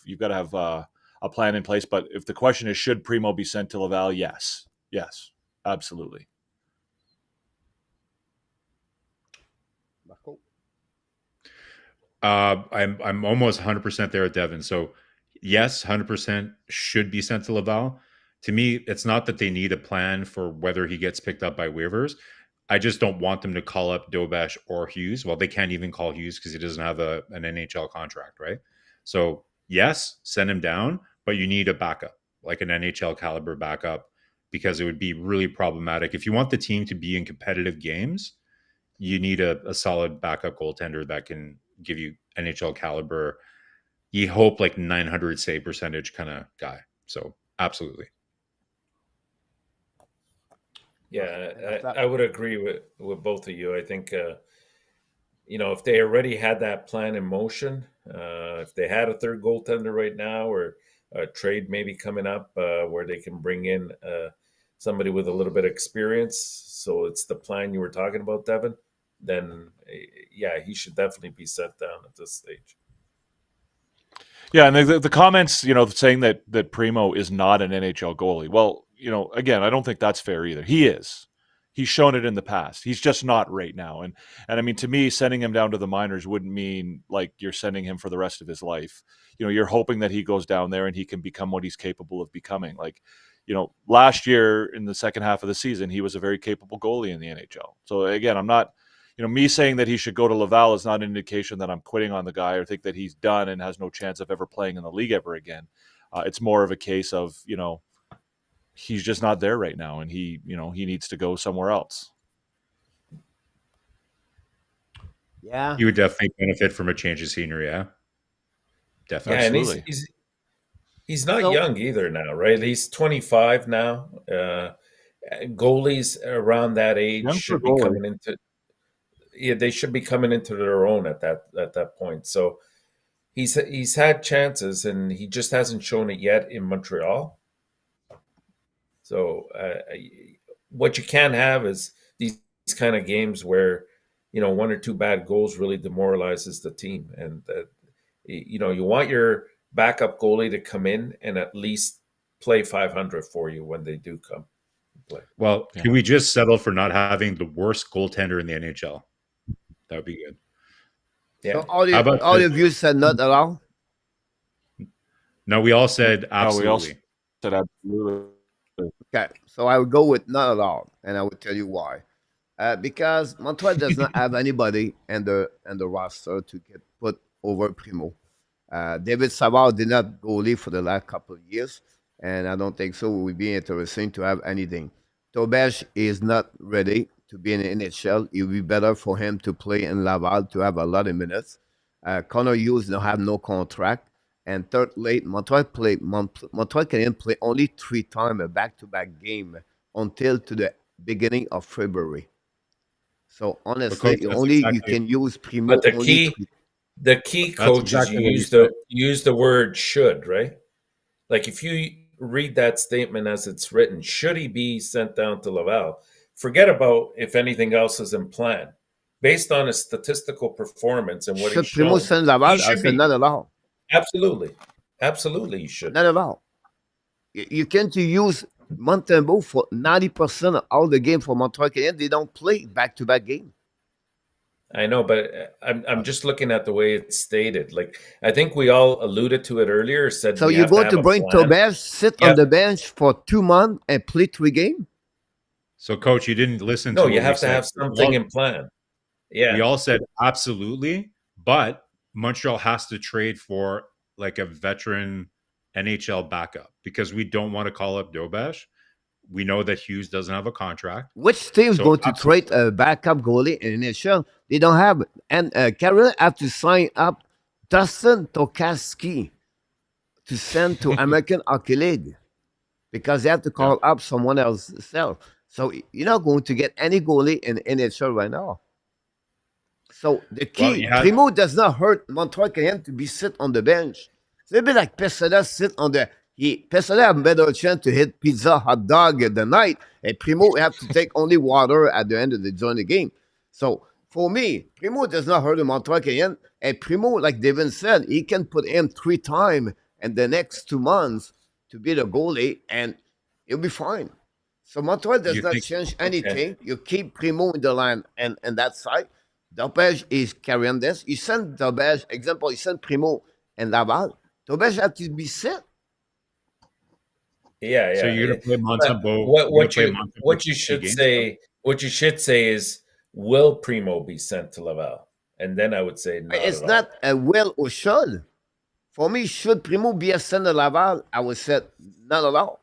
a plan in place. But if the question is, should Primo be sent to Laval? Yes, absolutely. Marco? I'm almost 100% there with Devin. So yes, 100% should be sent to Laval. To me, it's not that they need a plan for whether he gets picked up by waivers. I just don't want them to call up Dobesh or Hughes. Well, they can't even call Hughes because he doesn't have an NHL contract, right? So yes, send him down, but you need a backup, like an NHL caliber backup, because it would be really problematic. If you want the team to be in competitive games, you need a solid backup goaltender that can give you NHL caliber. You hope like 900 save percentage kind of guy. So absolutely. Yeah, I would agree with both of you. I think, if they already had that plan in motion, if they had a third goaltender right now, or a trade maybe coming up where they can bring in somebody with a little bit of experience, so it's the plan you were talking about, Devin, then yeah, he should definitely be set down at this stage. Yeah, and the comments, saying that Primo is not an NHL goalie. Well, again, I don't think that's fair either. He is. He's shown it in the past. He's just not right now. And I mean, to me, sending him down to the minors wouldn't mean like you're sending him for the rest of his life. You're hoping that he goes down there and he can become what he's capable of becoming. Like, last year in the second half of the season, he was a very capable goalie in the NHL. So again, I'm not, me saying that he should go to Laval is not an indication that I'm quitting on the guy or think that he's done and has no chance of ever playing in the league ever again. It's more of a case of, he's just not there right now, and he needs to go somewhere else. Yeah. You would definitely benefit from a change of scenery, yeah? Definitely. Yeah, Absolutely. and he's not young either now, right? He's 25 now. Goalies around that age Young for should be goalie. coming into they should be coming into their own at that point. So he's had chances, and he just hasn't shown it yet in Montreal. So what you can have is these kind of games where one or two bad goals really demoralizes the team, and you want your backup goalie to come in and at least play 500 for you when they do come play. Well, can we just settle for not having the worst goaltender in the NHL? That would be good. Yeah. So all of you said not at all? No, we all said absolutely. No, we all said absolutely. Okay, so I would go with not at all, and I would tell you why. Because Montreal does not have anybody in the roster to get put over Primo. David Savard did not goalie for the last couple of years, and I don't think so. It would be interesting to have anything. Tobesh is not ready to be in the NHL. It would be better for him to play in Laval to have a lot of minutes. Connor Hughes don't have no contract. And thirdly, Montreal Canadiens play only 3 times a back-to-back game until to the beginning of February. So honestly, you can use Primo. But the key, coach, is you use the word should, right? Like if you read that statement as it's written, should he be sent down to Laval? Forget about if anything else is in plan. Based on his statistical performance and what he's shown, Primo send Laval? I said not at all. Absolutely, you should. Not at all. You can't use Montembeault for 90% of all the games for Montreal Canadiens. They don't play back-to-back game. I know, but I'm just looking at the way it's stated. Like I think we all alluded to it earlier. Said so you're going to bring Tobesh, sit on the bench for 2 months and play 3 games? So, Coach, you didn't listen to No, you have to have something in plan. Yeah. We all said absolutely, but Montreal has to trade for like a veteran NHL backup because we don't want to call up Dobesh. We know that Hughes doesn't have a contract. Which team's going to trade a backup goalie in NHL? They don't have it. And Carolina have to sign up Dustin Tokarski to send to American Hockey League because they have to call up someone else's self. So you're not going to get any goalie in NHL right now. So the Well, key, you had Primo does not hurt Montreal Canadiens to be sit on the bench. It's a bit like Pessoa sit on the. Pessoa have a better chance to hit pizza, hot dog the night, and Primo have to take only water at the end of the during the game. So for me, Primo does not hurt the Montreal Canadiens, and Primo, like Devin said, he can put him 3 times in the next 2 months to be the goalie, and he'll be fine. So Montreal does you not think change Okay. anything. You keep Primo in the line and that side. Dobej is carrying this. You send Dobej, example, you send Primo and Laval. Dobej have to be set. Yeah, so. yeah. You're gonna play But Montembeau. what You're gonna what play you Montembeau for what you 60 should games still? say what you should say is, will Primo be sent to Laval? And then I would say not It's at not all. a will or should. For me, should Primo be a send to Laval? I would say not at all.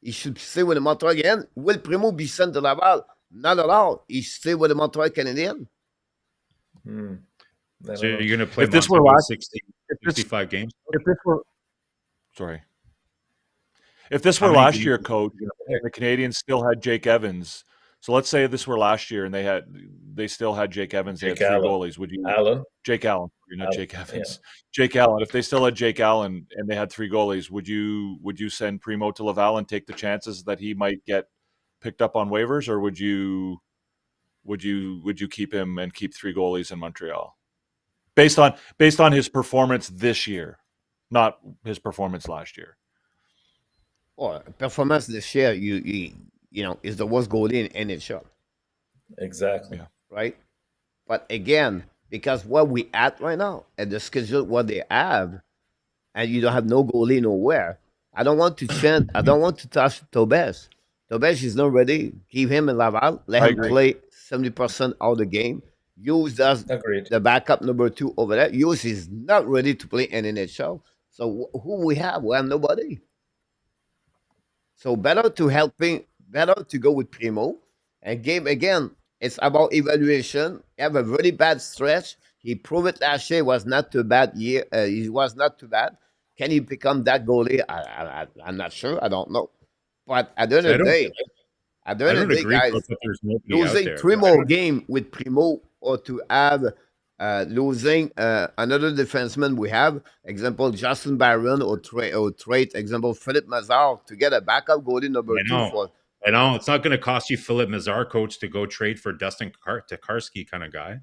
He should stay with the Montreal again. Will Primo be sent to Laval? Not at all. He stay with the Montreal Canadiens. Hmm. I So don't know. you're gonna play If this were Montembeau last, 60, if this 65 games. if this were sorry, if this How were many last games year, are coach, you gonna and play? the Canadians still had Jake Evans. So let's say this were last year and they still had Jake Evans. They had Jake three Allen. goalies. Would you Allen? Jake Allen? You're not Allen. Jake Yeah. Evans. Jake Allen. If they still had Jake Allen and they had three goalies, would you send Primo to Laval and take the chances that he might get picked up on waivers, or would you keep him and keep three goalies in Montreal based on his performance this year, not his performance last year? Or performance this year, is the worst goalie in NHL, Exactly. Yeah. right? But again, because what we at right now and the schedule what they have, and you don't have no goalie nowhere. I don't want to change. I don't want to touch Tobes. Tobes is not ready. Give him a Laval. Let I him agree. play 70% of the game. Hughes does Agreed. the backup number 2 over there. Hughes is not ready to play in NHL. So who we have? We have nobody. So better to go with Primo. And game again, it's about evaluation. He have a very bad stretch. He proved it last year. Was not too bad year. He was not too bad. Can he become that goalie? I'm not sure. I don't know. But at the end So of the day, I don't agree, guys, coach, that there's nobody out losing there. three I more don't. games with Primo or to have losing another defenseman we have, example Justin Barron or trade, example Philip Mazar to get a backup goalie number I 2 know. for. I know it's not going to cost you Philip Mazar, coach, to go trade for Dustin Tokarski kind of guy.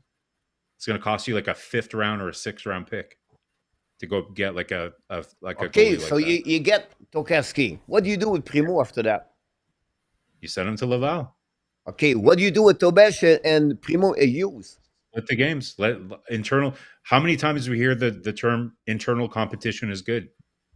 It's going to cost you like a 5th round or a 6th round pick to go get like a Okay, goalie so like that. you get Tokarski. What do you do with Primo after that? You send him to Laval. Okay, what do you do with Tobesh and Primo Hughes? Let the games let internal. How many times do we hear the term internal competition is good?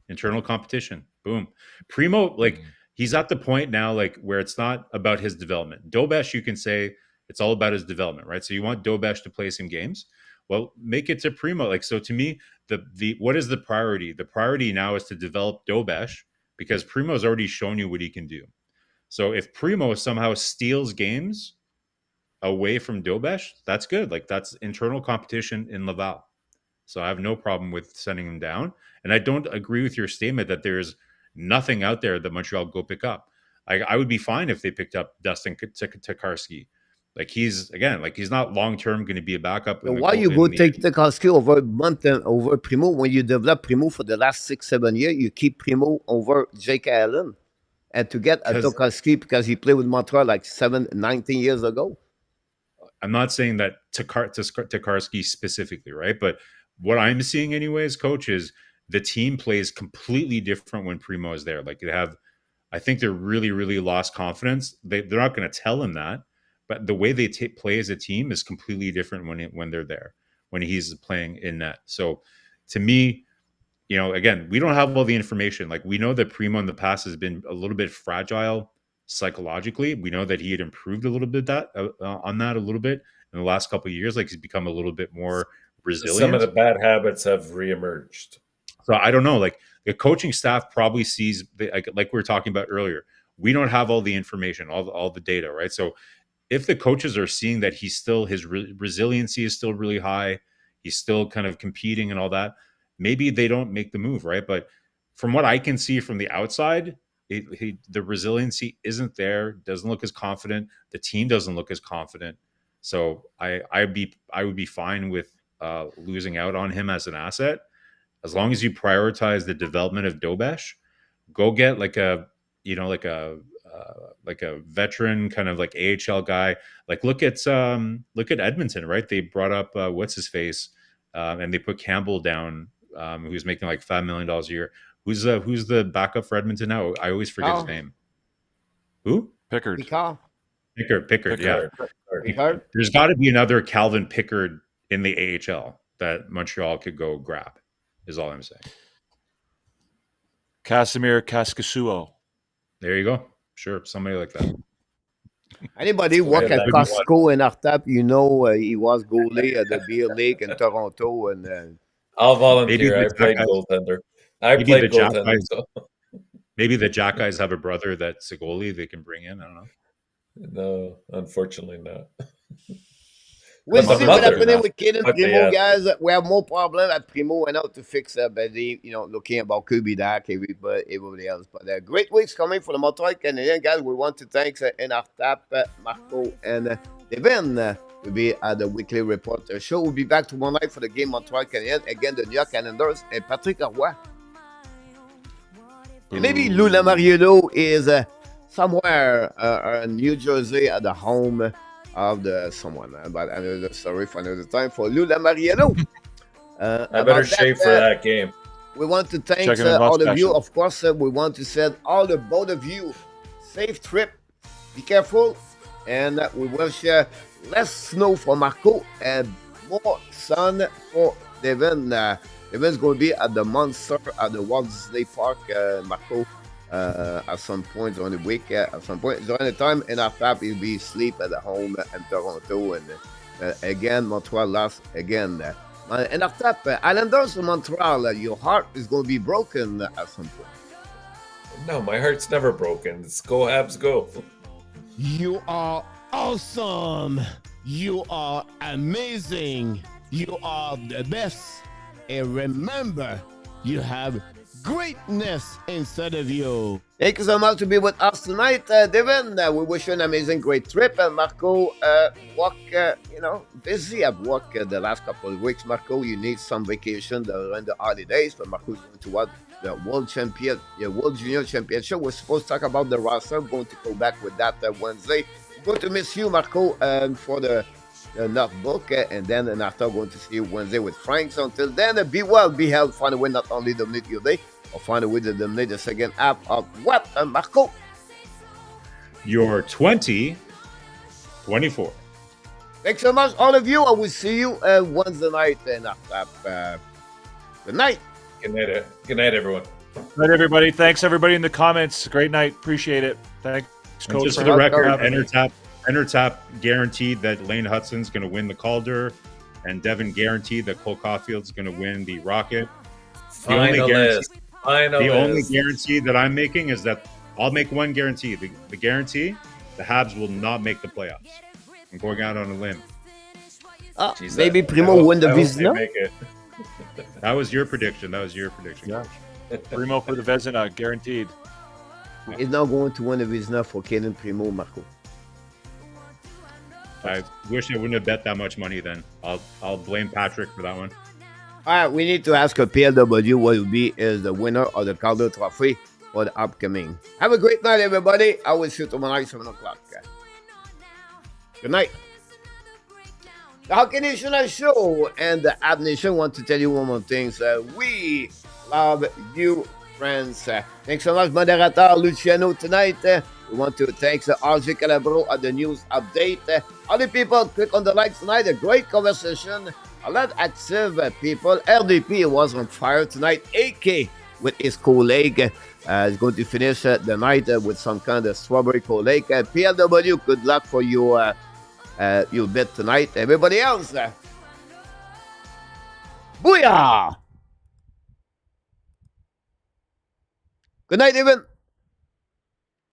Internal competition. Boom. Primo, like he's at the point now, like where it's not about his development. Dobesh, you can say it's all about his development, right? So you want Dobesh to play some games. Well, make it to Primo. Like so, to me, the what is the priority? The priority now is to develop Dobesh because Primo's already shown you what he can do. So if Primo somehow steals games away from Dobesh, that's good. Like that's internal competition in Laval. So I have no problem with sending him down. And I don't agree with your statement that there's nothing out there that Montreal go pick up. I would be fine if they picked up Dustin Tokarski. Like he's not long term going to be a backup So in the why goal you go in the take Tokarski over Monten over Primo when you develop Primo for the last 6-7 years? You keep Primo over Jake Allen, and to get a because Tokarski because he played with Montreal like 19 years ago. I'm not saying that Tokarski specifically, right? But what I'm seeing, anyways, coach, is the team plays completely different when Primo is there. Like I think they're really, really lost confidence. They're not going to tell him that, but the way they play as a team is completely different when they're there, when he's playing in net. So, to me, again, we don't have all the information. Like we know that Primo in the past has been a little bit fragile psychologically. We know that he had improved a little bit on that a little bit in the last couple of years. Like he's become a little bit more Some of resilient. the bad habits have reemerged. So I don't know. Like the coaching staff probably sees, like we were talking about earlier. We don't have all the information, all the data, right? So if the coaches are seeing that his resiliency is still really high, he's still kind of competing and all that, maybe they don't make the move, right? But from what I can see from the outside, the resiliency isn't there. Doesn't look as confident. The team doesn't look as confident. So I would be fine with losing out on him as an asset as long as you prioritize the development of Dobesh. Go get like a like a veteran kind of like AHL guy. Like look at Edmonton, right? They brought up what's his face, and they put Campbell down, who's making like $5 million a year. Who's the backup for Edmonton now? I always forget his name. Who? Pickard. Pickard, yeah. Pickard? There's got to be another Calvin Pickard in the AHL that Montreal could go grab, is all I'm saying. Casimir Kaskasuo. There you go. Sure, somebody like that. Anybody work at Costco in Artap, he was goalie at the Beer League in Toronto. And I'll volunteer. I played goaltender. Maybe the Jack guys have a brother that's a goalie they can bring in. I don't know. No, unfortunately not. We'll see what happening with Kaden Primo, guys. We have more problem at Primo went out to fix Betty, looking about Kirby Dak, everybody else. But great weeks coming for the Montreal Canadiens, guys. We want to thank Artap, Marco, and Devin will be at the weekly report show. We'll be back tomorrow night for the game Montreal Canadiens against the New York Islanders and Patrick Roy. Maybe Lou Lamoriello is somewhere in New Jersey at the home of someone, but another story for another time for Lou Lamoriello. I better shave for that game. We want to thank all of you. Of course, we want to send both of you safe trip. Be careful, and we wish less snow for Marco and more sun for Devin. Devin's going to be at the Monster at the Walt Disney Park, Marco. At some point during the week, at some point during the time, and after he'll be asleep at the home in Toronto, and again Montreal lost again. And after Islanders in Montreal, your heart is going to be broken at some point. No, my heart's never broken. It's go Habs, go. You are awesome. You are amazing. You are the best. And remember, you have greatness inside of you. Thank you so much to be with us tonight, Devin. We wish you an amazing, great trip. And Marco, busy at work the last couple of weeks. Marco, you need some vacation during the holidays. But Marco's going to watch the World Junior Championship. We're supposed to talk about the roster. I'm going to go back with that Wednesday. I'm going to miss you, Marco, for the notebook, and then after going to see you Wednesday with Frank. So until then, be well, be healthy, find a way not only dominate your day, or find a way to dominate the second half of what, Marco? Your 2024. Thanks so much, all of you. I will see you Wednesday night and after. Good night. Good night, everyone. Good night, everybody. Thanks, everybody in the comments. Great night. Appreciate it. Thanks, Coach. Just for the record, Entertap guaranteed that Lane Hudson's going to win the Calder, and Devin guaranteed that Cole Caufield's going to win the Rocket. The only guarantee that I'm making is that I'll make one guarantee. The guarantee, the Habs will not make the playoffs. I'm going out on a limb. Maybe Primo win the Vizina. That was your prediction. Yeah. Primo for the Vezina, guaranteed. He's not going to win the Vizina for Kaden Primo, Marco. I wish I wouldn't have bet that much money then. I'll blame Patrick for that one. All right, we need to ask a PLW what will be is the winner of the Calder Trophy for the upcoming. Have a great night, everybody. I will see you tomorrow night, 7 o'clock. Good night. The Hockey Nation Show and the Ab Nation want to tell you one more thing. We love you, friends. Thanks so much, Moderator Luciano, tonight. We want to thank RJ Calabro at the news update. All the people click on the likes tonight. A great conversation. A lot of active people. RDP was on fire tonight. AK with his colleague is going to finish the night with some kind of strawberry colleague. PLW, good luck for your bet tonight. Everybody else, booyah! Good night, Evan.